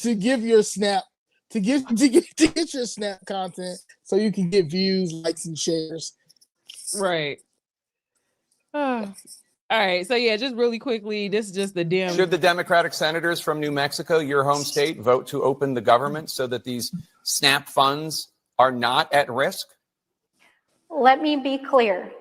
to give your Snap to get your Snap content so you can get views, likes, and shares. Right. All right, so yeah, just really quickly, this is just the dim. Should the Democratic senators from New Mexico, your home state, vote to open the government so that these SNAP funds are not at risk? Let me be clear.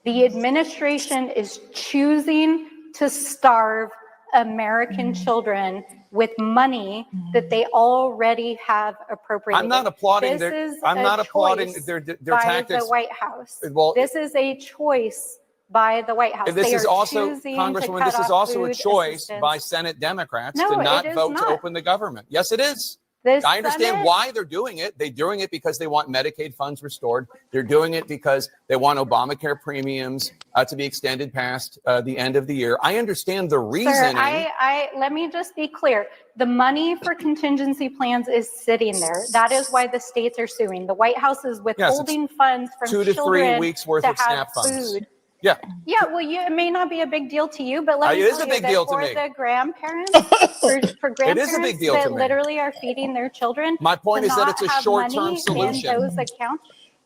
The administration is choosing to starve American children with money that they already have appropriated. I'm not applauding this their. is I'm a not applauding choice their by tactics. the White House. Well, this is a choice by the White House. And this They is are also, choosing Congresswoman, to this cut is off also a food choice assistance. by Senate Democrats No, to not it is vote to not. open the government. Yes, it is. This I understand Senate- why they're doing it. They're doing it because they want Medicaid funds restored. They're doing it because they want Obamacare premiums to be extended past the end of the year. I understand the reasoning. Sir, let me just be clear. The money for contingency plans is sitting there. That is why the states are suing. The White House is withholding funds from 2 to 3 children weeks worth to of have SNAP funds. food. Yeah. Yeah, well, it may not be a big deal to you, but let me It is tell a you big that deal to for me. the grandparents, for grandparents deal that to me. literally are feeding their children, My point to is that it's not a have short-term money solution. in those accounts.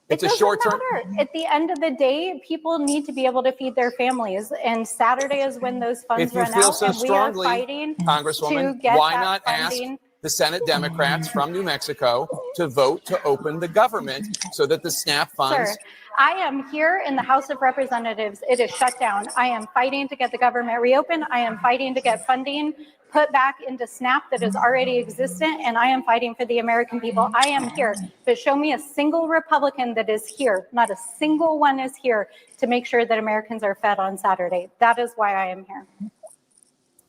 It's It a doesn't short-term. matter. At the end of the day, people need to be able to feed their families, and Saturday is when those funds If you run feel out, so and we are strongly, fighting to Congresswoman, get why that not ask funding. the Senate Democrats from New Mexico to vote to open the government so that the SNAP funds. Sir, I am here in the House of Representatives. It is shut down. I am fighting to get the government reopened. I am fighting to get funding put back into SNAP that is already existent, and I am fighting for the American people. I am here. But show me a single Republican that is here. Not a single one is here to make sure that Americans are fed on Saturday. That is why I am here.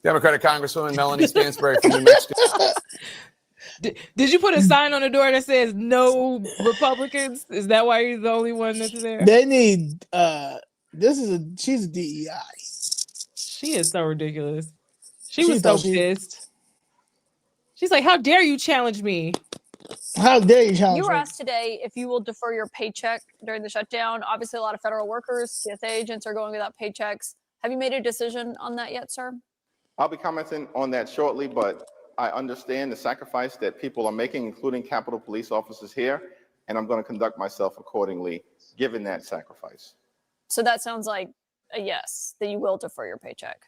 Democratic Congresswoman Melanie Stansbury from New Mexico. Did you put a sign on the door that says no Republicans? Is that why you're the only one that's there? They need she's a DEI. She is so ridiculous. She was so pissed. She's like, how dare you challenge me? How dare you challenge You were me? asked today if you will defer your paycheck during the shutdown. Obviously, a lot of federal workers, TSA agents are going without paychecks. Have you made a decision on that yet, sir? I'll be commenting on that shortly, but I understand the sacrifice that people are making, including Capitol Police officers here, and I'm going to conduct myself accordingly, given that sacrifice. So that sounds like a yes, that you will defer your paycheck.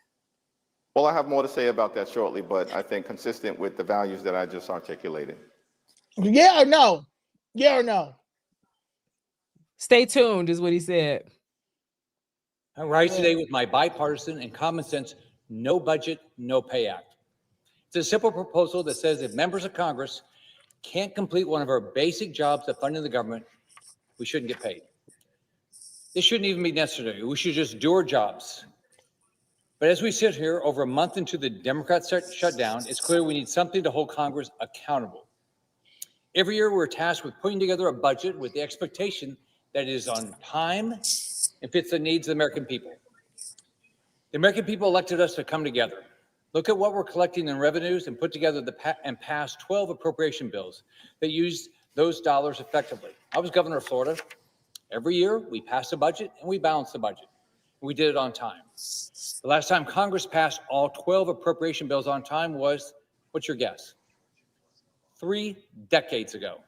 Well, I have more to say about that shortly, but I think consistent with the values that I just articulated. Yeah or no? Yeah or no? Stay tuned is what he said. I rise today with my bipartisan and common sense No Budget, No Pay Act. It's a simple proposal that says if members of Congress can't complete one of our basic jobs of funding the government, we shouldn't get paid. This shouldn't even be necessary. We should just do our jobs. But as we sit here over a month into the Democrat shutdown, it's clear we need something to hold Congress accountable. Every year we're tasked with putting together a budget with the expectation that it is on time and fits the needs of the American people. The American people elected us to come together. Look at what we're collecting in revenues and put together and pass 12 appropriation bills that use those dollars effectively. I was governor of Florida. Every year we pass a budget and we balance the budget. We did it on time. The last time Congress passed all 12 appropriation bills on time was, what's your guess? 3 decades ago.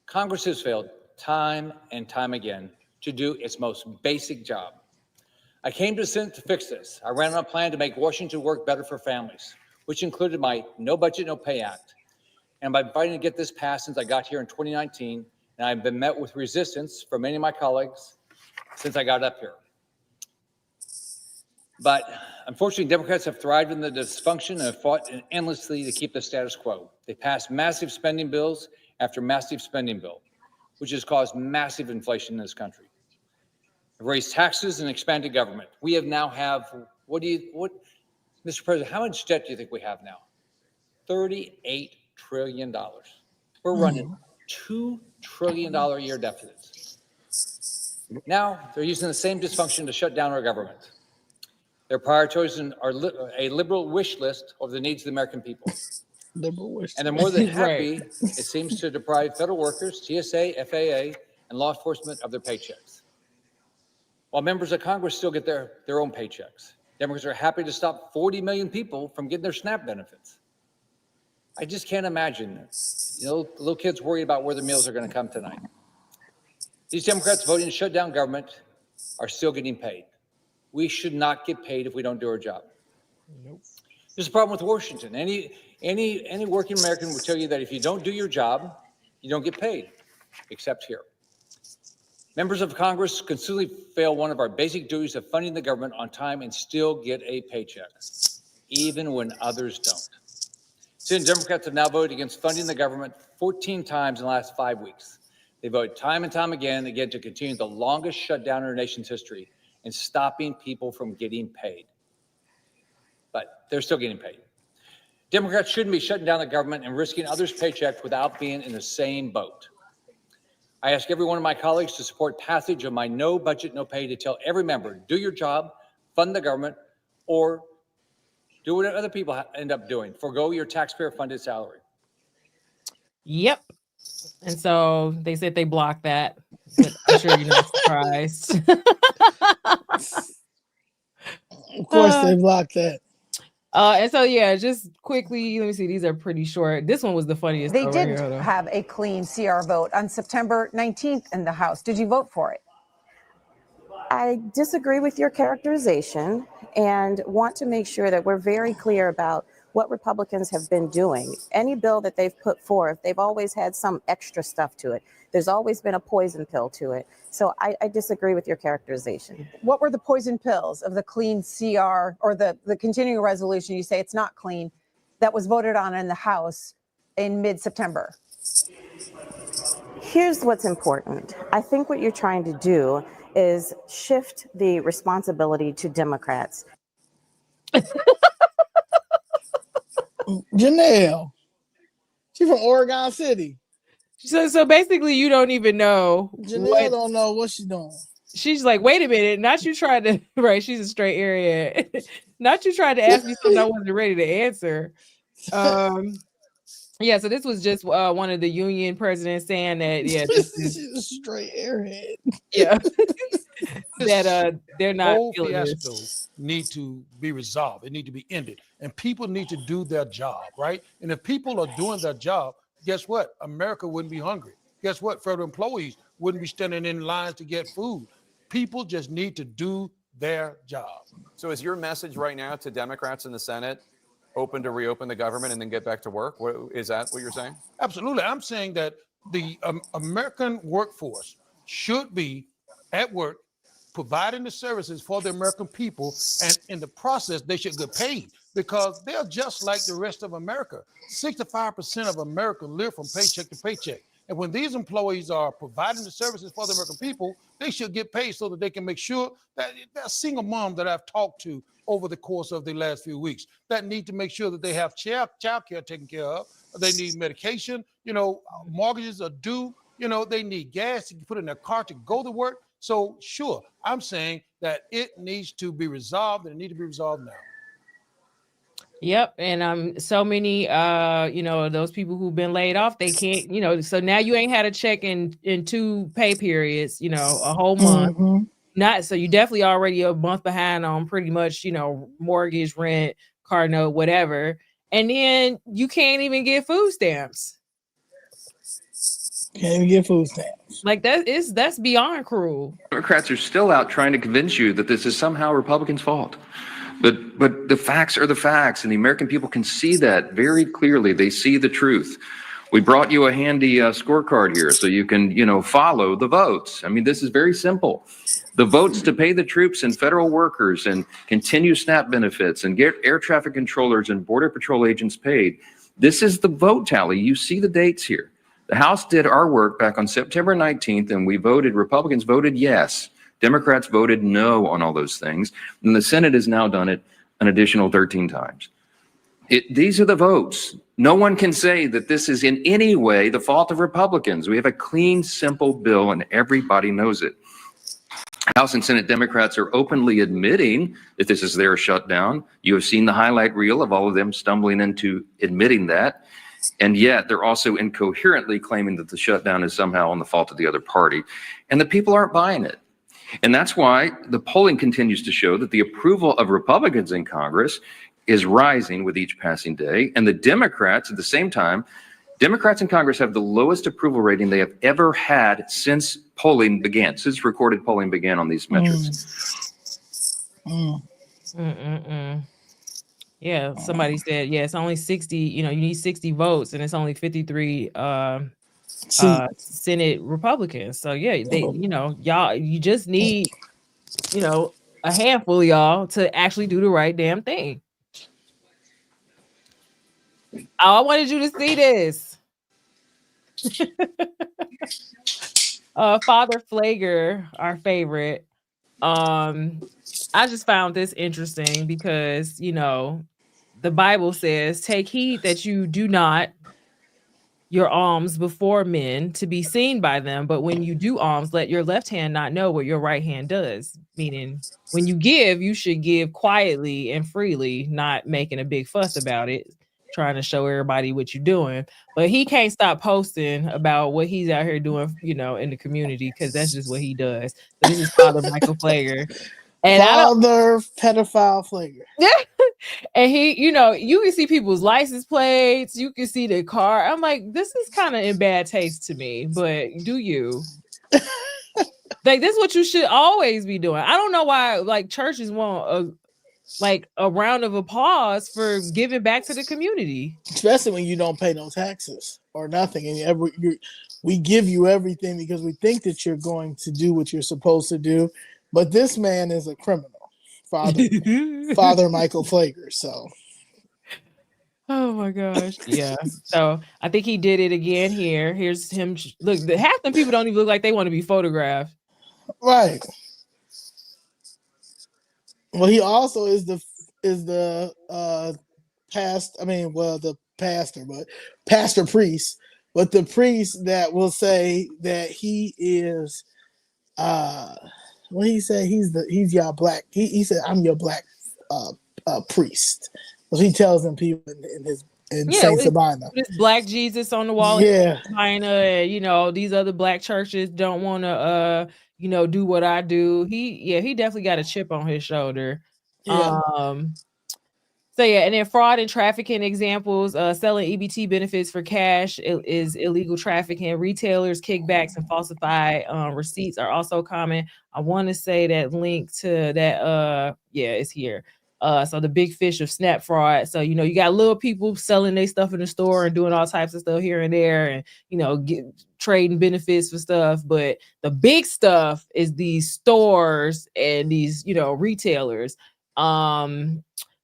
Congress has failed time and time again to do its most basic job. I came to the Senate to fix this. I ran on a plan to make Washington work better for families, which included my No Budget, No Pay Act. And I've been fighting to get this passed since I got here in 2019, and I've been met with resistance from many of my colleagues since I got up here. But unfortunately, Democrats have thrived in the dysfunction and have fought endlessly to keep the status quo. They passed massive spending bills after massive spending bill, which has caused massive inflation in this country. They've raised taxes and expanded government. We have now Mr. President, how much debt do you think we have now? $38 trillion. We're running $2 trillion a year deficits. Now they're using the same dysfunction to shut down our government. They're prioritizing a liberal wish list of the needs of the American people. Liberal wish. And they're more than happy, Right. it seems, to deprive federal workers, TSA, FAA, and law enforcement of their paychecks. While members of Congress still get their own paychecks. Democrats are happy to stop 40 million people from getting their SNAP benefits. I just can't imagine, little kids worried about where their meals are going to come tonight. These Democrats voting to shut down government are still getting paid. We should not get paid if we don't do our job. Nope. There's a problem with Washington. Any working American will tell you that if you don't do your job, you don't get paid, except here. Members of Congress consistently fail one of our basic duties of funding the government on time and still get a paycheck, even when others don't. Senate Democrats have now voted against funding the government 14 times in the last 5 weeks. They voted time and time again to continue the longest shutdown in our nation's history and stopping people from getting paid. But they're still getting paid. Democrats shouldn't be shutting down the government and risking others' paychecks without being in the same boat. I ask every one of my colleagues to support passage of my No Budget, No Pay to tell every member, do your job, fund the government, or do what other people end up doing. Forgo your taxpayer-funded salary. Yep. And so they said they blocked that, but I'm sure you're not surprised. Of course, they blocked that. And so, yeah, just quickly, let me see. These are pretty short. This one was the funniest. They though, did right here, have a clean CR vote on September 19th in the House. Did you vote for it? I disagree with your characterization and want to make sure that we're very clear about what Republicans have been doing. Any bill that they've put forth, they've always had some extra stuff to it. There's always been a poison pill to it. So I disagree with your characterization. What were the poison pills of the clean CR or the continuing resolution? You say it's not clean, that was voted on in the House in mid-September. Here's what's important. I think what you're trying to do is shift the responsibility to Democrats. Janelle, she's from Oregon City. So basically, you don't even know. Janelle don't know what she's doing. She's like, wait a minute, not you tried to, right? She's a straight area. Not you tried to ask me something I wasn't ready to answer. Yeah, so this was just one of the union presidents saying that, yeah, this is She's a straight airhead. yeah. That they're not whole feeling fiasco this. need to be resolved. It need to be ended, and people need to do their job, right? And if people are doing their job, guess what? America wouldn't be hungry. Guess what? Federal employees wouldn't be standing in lines to get food. People just need to do their job. So is your message right now to Democrats in the Senate open to reopen the government and then get back to work? Is that what you're saying? Absolutely. I'm saying that the American workforce should be at work providing the services for the American people, and in the process, they should get paid because they're just like the rest of America. 65% of America live from paycheck to paycheck. And when these employees are providing the services for the American people, they should get paid so that they can make sure that that single mom that I've talked to over the course of the last few weeks that need to make sure that they have child care taken care of. They need medication, mortgages are due, they need gas to put in their car to go to work. So sure, I'm saying that it needs to be resolved and it needs to be resolved now. Yep. And so many those people who've been laid off, they can't, so now you ain't had a check in 2 pay periods, a whole month. Mm-hmm. Not so you definitely already a month behind on pretty much, mortgage, rent, car note, whatever. And then you can't even get food stamps. Can't even get food stamps. Like that's beyond cruel. Democrats are still out trying to convince you that this is somehow Republicans' fault. But the facts are the facts, and the American people can see that very clearly. They see the truth. We brought you a handy scorecard here so you can, follow the votes. I mean, this is very simple. The votes to pay the troops and federal workers and continue SNAP benefits and get air traffic controllers and Border Patrol agents paid. This is the vote tally. You see the dates here. The House did our work back on September 19th, and Republicans voted yes. Democrats voted no on all those things. And the Senate has now done it an additional 13 times. These are the votes. No one can say that this is in any way the fault of Republicans. We have a clean, simple bill, and everybody knows it. House and Senate Democrats are openly admitting that this is their shutdown. You have seen the highlight reel of all of them stumbling into admitting that. And yet they're also incoherently claiming that the shutdown is somehow on the fault of the other party. And the people aren't buying it. And that's why the polling continues to show that the approval of Republicans in Congress is rising with each passing day. And the Democrats, at the same time, Democrats in Congress have the lowest approval rating they have ever had since polling began, since recorded polling began on these metrics. Yeah, somebody said, it's only 60, you need 60 votes and it's only 53 Senate Republicans. So yeah, y'all, you just need, a handful of y'all to actually do the right damn thing. I wanted you to see this. Father Flager, our favorite. I just found this interesting because, the Bible says, take heed that you do not your alms before men to be seen by them. But when you do alms, let your left hand not know what your right hand does. Meaning when you give, you should give quietly and freely, not making a big fuss about it, trying to show everybody what you're doing. But he can't stop posting about what he's out here doing, in the community, because that's just what he does. So this is Father Michael Flager. And Father pedophile Flager. And he, you can see people's license plates, you can see the car. I'm like, this is kind of in bad taste to me, but do you? Like, this is what you should always be doing. I don't know why, like, churches want a round of applause for giving back to the community, especially when you don't pay no taxes or nothing, and we give you everything because we think that you're going to do what you're supposed to do. But this man is a criminal, Father Michael Flager. So, oh my gosh, yeah. So I think he did it again here. Here's him. Look, half the people don't even look like they want to be photographed. Right. Well, he also is the pastor priest, but the priest that will say that he is what he said, he's your black. He said, I'm your black priest. So he tells them people in Saint Sabina. This black Jesus on the wall. Yeah. In China, and these other black churches don't want to do what I do. He definitely got a chip on his shoulder. Yeah. So yeah, and then fraud and trafficking examples, selling EBT benefits for cash is illegal trafficking. Retailers, kickbacks, and falsified receipts are also common. I want to say that link to that, it's here. So the big fish of SNAP fraud. So, you got little people selling their stuff in the store and doing all types of stuff here and there and, trading benefits for stuff. But the big stuff is these stores and these, retailers.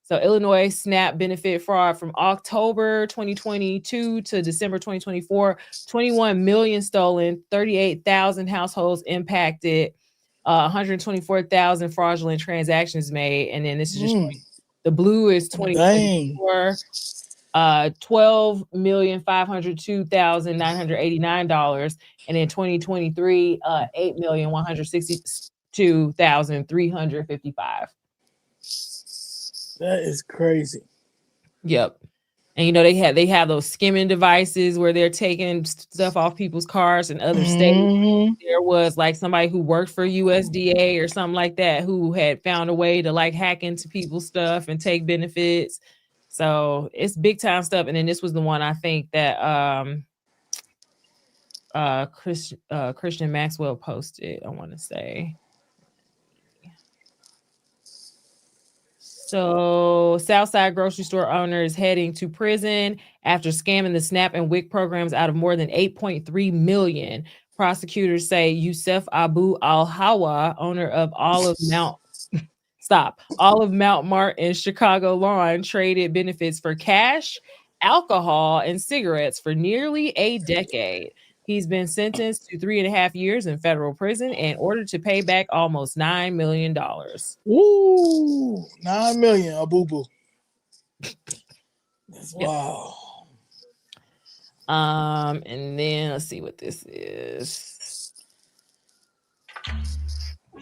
So Illinois SNAP benefit fraud from October 2022 to December 2024, 21 million stolen, 38,000 households impacted, 124,000 fraudulent transactions made. And then this is just the blue is 2024, $12,502,989. And in 2023, 8,162,355. That is crazy. Yep. And they have those skimming devices where they're taking stuff off people's cars in other states. There was like somebody who worked for USDA or something like that who had found a way to like hack into people's stuff and take benefits. So it's big time stuff. And then this was the one I think that Christian Maxwell posted, I want to say. So Southside grocery store owner is heading to prison after scamming the SNAP and WIC programs out of more than $8.3 million. Prosecutors say Yusuf Abu Al-Hawa, owner of Olive Mount Martin Chicago Lawn, traded benefits for cash, alcohol, and cigarettes for nearly a decade. He's been sentenced to 3.5 years in federal prison and ordered to pay back almost $9 million. Ooh, $9 million, a boo-boo. Wow. And then let's see what this is.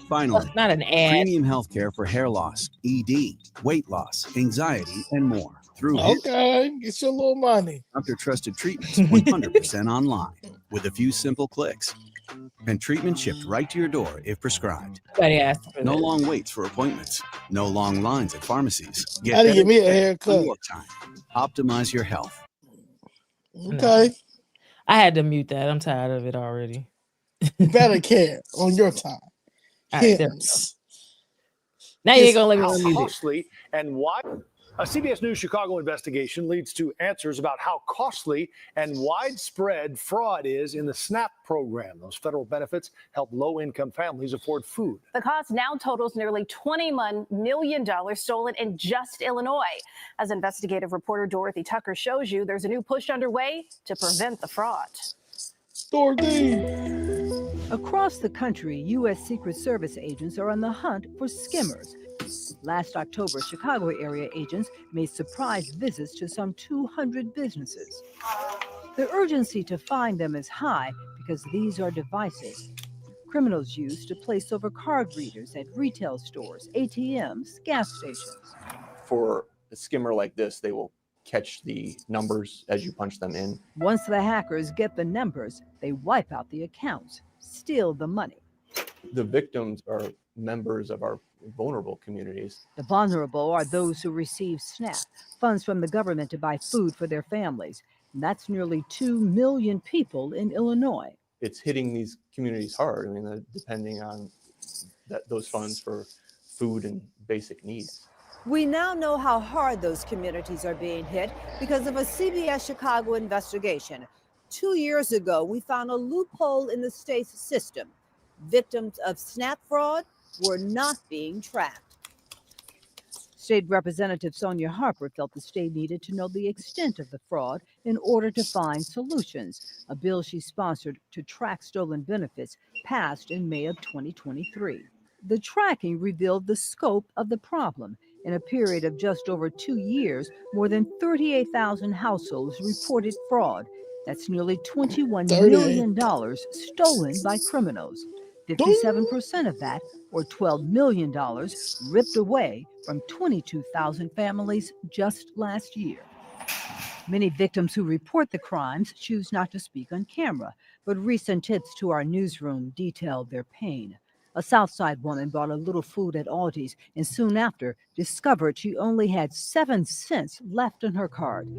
Finally, it's not an ad. Premium healthcare for hair loss, ED, weight loss, anxiety, and more. Through get your little money. Doctor trusted treatments 100% online with a few simple clicks. And treatment shipped right to your door if prescribed. No long waits for appointments. No long lines at pharmacies. How to get me a haircut? Your time. Optimize your health. Okay. I had to mute that. I'm tired of it already. Better care on your time. Right, now you ain't gonna let me how unmute it. costly and why? A CBS News Chicago investigation leads to answers about how costly and widespread fraud is in the SNAP program. Those federal benefits help low-income families afford food. The cost now totals nearly $21 million stolen in just Illinois. As investigative reporter Dorothy Tucker shows you, there's a new push underway to prevent the fraud. Across the country, U.S. Secret Service agents are on the hunt for skimmers. Last October, Chicago area agents made surprise visits to some 200 businesses. The urgency to find them is high because these are devices criminals use to place over card readers at retail stores, ATMs, gas stations. For a skimmer like this, they will catch the numbers as you punch them in. Once the hackers get the numbers, they wipe out the accounts, steal the money. The victims are members of our vulnerable communities. The vulnerable are those who receive SNAP, funds from the government to buy food for their families. And that's nearly 2 million people in Illinois. It's hitting these communities hard. I mean, depending on those funds for food and basic needs. We now know how hard those communities are being hit because of a CBS Chicago investigation. 2 years ago, we found a loophole in the state's system. Victims of SNAP fraud were not being tracked. State Representative Sonia Harper felt the state needed to know the extent of the fraud in order to find solutions. A bill she sponsored to track stolen benefits passed in May of 2023. The tracking revealed the scope of the problem. In a period of just over 2 years, more than 38,000 households reported fraud. That's nearly $21 million stolen by criminals. 57% of that, or $12 million, ripped away from 22,000 families just last year. Many victims who report the crimes choose not to speak on camera, but recent hits to our newsroom detailed their pain. A Southside woman bought a little food at Aldi's and soon after discovered she only had 7 cents left in her card.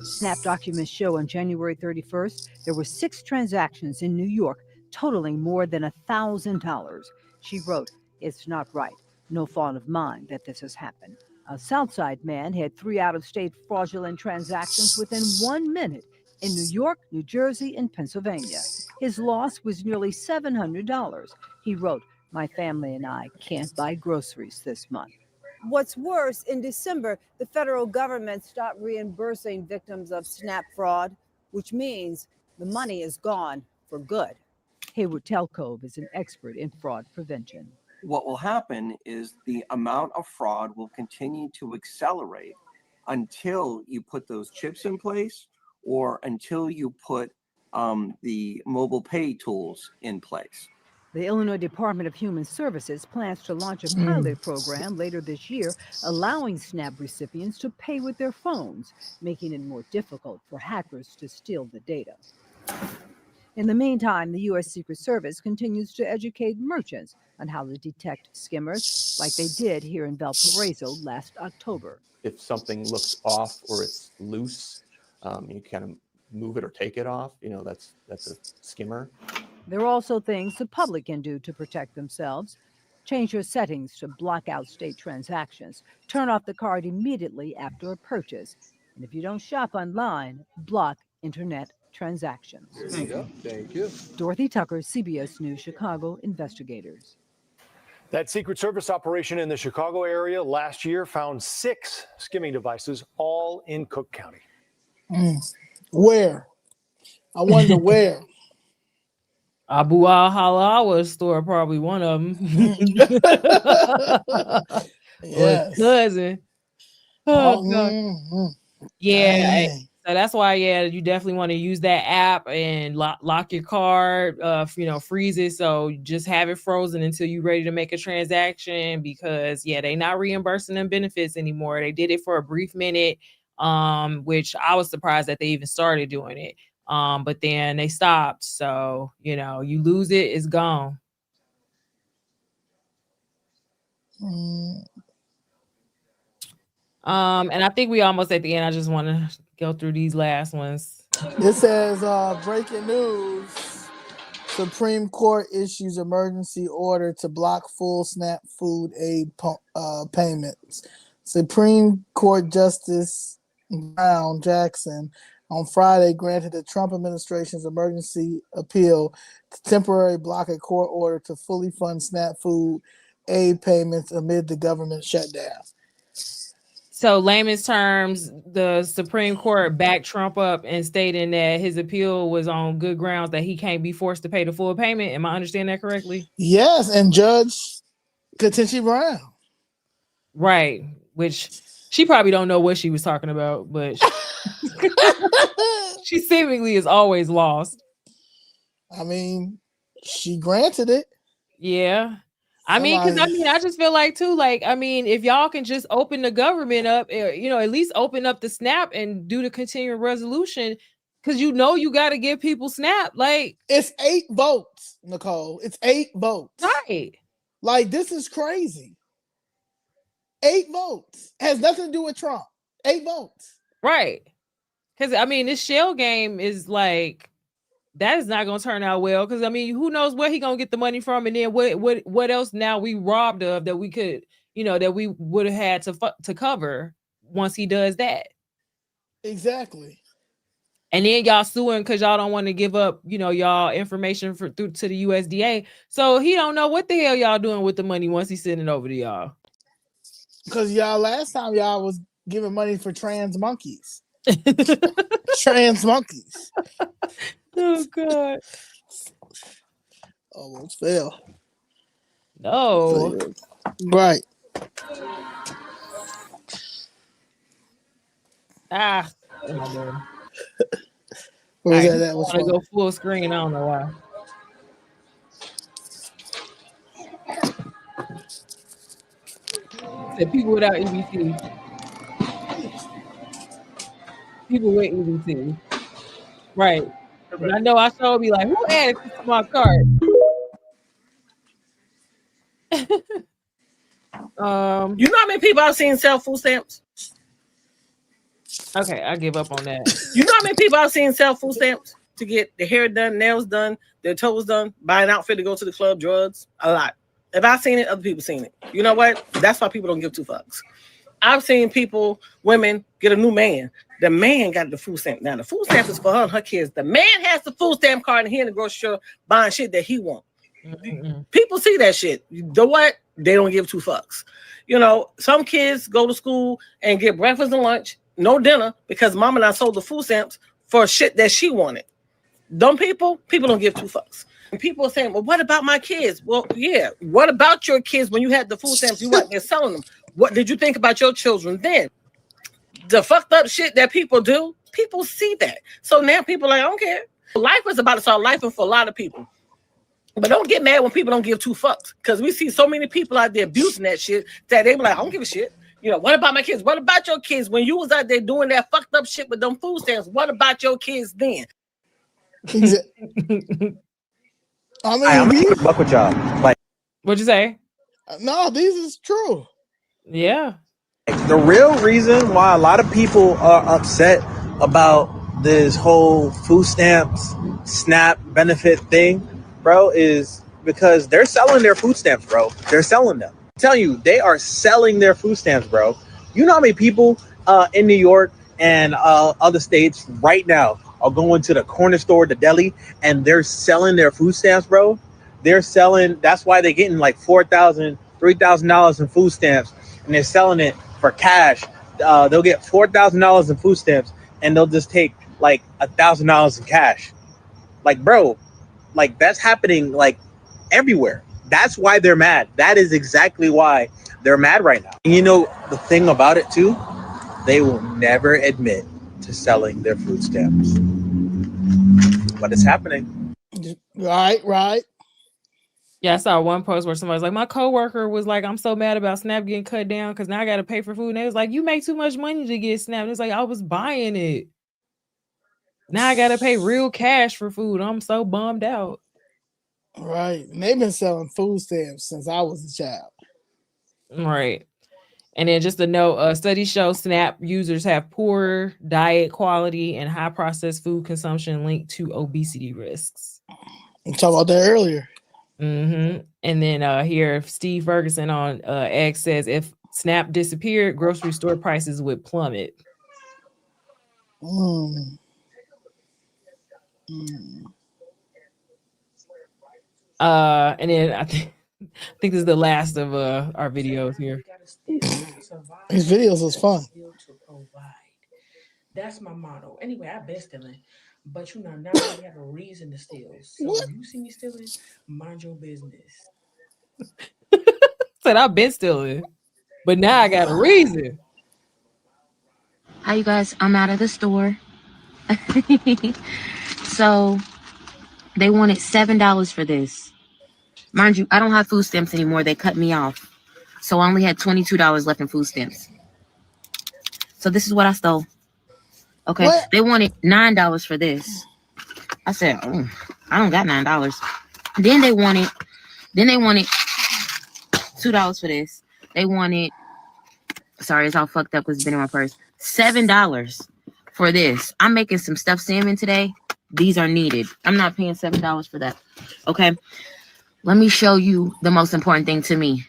SNAP documents show on January 31st, there were 6 transactions in New York totaling more than $1,000. She wrote, "It's not right. No fault of mine that this has happened. A Southside man had 3 out-of-state fraudulent transactions within 1 minute in New York, New Jersey, and Pennsylvania. His loss was nearly $700. He wrote, "My family and I can't buy groceries this month." What's worse, in December, the federal government stopped reimbursing victims of SNAP fraud, which means the money is gone for good. Hayward Telcove is an expert in fraud prevention. What will happen is the amount of fraud will continue to accelerate until you put those chips in place or until you put the mobile pay tools in place. The Illinois Department of Human Services plans to launch a pilot program later this year, allowing SNAP recipients to pay with their phones, making it more difficult for hackers to steal the data. In the meantime, the U.S. Secret Service continues to educate merchants on how to detect skimmers, like they did here in Valparaiso last October. If something looks off or it's loose, you kind of move it or take it off. You know, that's a skimmer. There are also things the public can do to protect themselves. Change your settings to block out state transactions. Turn off the card immediately after a purchase. And if you don't shop online, block internet transactions. Thank you. Thank you. Dorothy Tucker, CBS News, Chicago investigators. That Secret Service operation in the Chicago area last year found 6 skimming devices, all in Cook County. Where? I wonder where. Abu al-Halal store, probably one of them. Yes. Cousin. Oh, God. Yeah. So that's why, you definitely want to use that app and lock your card, freeze it. So just have it frozen until you're ready to make a transaction, because they not reimbursing them benefits anymore. They did it for a brief minute, which I was surprised that they even started doing it. But then they stopped. So, you lose it, it's gone. And I think we almost at the end. I just want to go through these last ones. It says breaking news. Supreme Court issues emergency order to block full SNAP food aid payments. Supreme Court Justice Brown Jackson on Friday granted the Trump administration's emergency appeal to temporarily block a court order to fully fund SNAP food aid payments amid the government shutdown. So, layman's terms, the Supreme Court backed Trump up and stating that his appeal was on good grounds that he can't be forced to pay the full payment. Am I understanding that correctly? Yes, and Judge Ketanji Brown. Right, which she probably don't know what she was talking about, but she seemingly is always lost. I mean, she granted it. Yeah. I just feel like too, if y'all can just open the government up, at least open up the SNAP and do the continuing resolution, because you got to give people SNAP. It's 8 votes, Nicole. It's 8 votes. Right. This is crazy. 8 votes. Has nothing to do with Trump. 8 votes. Right. Because this shell game is that is not going to turn out well, because who knows where he going to get the money from, and then what else now we robbed of that we could, that we would have had to cover once he does that. Exactly. And then y'all suing because y'all don't want to give up, y'all information through to the USDA. So he don't know what the hell y'all doing with the money once he's sending it over to y'all. Because last time y'all was giving money for trans monkeys. Trans monkeys. Oh, God. Almost fell. No. Right. What am I doing? That I want to go full screen. I don't know why. Said people without EBT. People with EBT. Right. And I know I showed be like, who added this to my cart? You know how many people I've seen sell food stamps? Okay, I give up on that. You know how many people I've seen sell food stamps to get their hair done, nails done, their toes done, buy an outfit to go to the club, drugs? A lot. If I seen it, other people seen it. You know what? That's why people don't give two fucks. I've seen women get a new man. The man got the food stamp. Now the food stamp is for her and her kids. The man has the food stamp card and he in the grocery store buying shit that he wants. People see that shit. What? They don't give two fucks. You know, some kids go to school and get breakfast and lunch, no dinner, because mama done sold the food stamps for shit that she wanted. People don't give two fucks. And people are saying, well, what about my kids? Well, yeah. What about your kids when you had the food stamps? You out there selling them. What did you think about your children then? The fucked up shit that people do, people see that. So now people are like, I don't care. Life is about to start life for a lot of people. But don't get mad when people don't give two fucks. Because we see so many people out there abusing that shit that they be like, I don't give a shit. You know, what about my kids? What about your kids? When you was out there doing that fucked up shit with them food stamps, what about your kids then? I mean, fuck with y'all. Like, what'd you say? No, this is true. Yeah. The real reason why a lot of people are upset about this whole food stamps, SNAP benefit thing, bro, is because they're selling their food stamps, bro. They're selling them. I'm telling you, they are selling their food stamps, bro. You know how many people in New York and other states right now are going to the corner store, the deli, and they're selling their food stamps, bro? They're selling, that's why they're getting like $4,000, $3,000 in food stamps, and they're selling it for cash. They'll get $4,000 in food stamps, and they'll just take like $1,000 in cash. Like, bro, like that's happening like everywhere. That's why they're mad. That is exactly why they're mad right now. And you know the thing about it too, they will never admit to selling their food stamps, but it's happening. Right. Yeah, I saw one post where somebody's like, my coworker was like, I'm so mad about SNAP getting cut down because now I got to pay for food. And they was like, you make too much money to get SNAP. And it's like, I was buying it. Now I got to pay real cash for food. I'm so bummed out. Right. And they've been selling food stamps since I was a child. Right. And then just a note, studies show SNAP users have poor diet quality and high processed food consumption linked to obesity risks. We talked about that earlier. And then here, Steve Ferguson on X says, if SNAP disappeared, grocery store prices would plummet. And then I think this is the last of our videos here. These videos was fun. That's my motto. Anyway, I've been stealing, but you know, now I have a reason to steal. So if you see me stealing, mind your business. Said I've been stealing, but now I got a reason. Hi, you guys. I'm out of the store. So they wanted $7 for this. Mind you, I don't have food stamps anymore. They cut me off. So I only had $22 left in food stamps. So this is what I stole. Okay. What? They wanted $9 for this. I said, oh, I don't got $9. Then they wanted $2 for this. They wanted, sorry, it's all fucked up because it's been in my purse. $7 for this. I'm making some stuffed salmon today. These are needed. I'm not paying $7 for that. Okay. Let me show you the most important thing to me.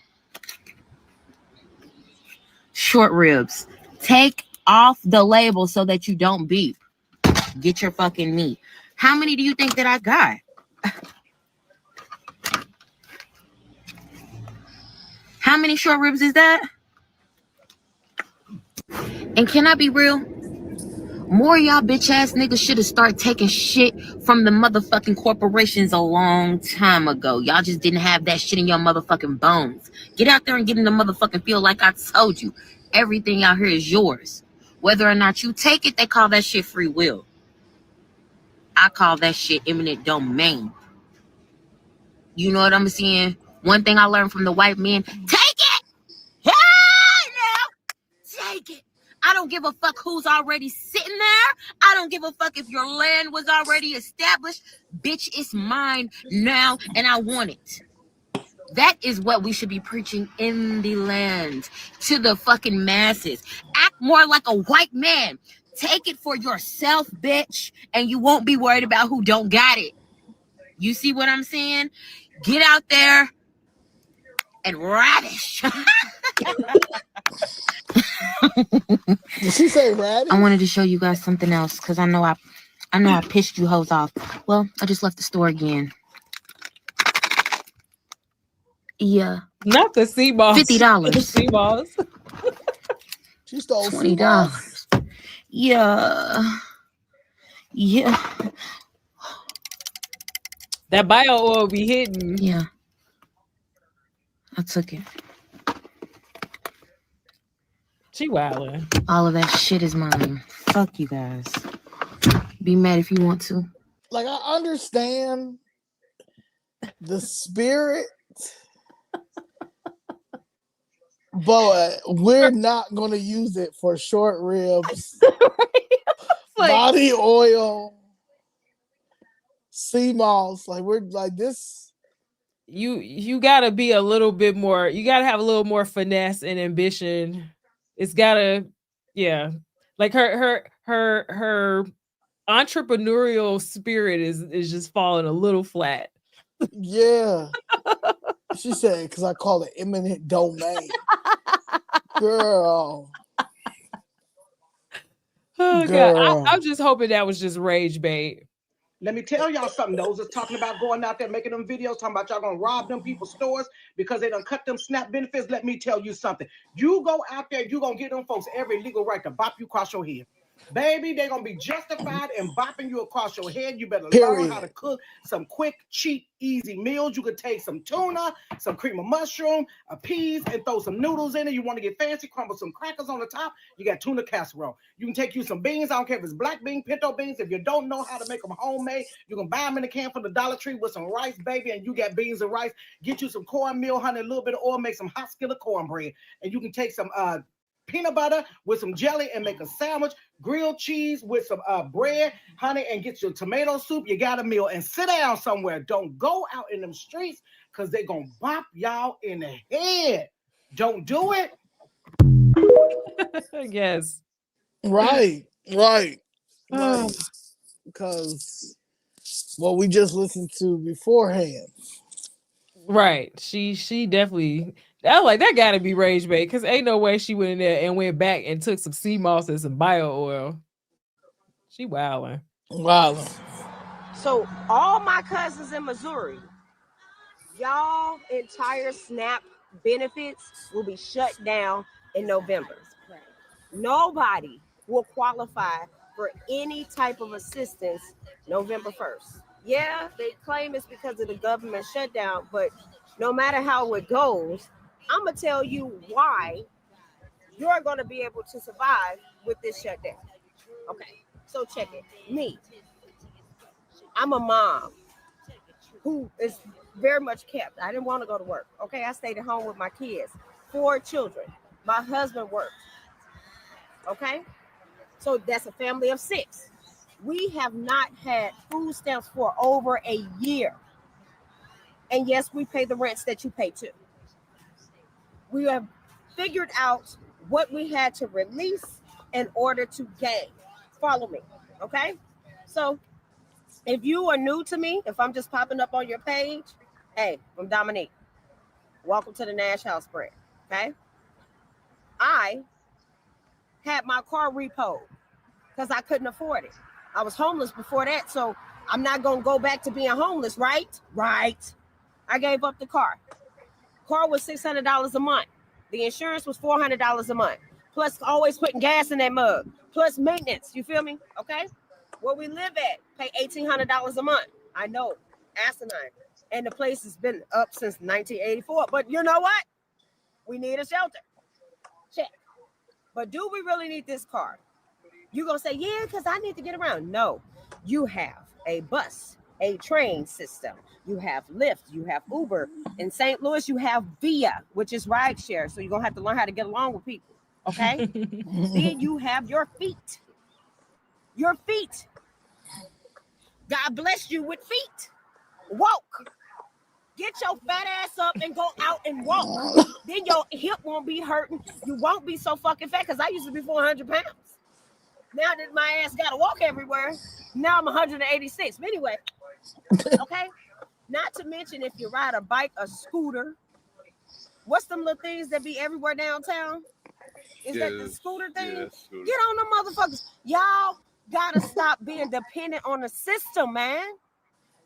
Short ribs. Take off the label so that you don't beep. Get your fucking meat. How many do you think that I got? How many short ribs is that? And can I be real? More y'all bitch ass niggas should have started taking shit from the motherfucking corporations a long time ago. Y'all just didn't have that shit in your motherfucking bones. Get out there and get in the motherfucking field like I told you. Everything out here is yours. Whether or not you take it, they call that shit free will. I call that shit eminent domain. You know what I'm saying? One thing I learned from the white men, take it! Hey, now! Take it! I don't give a fuck who's already sitting there. I don't give a fuck if your land was already established. Bitch, it's mine now, and I want it. That is what we should be preaching in the land to the fucking masses. Act more like a white man. Take it for yourself, bitch, and you won't be worried about who don't got it. You see what I'm saying? Get out there and radish. Did she say radish? I wanted to show you guys something else because I know I pissed you hoes off. Well, I just left the store again. Yeah. Not the sea balls. $50. Sea balls. She stole $20. Yeah. Yeah. That bio oil be hitting. Yeah. I took it. She wildin'. All of that shit is mine. Fuck you guys. Be mad if you want to. Like, I understand the spirit, but we're not going to use it for short ribs, like, body oil, sea moss. Like, we're like this. You gotta be a little bit more. You gotta have a little more finesse and ambition. It's gotta, yeah. Like her entrepreneurial spirit is just falling a little flat. Yeah. She said, because I call it eminent domain. Girl. Oh, God. I'm just hoping that was just rage bait. Let me tell y'all something. Those that's talking about going out there making them videos, talking about y'all gonna rob them people's stores because they done cut them SNAP benefits. Let me tell you something. You go out there, you gonna get them folks every legal right to bop you across your head. Baby, they're gonna be justified in bopping you across your head. You better learn how to cook some quick, cheap, easy meals. You could take some tuna, some cream of mushroom, peas, and throw some noodles in it. You want to get fancy, crumble some crackers on the top. You got tuna casserole. You can take you some beans. I don't care if it's black bean, pinto beans. If you don't know how to make them homemade, you can buy them in the can from the Dollar Tree with some rice, baby, and you got beans and rice. Get you some cornmeal, honey, a little bit of oil, make some hot skillet cornbread. And you can take some peanut butter with some jelly and make a sandwich, grilled cheese with some bread, honey, and get your tomato soup. You got a meal and sit down somewhere. Don't go out in them streets because they're going to bop y'all in the head. Don't do it. Yes. Right. Because what we just listened to beforehand. Right. She definitely. I was like, that gotta be rage bait because ain't no way she went in there and went back and took some sea moss and some bio oil. She wilding. So all my cousins in Missouri, y'all entire SNAP benefits will be shut down in November. Nobody will qualify for any type of assistance November 1st. Yeah, they claim it's because of the government shutdown, but no matter how it goes, I'm going to tell you why you're going to be able to survive with this shutdown. Okay, so check it. Me, I'm a mom who is very much kept. I didn't want to go to work. Okay, I stayed at home with my kids, 4 children. My husband worked. Okay, so that's a family of 6. We have not had food stamps for over a year. And yes, we pay the rents that you pay too. We have figured out what we had to release in order to gain. Follow me, okay? So if you are new to me, if I'm just popping up on your page, hey, I'm Dominique. Welcome to the Nash House Spread, okay? I had my car repoed because I couldn't afford it. I was homeless before that, so I'm not going to go back to being homeless, right? Right. I gave up the car. Car was $600 a month. The insurance was $400 a month. Plus always putting gas in that mug. Plus maintenance, you feel me? Okay? Where we live at, pay $1,800 a month. I know, asinine. And the place has been up since 1984. But you know what? We need a shelter. Check. But do we really need this car? You're going to say, yeah, because I need to get around. No, you have a bus, a train system. You have Lyft, you have Uber. In St. Louis, you have Via, which is rideshare. So you're going to have to learn how to get along with people, okay? Then you have your feet. Your feet. God bless you with feet. Walk. Get your fat ass up and go out and walk. Then your hip won't be hurting. You won't be so fucking fat because I used to be 400 pounds. Now that my ass got to walk everywhere, now I'm 186. But anyway, okay? Not to mention if you ride a bike, a scooter, What's them little things that be everywhere downtown? Is that the scooter thing? Yeah, scooter. Get on them motherfuckers. Y'all gotta stop being dependent on the system, man.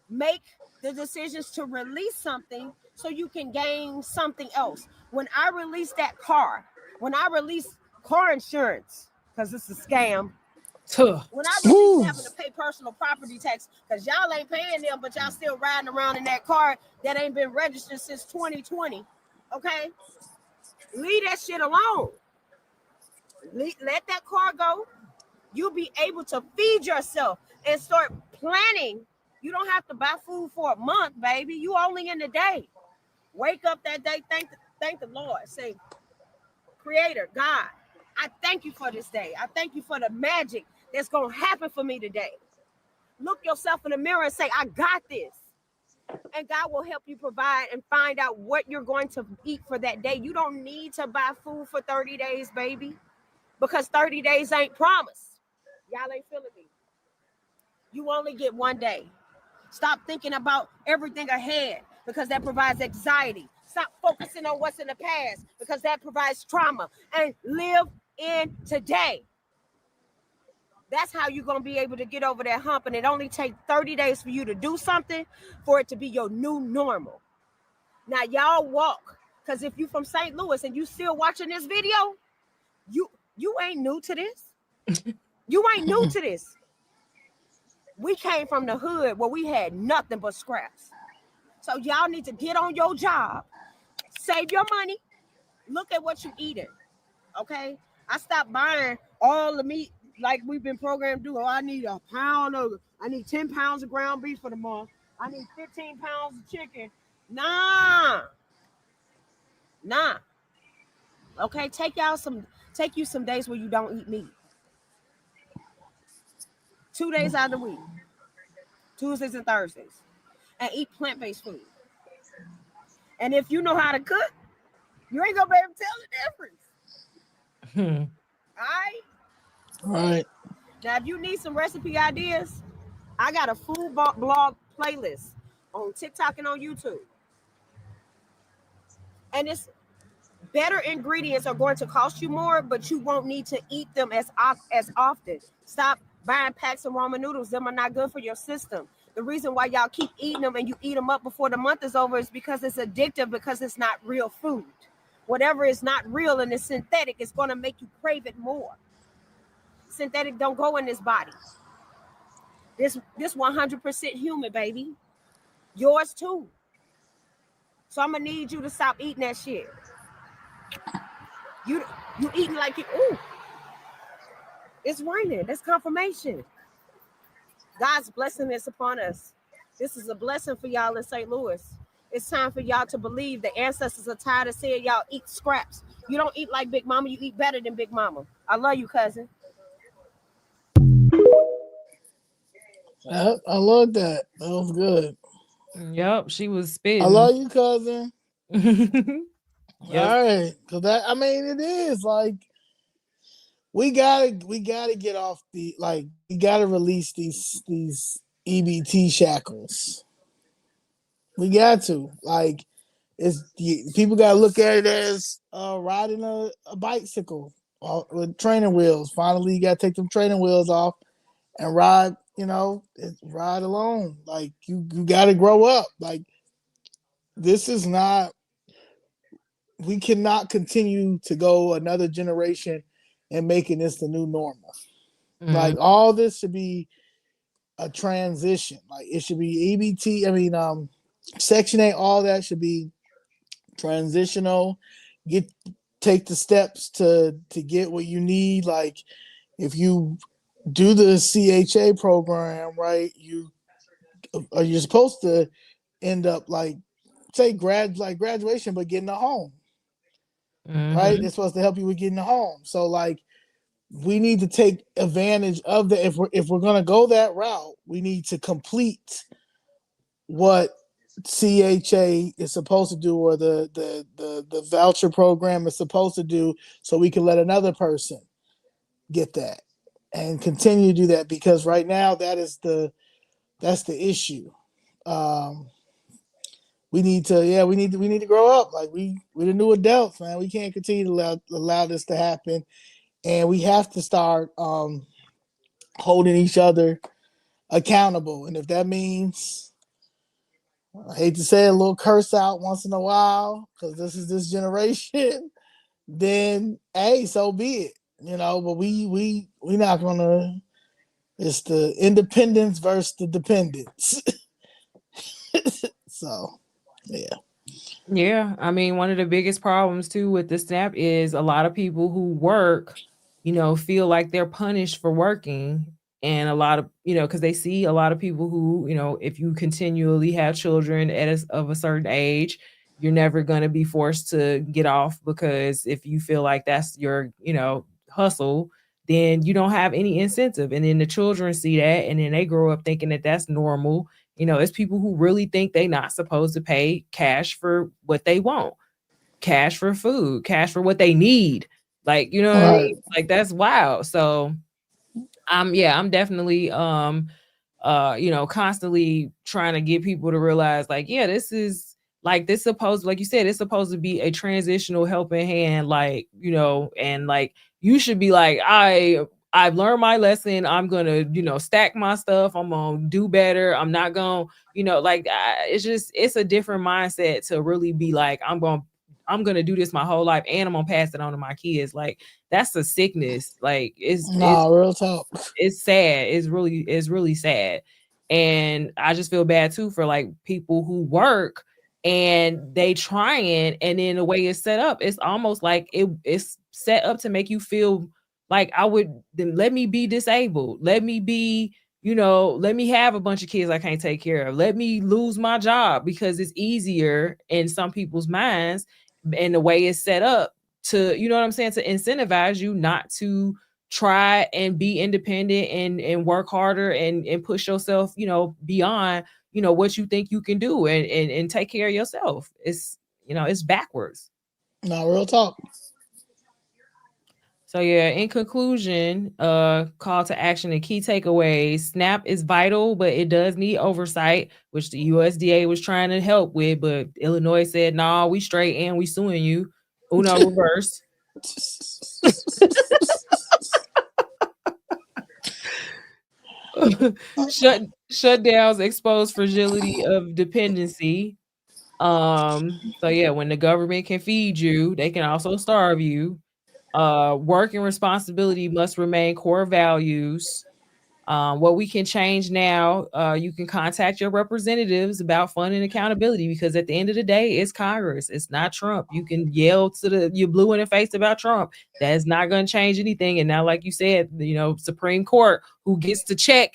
Make the decisions to release something so you can gain something else. When I release that car, when I release car insurance, because it's a scam. When I release having to pay personal property tax, because y'all ain't paying them, but y'all still riding around in that car that ain't been registered since 2020. Okay? Leave that shit alone. Let that car go. You'll be able to feed yourself and start planning. You don't have to buy food for a month, baby. You only in the day. Wake up that day. Thank the Lord. Say, Creator, God, I thank you for this day. I thank you for the magic that's going to happen for me today. Look yourself in the mirror and say, I got this. And God will help you provide and find out what you're going to eat for that day. You don't need to buy food for 30 days, baby, because 30 days ain't promised. Y'all ain't feeling me. You only get one day. Stop thinking about everything ahead, because that provides anxiety. Stop focusing on what's in the past, because that provides trauma. And live in today. That's how you're going to be able to get over that hump. And it only takes 30 days for you to do something for it to be your new normal. Now, y'all walk. Because if you from St. Louis and you still watching this video, you ain't new to this. You ain't new to this. We came from the hood where we had nothing but scraps. So y'all need to get on your job. Save your money. Look at what you eating. Okay? I stopped buying all the meat like we've been programmed to do. Oh, I need 10 pounds of ground beef for the month. I need 15 pounds of chicken. Nah. Okay, take you some days where you don't eat meat. 2 days out of the week. Tuesdays and Thursdays. And eat plant-based food. And if you know how to cook, you ain't gonna be able to tell the difference. All right. Now, if you need some recipe ideas, I got a food blog playlist on TikTok and on YouTube. And it's better ingredients are going to cost you more, but you won't need to eat them as often. Stop buying packs of ramen noodles. Them are not good for your system. The reason why y'all keep eating them and you eat them up before the month is over is because it's addictive, because it's not real food. Whatever is not real and is synthetic is going to make you crave it more. Synthetic don't go in this body. This 100% human, baby. Yours too. So I'm gonna need you to stop eating that shit. You eating like you. Ooh, it's raining. That's confirmation. God's blessing is upon us. This is a blessing for y'all in St. Louis. It's time for y'all to believe the ancestors are tired of saying y'all eat scraps. You don't eat like Big Mama. You eat better than Big Mama. I love you, cousin. I love that. That was good. Yep, she was spitting. I love you, cousin. Yep. All right, because it is like we gotta get off we gotta release these EBT shackles. We got to people gotta look at it as riding a bicycle with training wheels. Finally, you gotta take them training wheels off and ride. Ride alone. Like you gotta grow up. Like this is not. We cannot continue to go another generation and making this the new normal. Mm-hmm. Like all this should be a transition. Like it should be EBT. Section 8, all that should be transitional. Take the steps to get what you need. Like if you do the CHA program, right, you're supposed to end up graduation, but getting a home. Mm-hmm. Right? It's supposed to help you with getting a home. So we need to take advantage of that. If we're gonna go that route, we need to complete what CHA is supposed to do, or the voucher program is supposed to do, so we can let another person get that and continue to do that, because right now that's the issue. we need to grow up. Like we're the new adults, man. We can't continue to allow this to happen, and we have to start holding each other accountable. And if that means, I hate to say it, a little curse out once in a while, because this is this generation, then hey, so be it. But we not gonna. It's the independence versus the dependence. So, yeah. Yeah, I mean, one of the biggest problems too with the SNAP is a lot of people who work, feel like they're punished for working. And a lot of, because they see a lot of people who, if you continually have children of a certain age, you're never going to be forced to get off, because if you feel like that's your, hustle, then you don't have any incentive. And then the children see that, and then they grow up thinking that that's normal. It's people who really think they're not supposed to pay cash for what they want, cash for food, cash for what they need. Like, you know what I mean? Like, that's wild. So I'm definitely constantly trying to get people to realize, like, yeah, this is like, this supposed, like you said, it's supposed to be a transitional helping hand, like, and like you should be like, I've learned my lesson. I'm gonna, stack my stuff. I'm gonna do better. I'm not gonna, it's a different mindset to really be like, I'm gonna do this my whole life, and I'm gonna pass it on to my kids. Like, that's a sickness. Like, it's real talk. It's sad. It's really sad. And I just feel bad too for like people who work and they trying, and then the way it's set up, it's almost like it's set up to make you feel like then let me be disabled. Let me be, let me have a bunch of kids I can't take care of. Let me lose my job, because it's easier in some people's minds, and the way it's set up to, you know what I'm saying, to incentivize you not to try and be independent and work harder and push yourself, beyond, what you think you can do, and take care of yourself. It's, it's backwards. No, real talk. So yeah, in conclusion, call to action and key takeaways. SNAP is vital, but it does need oversight, which the USDA was trying to help with, but Illinois said, "Nah, we straight and we suing you." Uno reverse. Shutdowns expose fragility of dependency. So yeah, when the government can feed you, they can also starve you. Work and responsibility must remain core values. What we can change now, you can contact your representatives about fund and accountability, because at the end of the day, it's Congress. It's not Trump. You can yell to you blue in the face about Trump. That's not going to change anything. And now, like you said, Supreme Court, who gets to check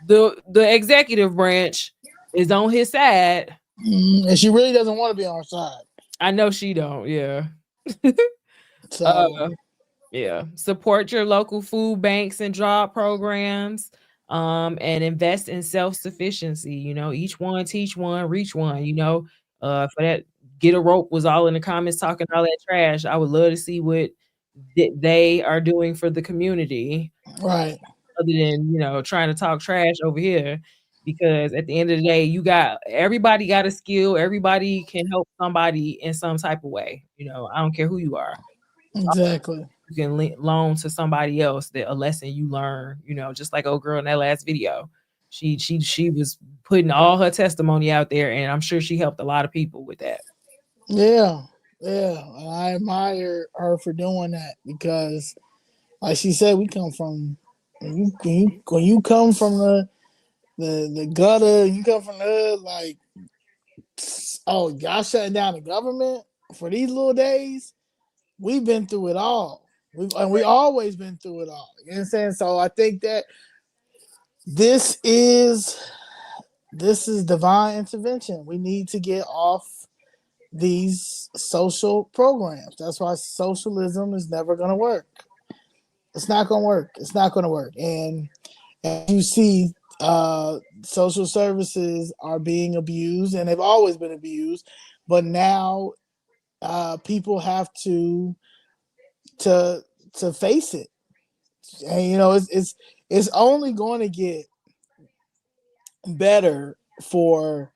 the executive branch, is on his side. And she really doesn't want to be on our side. I know she don't. Yeah. So yeah, support your local food banks and job programs, and invest in self-sufficiency. Each one teach one, reach one. For that, Get a Rope was all in the comments talking all that trash. I would love to see what they are doing for the community, right? Other than trying to talk trash over here, because at the end of the day, everybody got a skill. Everybody can help somebody in some type of way. I don't care who you are. Exactly. You can loan to somebody else a lesson you learn, just like old girl in that last video. She was putting all her testimony out there, and I'm sure she helped a lot of people with that. Yeah. I admire her for doing that, because, like she said, we come from when you come from the gutter, you come from the like, oh, y'all shutting down the government for these little days. We've been through it all. We always been through it all. You know what I'm saying? So I think that this is divine intervention. We need to get off these social programs. That's why socialism is never going to work. It's not going to work. It's not going to work. And as you see, social services are being abused, and they've always been abused. But now people have to face it, and it's only going to get better for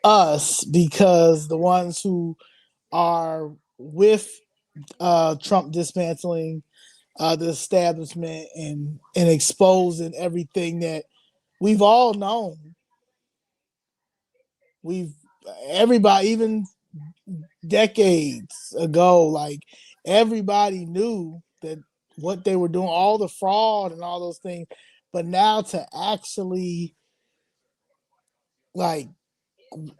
us, because the ones who are with Trump dismantling the establishment and exposing everything that we've all known. Everybody, even decades ago, like everybody knew that what they were doing, all the fraud and all those things. But now to actually, like,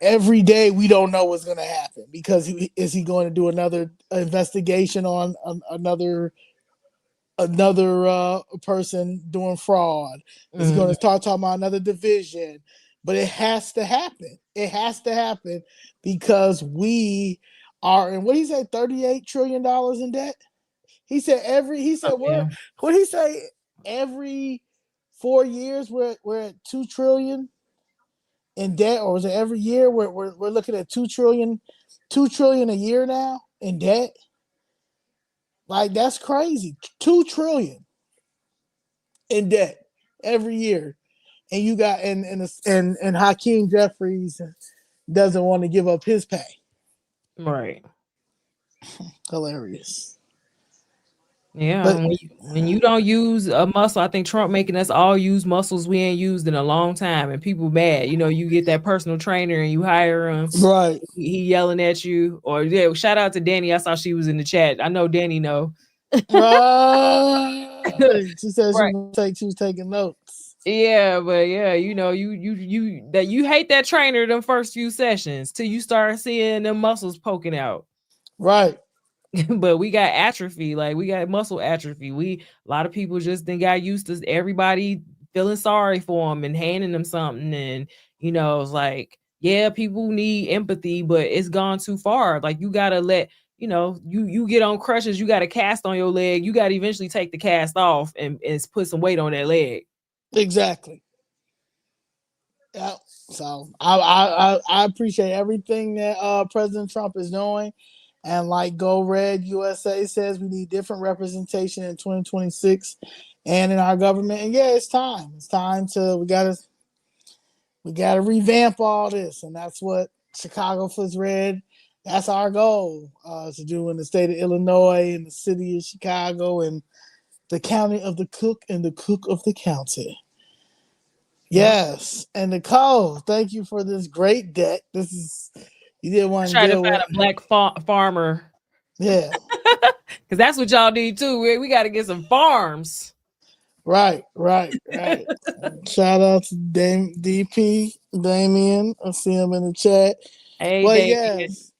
every day we don't know what's going to happen, because is he going to do another investigation on another person doing fraud? Is he going to start talking about another division? But it has to happen. It has to happen, because we are in, what did he say, $38 trillion in debt? He said what did he say? Every 4 years we're at 2 trillion in debt, or is it every year we're looking at 2 trillion a year now in debt? Like, that's crazy. 2 trillion in debt every year. And you got and Hakeem Jeffries doesn't want to give up his pay. Right. Hilarious. Yeah, But when you don't use a muscle, I think Trump making us all use muscles we ain't used in a long time, and people mad. You know, you get that personal trainer and you hire him, right? He yelling at you, or yeah. Shout out to Danny. I saw she was in the chat. I know Danny know. She said she was taking notes. Yeah, but yeah, you know, you hate that trainer them first few sessions till you start seeing them muscles poking out. Right. But we got atrophy, like we got muscle atrophy. A lot of people just then got used to everybody feeling sorry for them and handing them something, and you know, it's like, yeah, people need empathy, but it's gone too far. Like, you gotta let, you know, you get on crutches, you got a cast on your leg, you got to eventually take the cast off and put some weight on that leg. Exactly. Yeah. So I appreciate everything that President Trump is doing. And like Go Red USA says, we need different representation in 2026 and in our government. And yeah, it's time. It's time to we gotta revamp all this. And that's what Chicago Flips Red, that's our goal to do in the state of Illinois, in the city of Chicago, and the county of the Cook, and the Cook of the county. Yes. And Nicole, thank you for this great deck. This is, you did one Try to good find a black farmer. Yeah. Because that's what y'all need too. We got to get some farms. Right. Shout out to DP Damien. I see him in the chat. Hey, but Damien. Yes.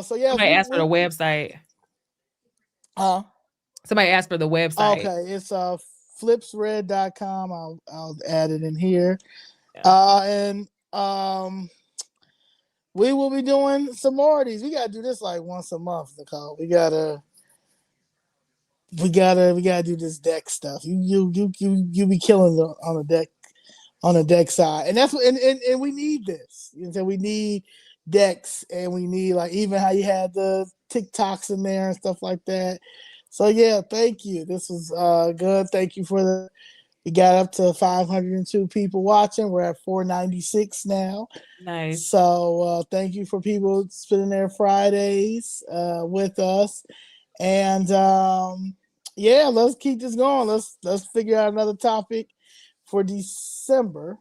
So yeah. Somebody asked for the website. Somebody asked for the website. Okay, it's flipsred.com. I'll add it in here. And we will be doing some more of these. We gotta do this like once a month, Nicole. We gotta do this deck stuff. You be killing on the deck side, and that's what and we need this. You know, we need decks, and we need, like, even how you had the TikToks in there and stuff like that. So yeah, thank you. This was good. Thank you for we got up to 502 people watching. We're at 496 now. Nice. So thank you for people spending their Fridays with us. And yeah, let's keep this going. Let's figure out another topic for December.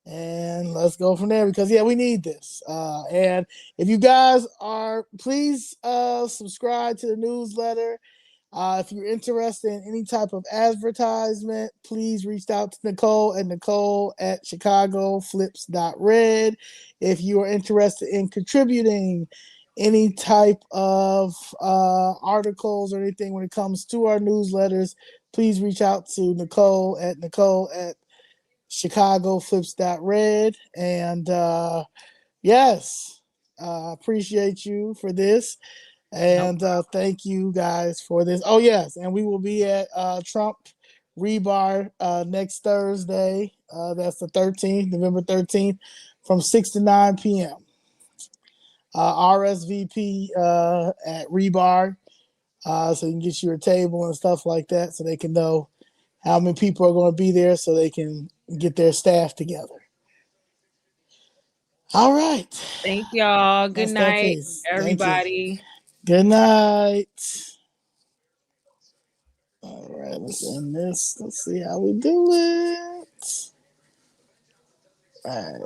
And let's go from there, because yeah, we need this. And if you guys are, please subscribe to the newsletter. If you're interested in any type of advertisement, please reach out to Nicole at chicagoflips.red. If you are interested in contributing any type of articles or anything when it comes to our newsletters, please reach out to Nicole at chicagoflips.red. And yes, appreciate you for this. And thank you guys for this. Oh, yes. And we will be at Trump Rebar next Thursday. That's the 13th, November 13th, from 6 to 9 p.m. RSVP at Rebar, so you can get your table and stuff like that, so they can know how many people are going to be there, so they can get their staff together. All right. Thank y'all. Good That's that night, piece. Thank you. everybody. Good night. All right, let's end this. Let's see how we do it. All right.